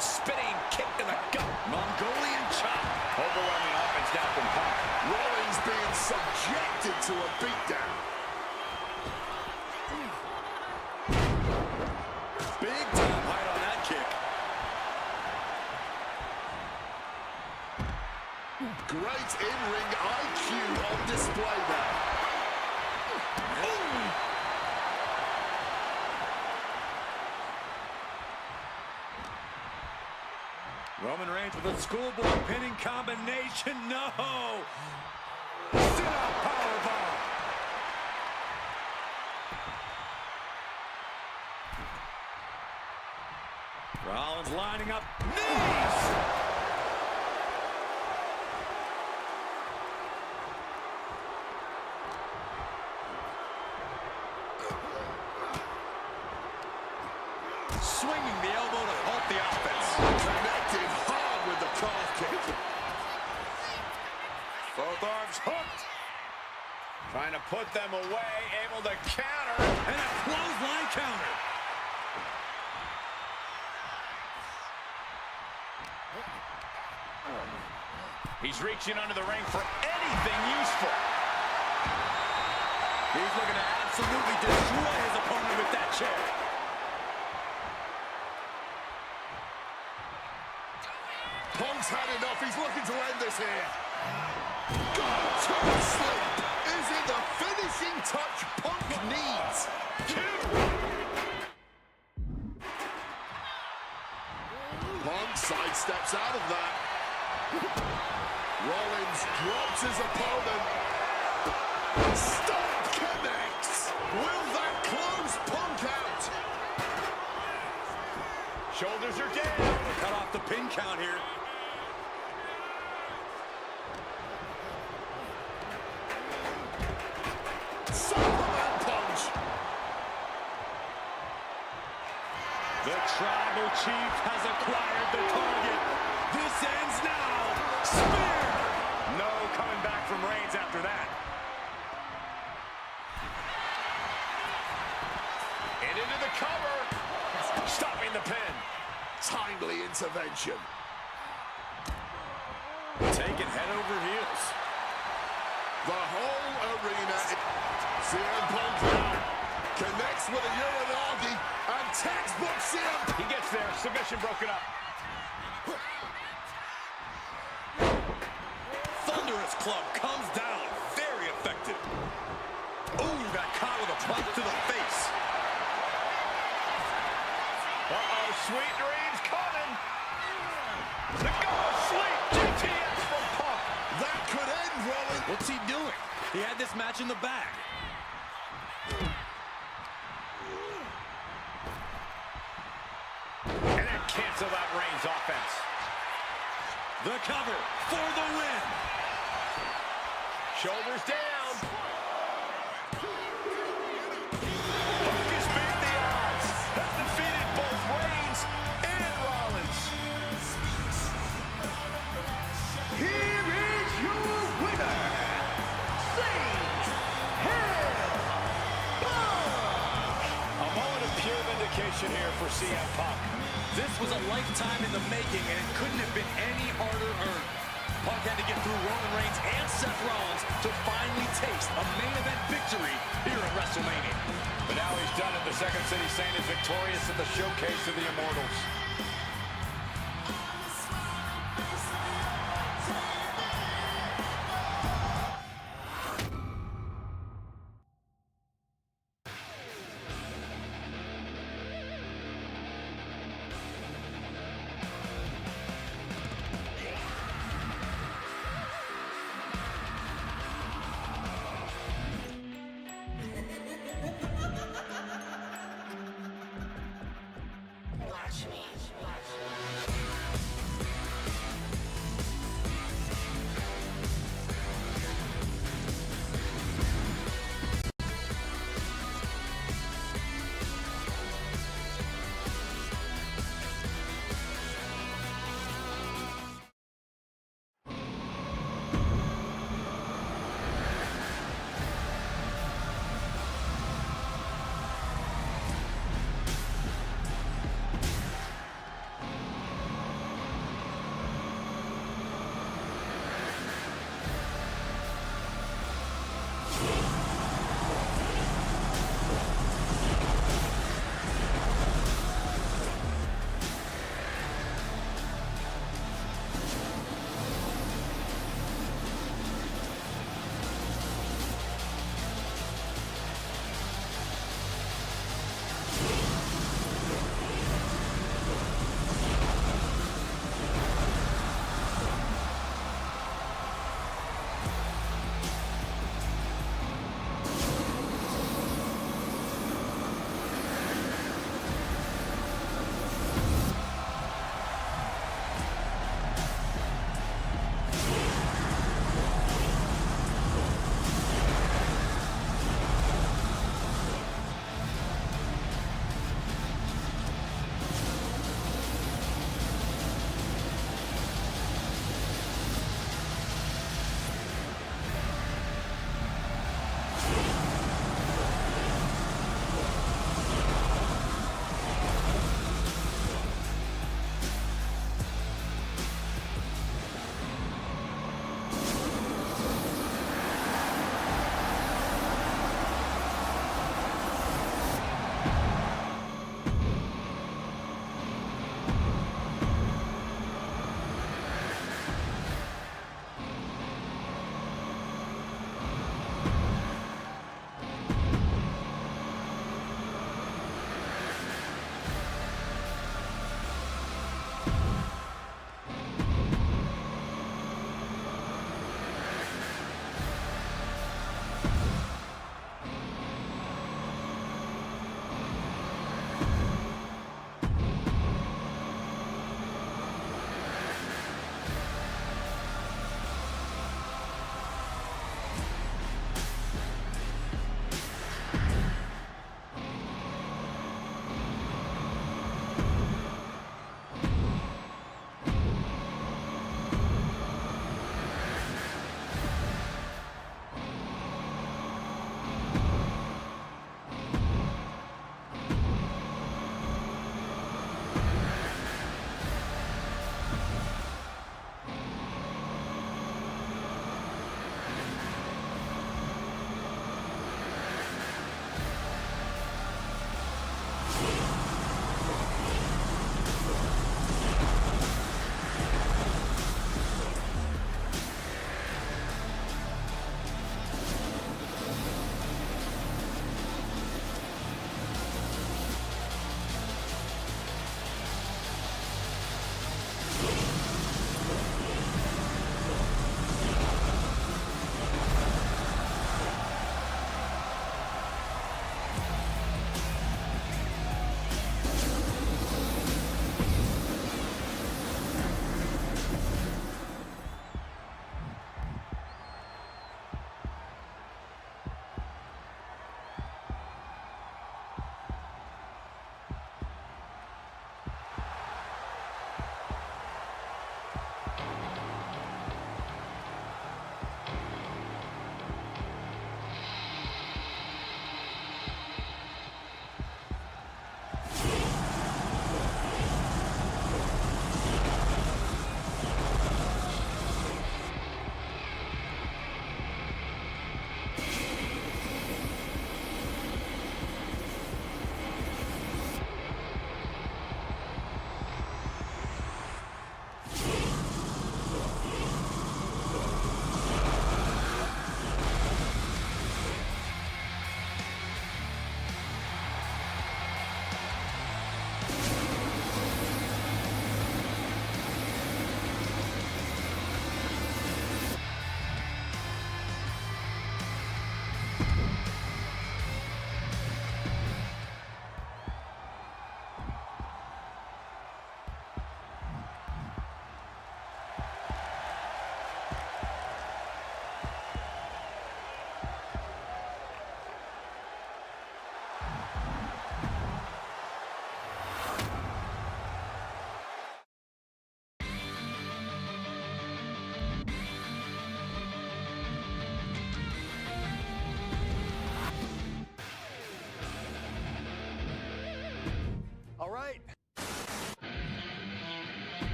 Spinning kick to the gut. Mongolian chop. Overwhelming offense now from Punk. Rollins being subjected to a beatdown. Big time height on that kick. Great in-ring IQ on display there. Roman Reigns with a schoolboy pinning combination. No! Sit-up powerbomb. Rollins lining up. Knees! Swinging the elbow to halt the offense. Connected hard with the calf kick. Both arms hooked. Trying to put them away, able to counter. And a clothesline counter. He's reaching under the ring for anything useful. He's looking to absolutely destroy his opponent with that chair. Punk's had enough. He's looking to end this here. Got to sleep. Is it the finishing touch Punk needs? Punk sidesteps out of that. Rollins drops his opponent. Stomp connects. Will that close Punk out? Shoulders are down. Cut off the pin count here. Superman punch. The tribal chief has acquired the target. This ends now. Spear. No coming back from Reigns after that. And into the cover. Stopping the pin. Timely intervention. Taking head over heels. The whole arena. CM Punk now connects with a Uranagi and textbook CM. He gets there. Submission broken up. Thunderous club comes down. Very effective. Ooh, that caught with a punch to the face. Uh-oh, sweet dreams coming. The go of sleep. GTS from Punk. That could end, Rollins. What's he doing? He had this match in the bag. And then cancel that Reigns offense. The cover for the win. Shoulders down. Punk has beat the odds. Has defeated both Reigns and Rollins. Here is your winner, A moment of pure vindication here for CM Punk. This was a lifetime in the making, and it couldn't have been any harder earned. Punk had to get through Roman Reigns and Seth Rollins to finally taste a main event victory here at WrestleMania. But now he's done it. The Second City Saint is victorious at the Showcase of the Immortals. Watch me.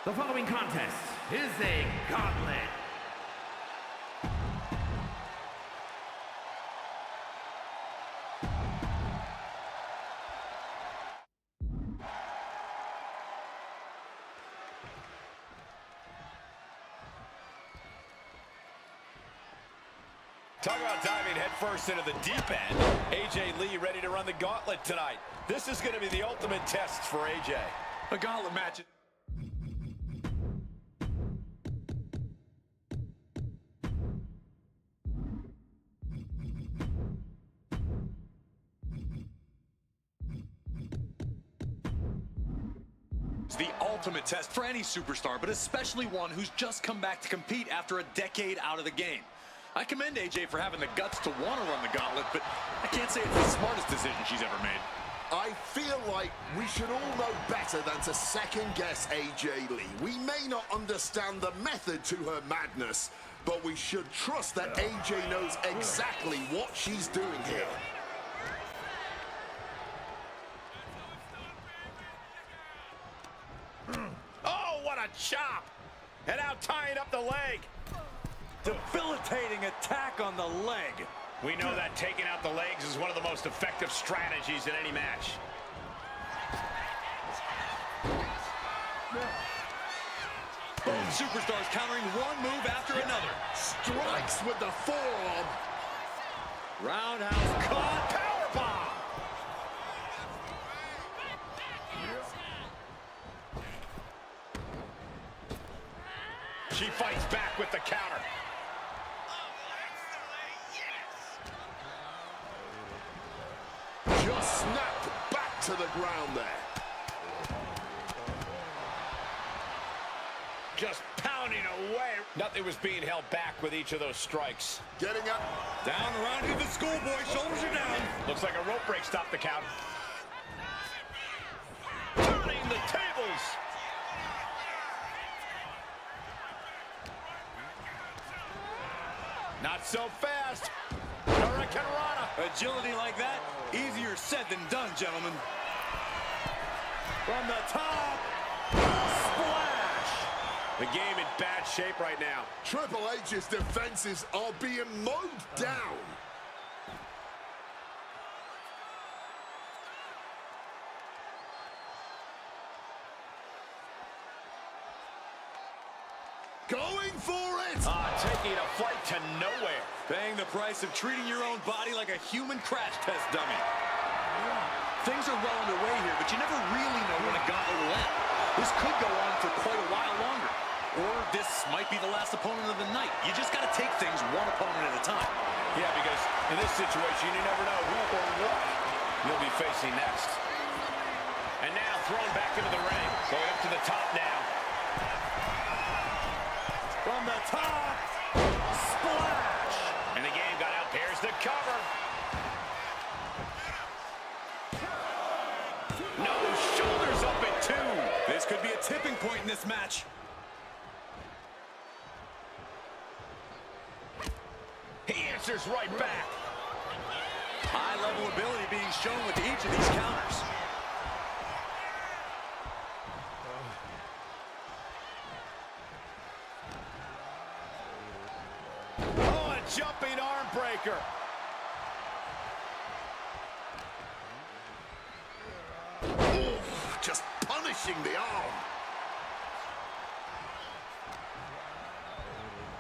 The following contest is a gauntlet. Talk about diving headfirst into the deep end. AJ Lee ready to run the gauntlet tonight. This is going to be the ultimate test for AJ. A gauntlet match. It's the ultimate test for any superstar, but especially one who's just come back to compete after a decade out of the game. I commend AJ for having the guts to want to run the gauntlet, but I can't say it's the smartest decision she's ever made. I feel like we should all know better than to second-guess AJ Lee. We may not understand the method to her madness, but we should trust that AJ knows exactly what she's doing here. Oh, what a chop! And now tying up the leg. Debilitating attack on the leg. We know that taking out the legs is one of the most effective strategies in any match. Both superstars countering one move after another. Strikes with the forearm. Roundhouse caught. Powerbomb. She fights back with the counter. Just snapped back to the ground there. Just pounding away. Nothing was being held back with each of those strikes. Getting up. Down around to the schoolboy. Shoulders are down. Looks like a rope break stopped the count. Turning the tables. Not so fast. Hurricane Rana. Agility like that, easier said than done, gentlemen. From the top. Splash. The game in bad shape right now. Triple H's defenses are being mowed down. Going for it! Taking a flight to nowhere. Paying the price of treating your own body like a human crash test dummy. Things are well underway here, but you never really know when a gauntlet will end. This could go on for quite a while longer. Or this might be the last opponent of the night. You just got to take things one opponent at a time. Yeah, because in this situation, you never know who or what you'll be facing next. And now thrown back into the ring. Going up to the top now. From the top. Splash. And the game got out. There's the cover. No, shoulders up at 2. This could be a tipping point in this match. He answers right back. High-level ability being shown with each of these counters. Oh, a jumping arm breaker. Oof, just punishing the arm.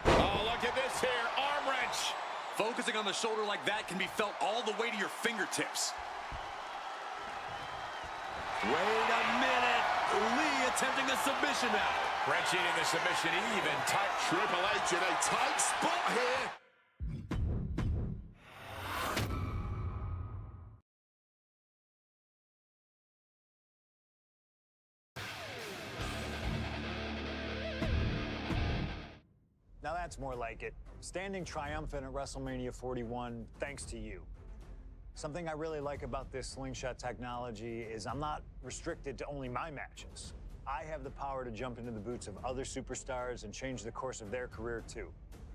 Oh, look at this here. Arm wrench. Focusing on the shoulder like that can be felt all the way to your fingertips. Wait a minute. Lee attempting a submission now. Wrenching in the submission even tight. Triple H in a tight spot here. Now that's more like it. Standing triumphant at WrestleMania 41 thanks to you. Something I really like about this slingshot technology is I'm not restricted to only my matches. I have the power to jump into the boots of other superstars and change the course of their career too.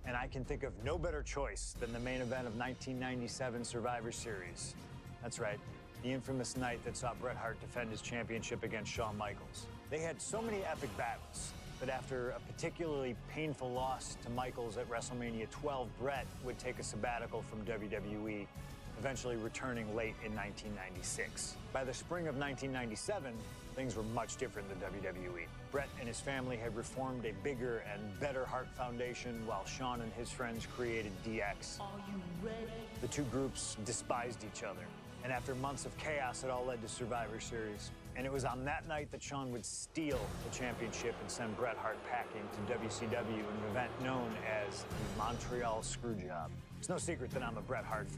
And I can think of no better choice than the main event of 1997 Survivor Series. That's right, the infamous night that saw Bret Hart defend his championship against Shawn Michaels. They had so many epic battles. But after a particularly painful loss to Michaels at WrestleMania 12, Bret would take a sabbatical from WWE, eventually returning late in 1996. By the spring of 1997, things were much different than WWE. Bret and his family had reformed a bigger and better Hart Foundation, while Shawn and his friends created DX. Are you ready? The two groups despised each other, and after months of chaos, it all led to Survivor Series. And it was on that night that Shawn would steal the championship and send Bret Hart packing to WCW in an event known as the Montreal Screwjob. It's no secret that I'm a Bret Hart fan.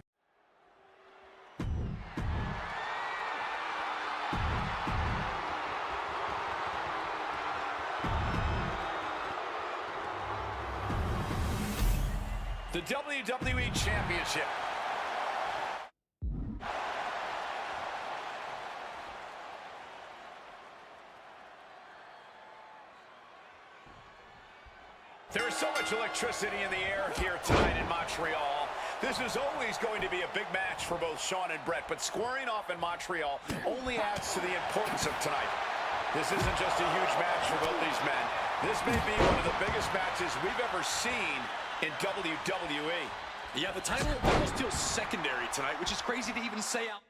The WWE Championship. There is so much electricity in the air here tonight in Montreal. This is always going to be a big match for both Shawn and Bret, but squaring off in Montreal only adds to the importance of tonight. This isn't just a huge match for both these men. This may be one of the biggest matches we've ever seen in WWE. Yeah, the title almost feels secondary tonight, which is crazy to even say out.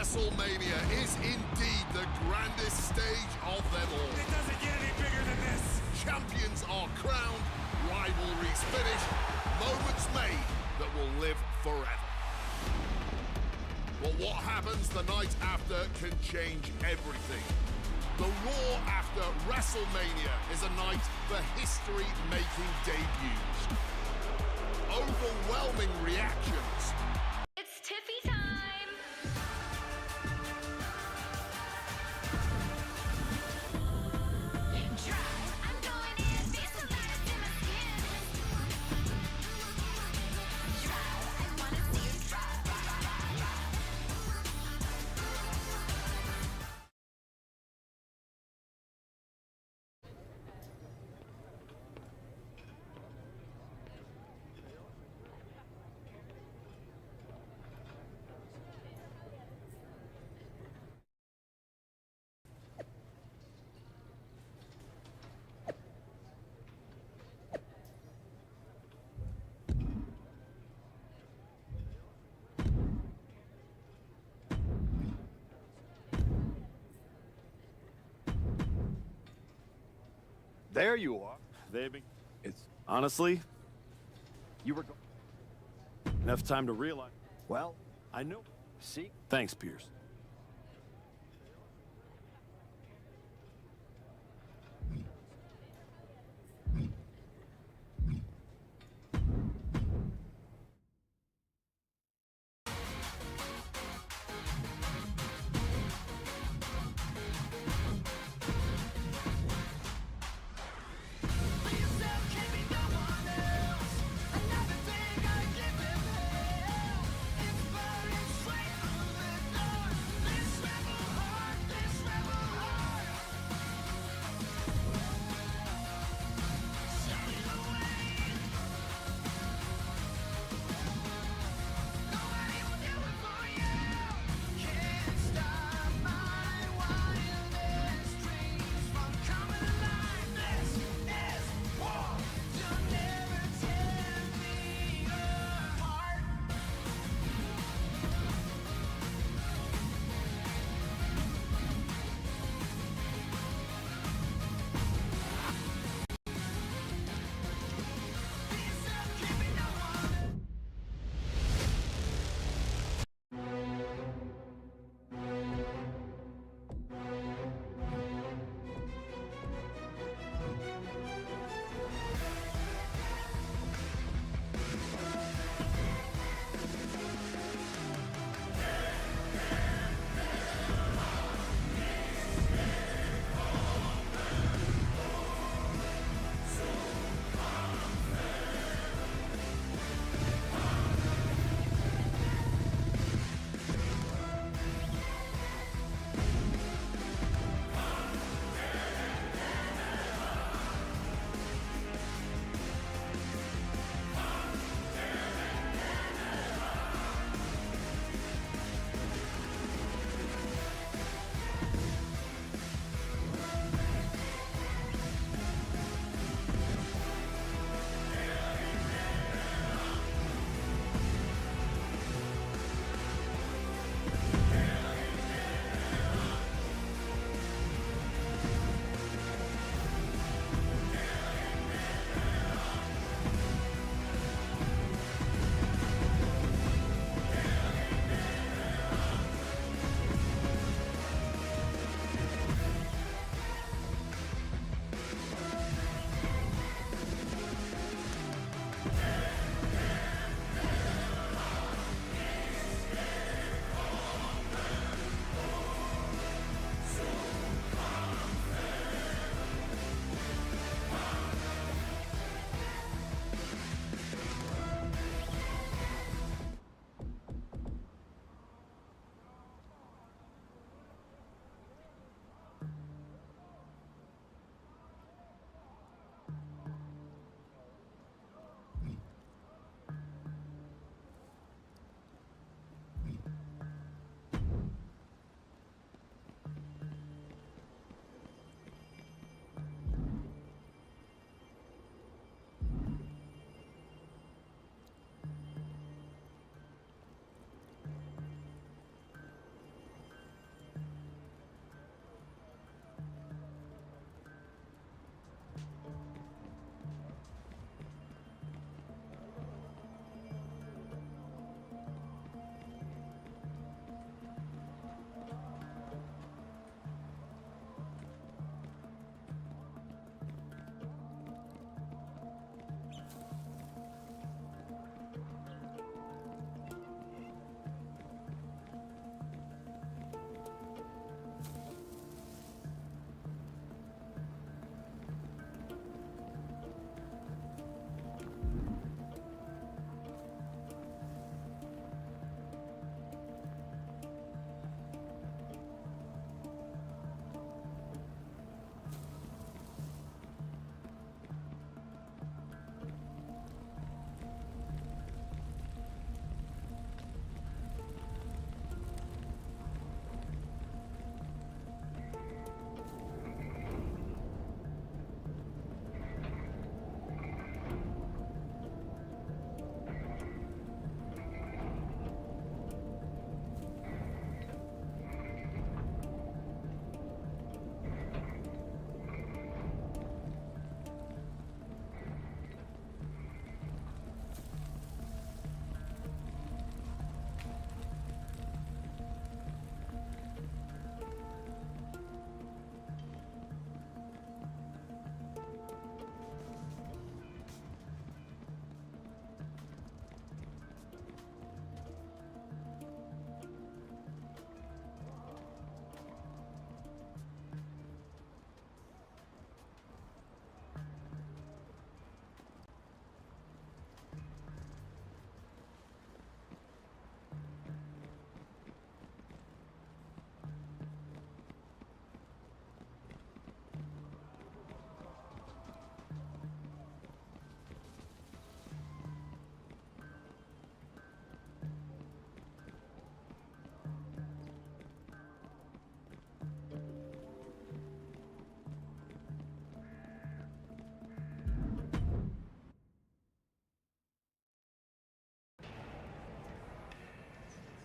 WrestleMania is indeed the grandest stage of them all. It doesn't get any bigger than this. Champions are crowned, rivalries finished, moments made that will live forever. But what happens the night after can change everything. The Raw after WrestleMania is a night for history-making debuts. Overwhelming reactions. It's Tiffy time! There you are. It's honestly, you were enough time to realize. Well, I know. See? Thanks, Pierce.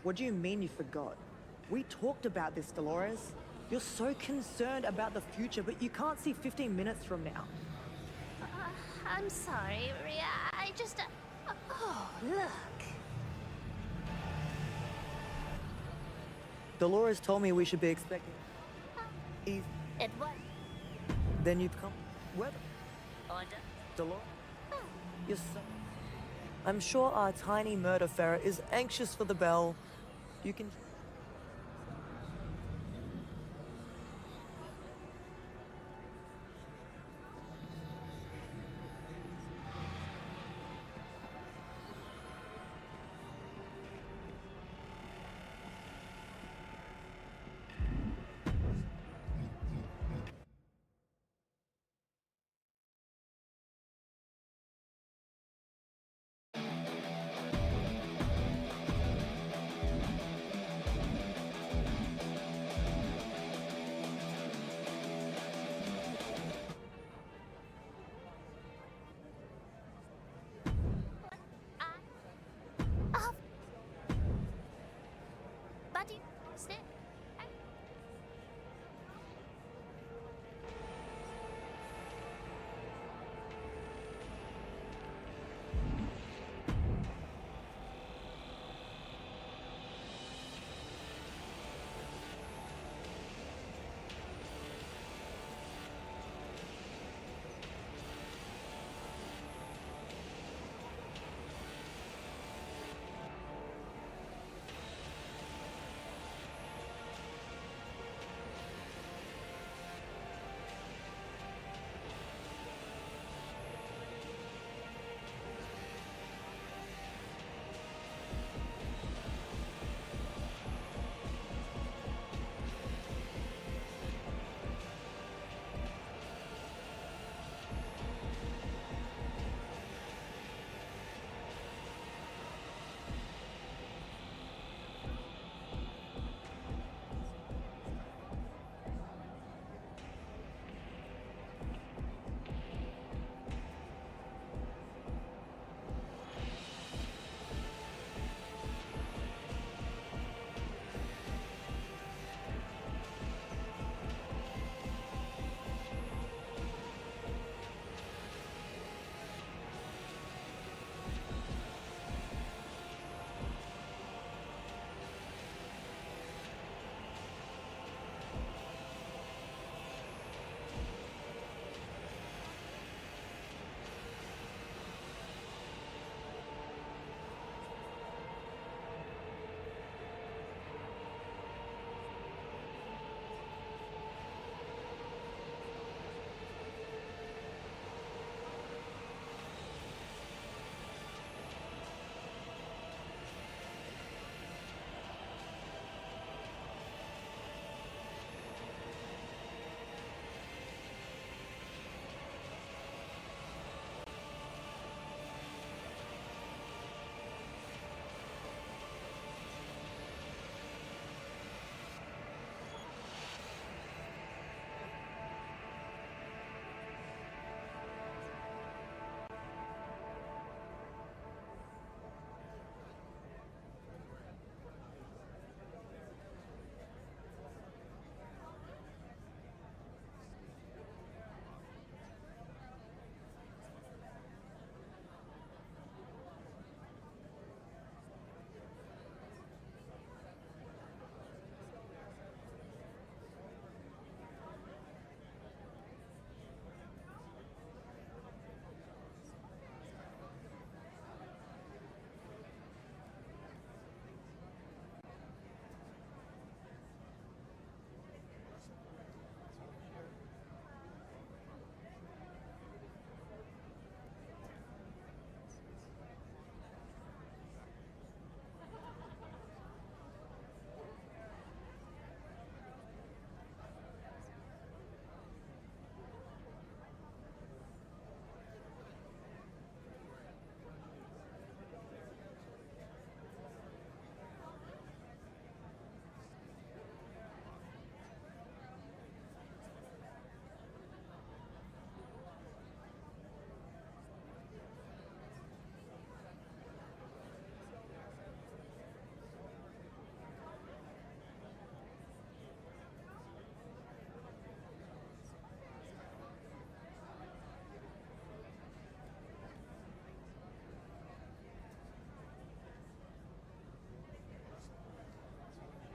What do you mean you forgot? We talked about this, Dolores. You're so concerned about the future, but you can't see 15 minutes from now. I'm sorry, Rhea. I just... oh, look. Dolores told me we should be expecting... Eve. It what? Then you've come... Weather. Order. Dolores. You're so... I'm sure our tiny murder ferret is anxious for the bell. You can...